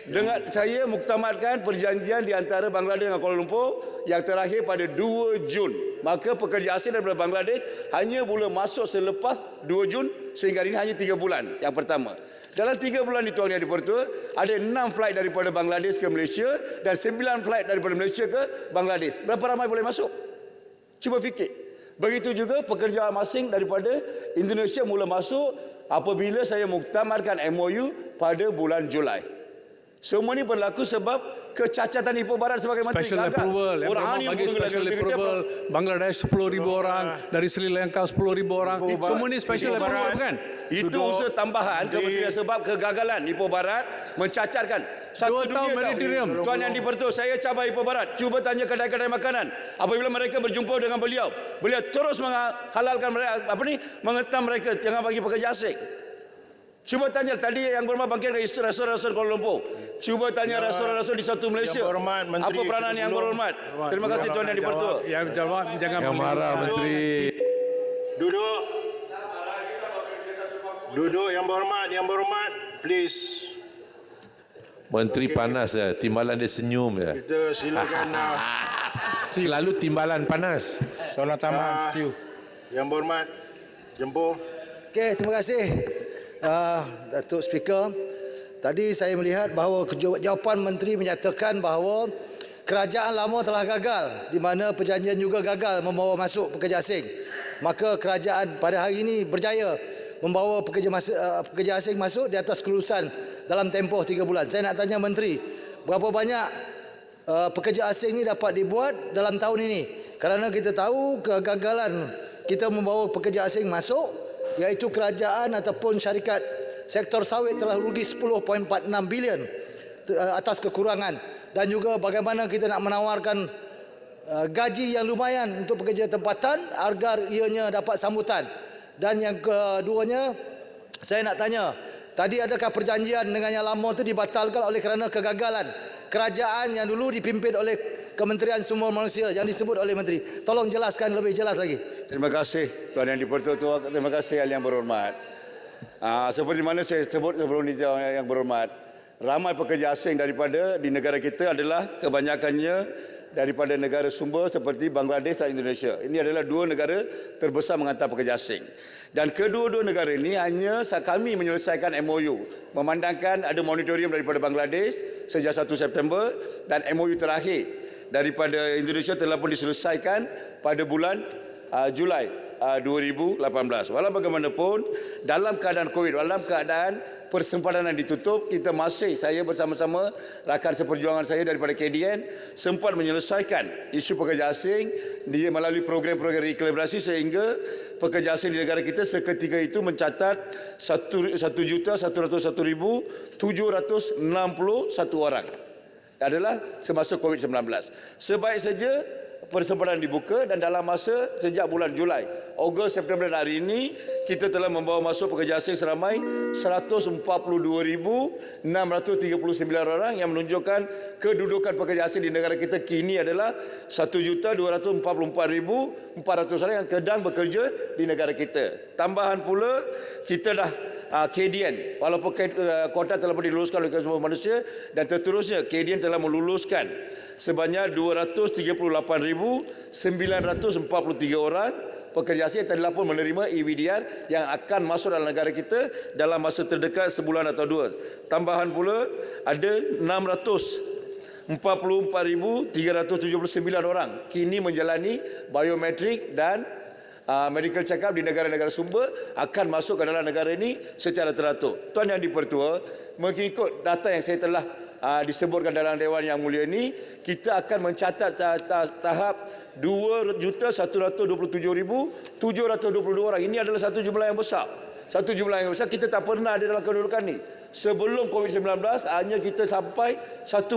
Dengan saya muktamadkan perjanjian di antara Bangladesh dengan Kuala Lumpur yang terakhir pada 2 Jun. Maka pekerja asing daripada Bangladesh hanya boleh masuk selepas 2 Jun sehingga ini hanya 3 bulan yang pertama. Dalam 3 bulan itu Tuan Yang di-Pertua, ada 6 flight daripada Bangladesh ke Malaysia dan 9 flight daripada Malaysia ke Bangladesh. Berapa ramai boleh masuk? Cuba fikir. Begitu juga pekerja asing daripada Indonesia mula masuk apabila saya muktamadkan MOU pada bulan Julai. Semua ini berlaku sebab kecacatan Ipoh Barat sebagai menteri Special gagal. approval, yang Orang berhubung bagi special approval, Bangladesh 10,000 orang, dari Sri Lanka 10,000 orang, semua ini special approval kan? Itu usaha tambahan kementerian sebab kegagalan Ipoh Barat mencacarkan. Satu 2 tahun dunia moratorium. tahu. Tuan Yang di-Pertua, saya cabar Ipoh Barat. Cuba tanya kedai-kedai makanan. Apabila mereka berjumpa dengan beliau terus menghalalkan mereka, mengetam mereka jangan bagi pekerja asing. Cuba tanya tadi yang berhormat bangkit ke restoran-restoran Kuala Lumpur. Cuba tanya restoran-restoran di satu Malaysia. Apa peranan yang berhormat? Terima kasih Tuan Yang di-Pertua. Yang jawab jangan Yang marah Menteri. Duduk. Duduk yang berhormat, please. Menteri panas ya, timbalan dia senyum ya. Kita silakan. Selalu timbalan panas. Soalan tambahan, Yang berhormat, Jempol. Okey, terima kasih Datuk Speaker. Tadi saya melihat bahawa jawapan menteri menyatakan bahawa kerajaan lama telah gagal, di mana perjanjian juga gagal membawa masuk pekerja asing. Maka kerajaan pada hari ini berjaya membawa pekerja asing masuk di atas kelulusan dalam tempoh 3 bulan. Saya nak tanya menteri, berapa banyak pekerja asing ini dapat dibuat dalam tahun ini? Kerana kita tahu kegagalan kita membawa pekerja asing masuk, iaitu kerajaan ataupun syarikat sektor sawit telah rugi 10.46 bilion atas kekurangan, dan juga bagaimana kita nak menawarkan gaji yang lumayan untuk pekerja tempatan agar ianya dapat sambutan. Dan yang keduanya, saya nak tanya, tadi adakah perjanjian dengan yang lama itu dibatalkan oleh kerana kegagalan kerajaan yang dulu dipimpin oleh Kementerian Sumber Manusia yang disebut oleh menteri? Tolong jelaskan lebih jelas lagi. Terima kasih Tuan Yang di-Pertua. Terima kasih Yang berhormat. Seperti mana saya sebut sebelum ini Yang berhormat, ramai pekerja asing daripada di negara kita adalah kebanyakannya daripada negara sumber seperti Bangladesh dan Indonesia. Ini adalah 2 negara terbesar menghantar pekerja asing. Dan kedua-dua negara ini hanya kami menyelesaikan MOU. Memandangkan ada moratorium daripada Bangladesh sejak 1 September dan MOU terakhir daripada Indonesia telah pun diselesaikan pada bulan Julai 2018. Walau bagaimanapun, dalam keadaan COVID, dalam keadaan persempadanan ditutup, kita masih, saya bersama-sama rakan seperjuangan saya daripada KDN sempat menyelesaikan isu pekerja asing dia melalui program-program rekalibrasi sehingga pekerja asing di negara kita seketika itu mencatat 1,101,761 orang adalah semasa COVID-19. Sebaik saja persempadanan dibuka dan dalam masa sejak bulan Julai, Ogos, September dan hari ini kita telah membawa masuk pekerja asing seramai 142,639 orang yang menunjukkan kedudukan pekerja asing di negara kita kini adalah 1,244,400 orang yang sedang bekerja di negara kita. Tambahan pula, kita dah KDN. Walaupun kuota telah diluluskan oleh Kementerian Sumber Manusia dan seterusnya KDN telah meluluskan sebanyak 238,943 orang pekerja asing yang telah pun menerima EVDR yang akan masuk dalam negara kita dalam masa terdekat sebulan atau dua. Tambahan pula ada 644,379 orang kini menjalani biometrik dan medical check-up di negara-negara sumber akan masuk ke dalam negara ini secara teratur. Tuan Yang di-Pertua, mengikut data yang saya telah disebutkan dalam Dewan Yang Mulia ini, kita akan mencatat tahap 2,127,722 orang. Ini adalah satu jumlah yang besar. Satu jumlah yang besar, kita tak pernah ada dalam kedudukan ini. Sebelum COVID-19 hanya kita sampai 1,8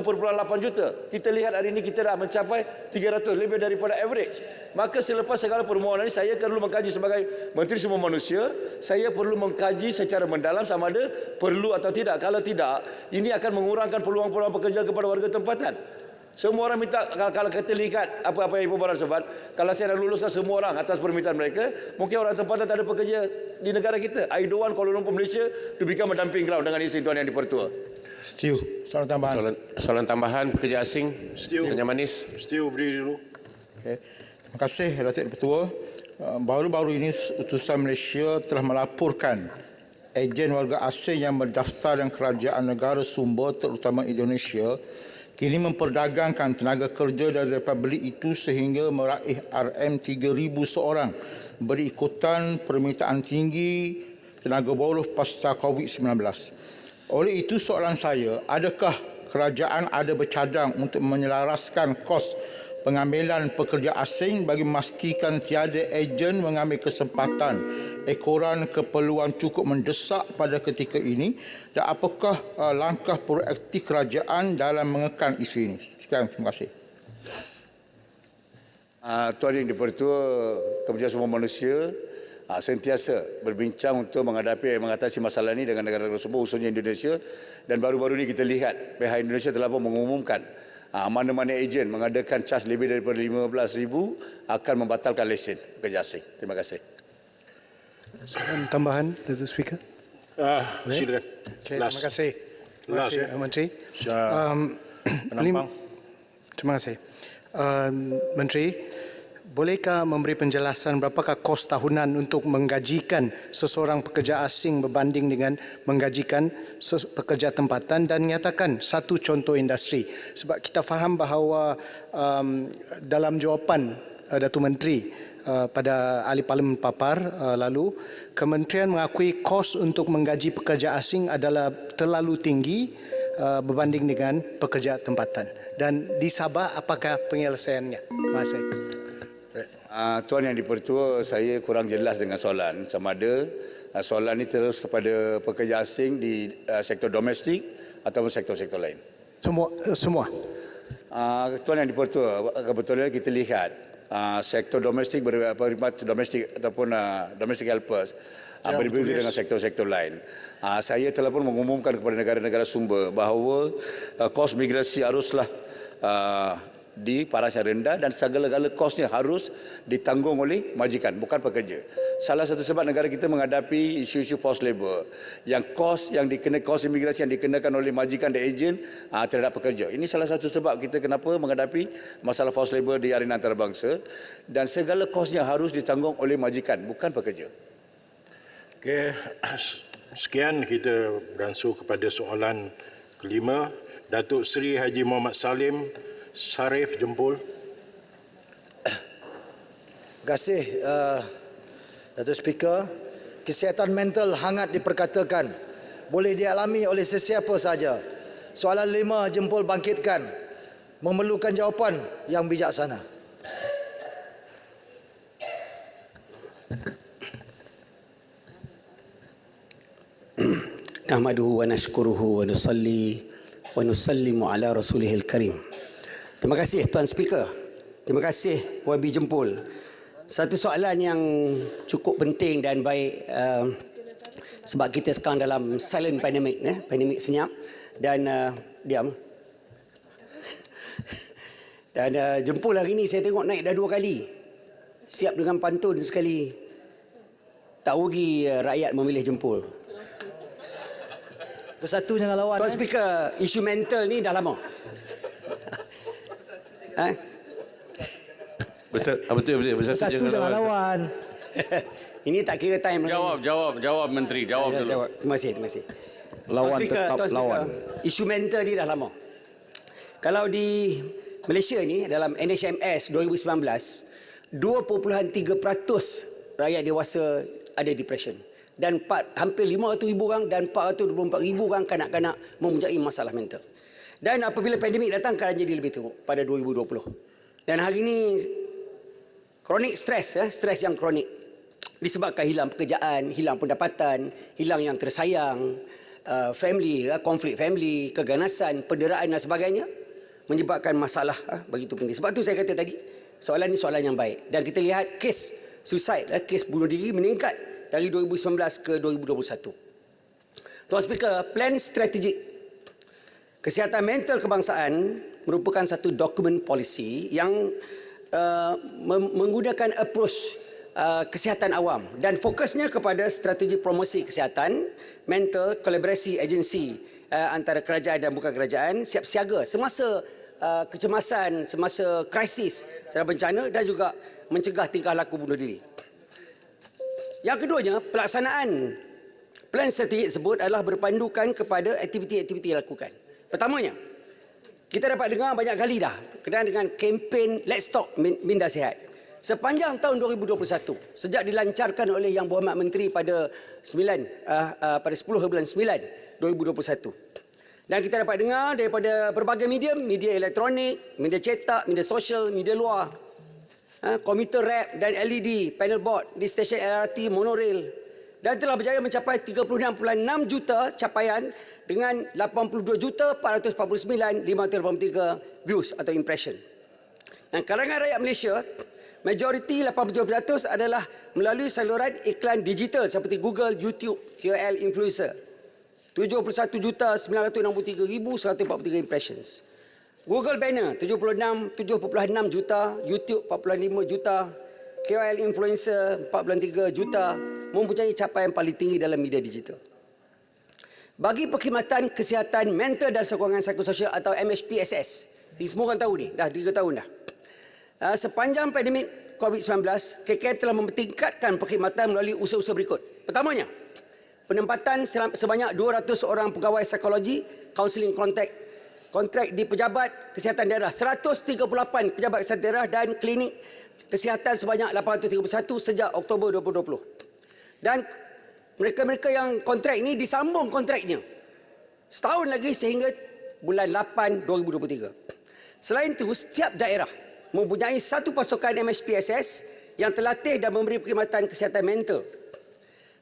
juta. Kita lihat hari ini kita dah mencapai 300, lebih daripada average. Maka selepas segala permohonan ini, saya perlu mengkaji sebagai Menteri Sumber Manusia, saya perlu mengkaji secara mendalam sama ada perlu atau tidak. Kalau tidak, ini akan mengurangkan peluang-peluang pekerjaan kepada warga tempatan. Semua orang minta, kalau kita lihat apa-apa yang Ibu Baran sebut, kalau saya dah luluskan semua orang atas permintaan mereka, mungkin orang tempatan tak ada pekerja di negara kita. I don't want Kuala Lumpur, Malaysia to become a dumping ground dengan isi Tuan Yang di-Pertua. Setuju. Soalan tambahan. Soalan tambahan pekerja asing. Setuju. Tanya Manis. Setuju, berdiri dulu. Okay. Terima kasih Datuk Di-Pertua. Baru-baru ini utusan Malaysia telah melaporkan ejen warga asing yang berdaftar dengan kerajaan negara sumber terutama Indonesia kini memperdagangkan tenaga kerja dari Republik itu sehingga meraih RM3,000 seorang berikutan permintaan tinggi tenaga buruh pasca COVID-19. Oleh itu soalan saya, adakah kerajaan ada bercadang untuk menyelaraskan kos pengambilan pekerja asing bagi memastikan tiada ejen mengambil kesempatan ekoran keperluan cukup mendesak pada ketika ini dan apakah langkah proaktif kerajaan dalam mengekang isu ini? Sekian, terima kasih. Tuan Yang di-Pertua, Kementerian Sumber Manusia sentiasa berbincang untuk mengatasi masalah ini dengan negara-negara sumber khususnya Indonesia, dan baru-baru ini kita lihat pihak Indonesia telah pun mengumumkan mana-mana ejen mengadakan cas lebih daripada 15,000 akan membatalkan lesen pekerja asing. Terima kasih. Soalan tambahan, Datuk Speaker. Silakan. Okay, terima kasih. Terima kasih, Menteri. Terima kasih. Menteri, bolehkah memberi penjelasan berapakah kos tahunan untuk menggajikan seseorang pekerja asing berbanding dengan menggajikan pekerja tempatan, dan nyatakan satu contoh industri? Sebab kita faham bahawa dalam jawapan Datuk Menteri pada ahli Parlimen Papar lalu, Kementerian mengakui kos untuk menggaji pekerja asing adalah terlalu tinggi berbanding dengan pekerja tempatan. Dan di Sabah, apakah penyelesaiannya? Terima kasih. Tuan Yang di-Pertua, saya kurang jelas dengan soalan. Sama ada soalan ini terus kepada pekerja asing di sektor domestik atau sektor-sektor lain. Semua. Tuan Yang di-Pertua, kebetulan kita lihat sektor domestik berkhidmat domestik ataupun domestic helpers berbeza dengan sektor-sektor lain. Saya telah pun mengumumkan kepada negara-negara sumber bahawa kos migrasi haruslah di paras yang rendah dan segala-gala kosnya harus ditanggung oleh majikan, bukan pekerja. Salah satu sebab negara kita menghadapi isu-isu forced labour, yang kos imigrasi yang dikenakan oleh majikan dan ejen terhadap pekerja. Ini salah satu sebab kita kenapa menghadapi masalah forced labour di arena antarabangsa, dan segala kosnya harus ditanggung oleh majikan, bukan pekerja. Okey, sekian kita beransur kepada soalan kelima. Datuk Seri Haji Muhammad Salim Sarif Jempol. Terima kasih Datuk Speaker. Kesihatan mental hangat diperkatakan boleh dialami oleh sesiapa sahaja. Soalan 5 jempol bangkitkan memerlukan jawapan yang bijaksana. Nahmaduhu wa nashkuruhu wa nusalli wa nusallimu ala rasulihil karim. Terima kasih Tuan Speaker. Terima kasih YB Jempol. Satu soalan yang cukup penting dan baik sebab kita sekarang dalam silent pandemic, pandemik senyap dan diam. Dan Jempol hari ini saya tengok naik dah 2 kali. Siap dengan pantun sekali. Tak rugi rakyat memilih Jempol. Bersatu jangan lawan. Tuan Speaker, isu mental ni dah lama. Betul. Bersatu jangan lawan. Ini tak kira time. Jawab Menteri, jawab dulu. Terima kasih. Lawan tetap Tuan Speaker, lawan. isu mental ni dah lama. Kalau di Malaysia ni dalam NHMS 2019, 2.3% rakyat dewasa ada depression. Dan hampir 500,000 orang dan 424,000 orang kanak-kanak mempunyai masalah mental. Dan apabila pandemik datang, keadaan jadi lebih teruk pada 2020. Dan hari ini kronik stres yang kronik disebabkan hilang pekerjaan, hilang pendapatan, hilang yang tersayang, konflik family, keganasan, penderaan dan sebagainya menyebabkan masalah begitu penting. Sebab tu saya kata tadi, soalan ni soalan yang baik. Dan kita lihat kes suicide, kes bunuh diri meningkat dari 2019 ke 2021. Tuan Speaker, plan strategik kesihatan mental kebangsaan merupakan satu dokumen polisi yang menggunakan approach kesihatan awam dan fokusnya kepada strategi promosi kesihatan mental, kolaborasi agensi antara kerajaan dan bukan kerajaan, siap siaga semasa kecemasan, semasa krisis, semasa bencana dan juga mencegah tingkah laku bunuh diri. Yang keduanya, pelaksanaan plan strategik tersebut adalah berpandukan kepada aktiviti-aktiviti yang dilakukan. Pertamanya, kita dapat dengar banyak kali dah berkenaan dengan kempen Let's Talk Minda Sihat. Sepanjang tahun 2021, sejak dilancarkan oleh Yang Berhormat Menteri pada 10 bulan 9 2021. Dan kita dapat dengar daripada berbagai medium, media elektronik, media cetak, media sosial, media luar, komuter rap dan LED, panel board di stesen LRT, monorail dan telah berjaya mencapai 36.6 juta capaian dengan 82,449,583 views atau impression. Dan kalangan rakyat Malaysia, majoriti 87% adalah melalui saluran iklan digital seperti Google, YouTube, KOL, influencer. 71,963,143 impressions. Google banner 7.6 juta, YouTube 45 juta, KOL influencer 4.3 juta, mempunyai capaian paling tinggi dalam media digital. Bagi Perkhidmatan Kesihatan Mental dan Sokongan Psikososial atau MHPSS, semua orang tahu ni, dah 3 tahun dah. Sepanjang pandemik COVID-19, KKM telah mempertingkatkan perkhidmatan melalui usaha-usaha berikut. Pertamanya, penempatan sebanyak 200 orang pegawai psikologi, kaunseling kontrak di pejabat kesihatan daerah, 138 pejabat kesihatan daerah dan klinik kesihatan sebanyak 831 sejak Oktober 2020. Dan mereka-mereka yang kontrak ini disambung kontraknya setahun lagi sehingga bulan 8 2023. Selain itu, setiap daerah mempunyai satu pasukan MHPSS yang terlatih dan memberi perkhidmatan kesihatan mental.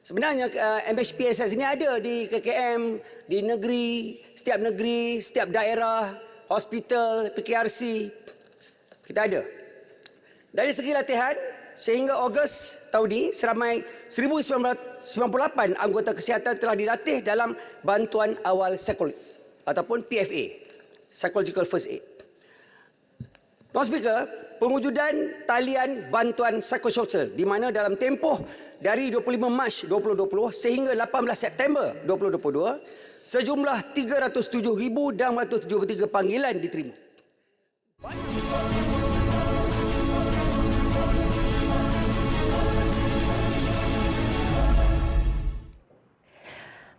Sebenarnya MHPSS ini ada di KKM, di negeri, setiap daerah, hospital, PKRC. Kita ada. Dari segi latihan, sehingga Ogos tahun ini, seramai 1,998 anggota kesihatan telah dilatih dalam bantuan awal psikologi ataupun PFA, Psychological First Aid. Tuan Speaker, pengujudan talian bantuan psikososial di mana dalam tempoh dari 25 Mac 2020 sehingga 18 September 2022, sejumlah 307,673 panggilan diterima.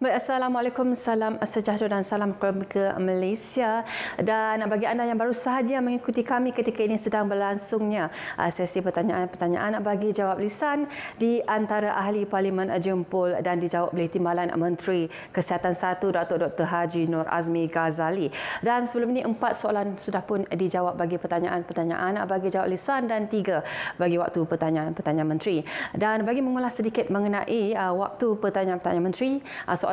Baik, Assalamualaikum, salam sejahtera dan salam keluarga Malaysia. Dan bagi anda yang baru sahaja mengikuti kami ketika ini sedang berlangsungnya sesi pertanyaan-pertanyaan bagi jawab lisan di antara ahli Parlimen Jempol dan dijawab oleh Timbalan Menteri Kesihatan 1 Datuk Dr. Haji Nur Azmi Ghazali. Dan sebelum ini 4 soalan sudah pun dijawab bagi pertanyaan-pertanyaan bagi jawab lisan dan 3 bagi waktu pertanyaan-pertanyaan menteri. Dan bagi mengulas sedikit mengenai waktu pertanyaan-pertanyaan menteri,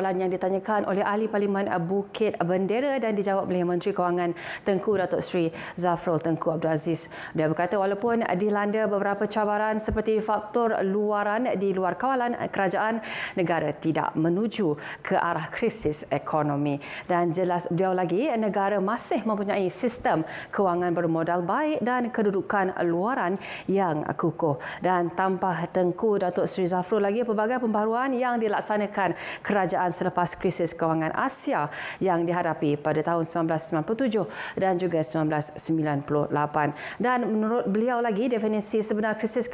soalan yang ditanyakan oleh ahli Parlimen Bukit Bendera dan dijawab oleh Menteri Kewangan Tengku Datuk Seri Zafrul Tengku Abdul Aziz. Dia berkata walaupun dilanda beberapa cabaran seperti faktor luaran di luar kawalan kerajaan, negara tidak menuju ke arah krisis ekonomi. Dan jelas beliau lagi, negara masih mempunyai sistem kewangan bermodal baik dan kedudukan luaran yang kukuh. Dan tambah Tengku Datuk Seri Zafrul lagi, pelbagai pembaharuan yang dilaksanakan kerajaan berjalan selepas krisis kewangan Asia yang dihadapi pada tahun 1997 dan juga 1998. Dan menurut beliau lagi, definisi sebenar krisis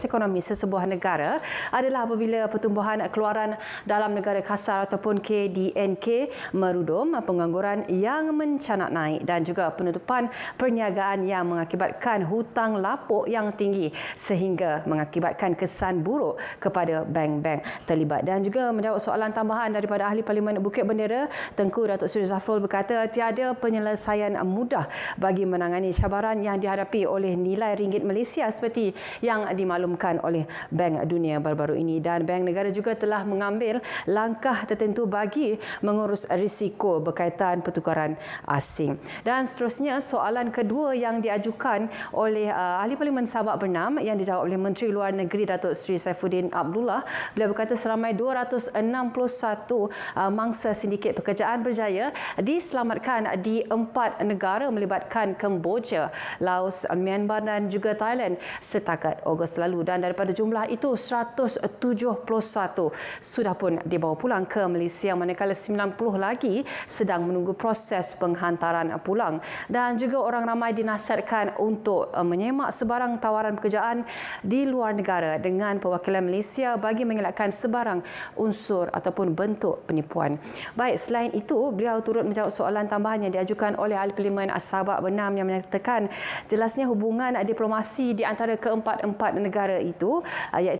ekonomi sesebuah negara adalah apabila pertumbuhan keluaran dalam negara kasar ataupun KDNK merudum, pengangguran yang mencanak naik dan juga penutupan perniagaan yang mengakibatkan hutang lapuk yang tinggi sehingga mengakibatkan kesan buruk kepada bank-bank terlibat. Dan juga menjawab soalan tambahan daripada Ahli Parlimen Bukit Bendera, Tengku Datuk Seri Zafrul berkata tiada penyelesaian mudah bagi menangani cabaran yang dihadapi oleh nilai ringgit Malaysia seperti yang dimaklumkan oleh Bank Dunia baru-baru ini. Dan Bank Negara juga telah mengambil langkah tertentu bagi mengurus risiko berkaitan pertukaran asing. Dan seterusnya, soalan kedua yang diajukan oleh Ahli Parlimen Sabak Bernam yang dijawab oleh Menteri Luar Negeri Datuk Seri Saifuddin Abdullah. Beliau berkata seramai 261 mangsa sindiket pekerjaan berjaya diselamatkan di 4 negara melibatkan Kemboja, Laos, Myanmar dan juga Thailand setakat Ogos lalu. Dan daripada jumlah itu 171 sudah pun dibawa pulang ke Malaysia, manakala 90 lagi sedang menunggu proses penghantaran pulang. Dan juga orang ramai dinasihatkan untuk menyemak sebarang tawaran pekerjaan di luar negara dengan perwakilan Malaysia bagi mengelakkan sebarang unsur ataupun bentuk penipuan. Baik, selain itu, beliau turut menjawab soalan tambahan yang diajukan oleh Ahli Parlimen Sabak Bernam yang menyatakan jelasnya hubungan diplomasi di antara keempat-empat negara itu, iaitu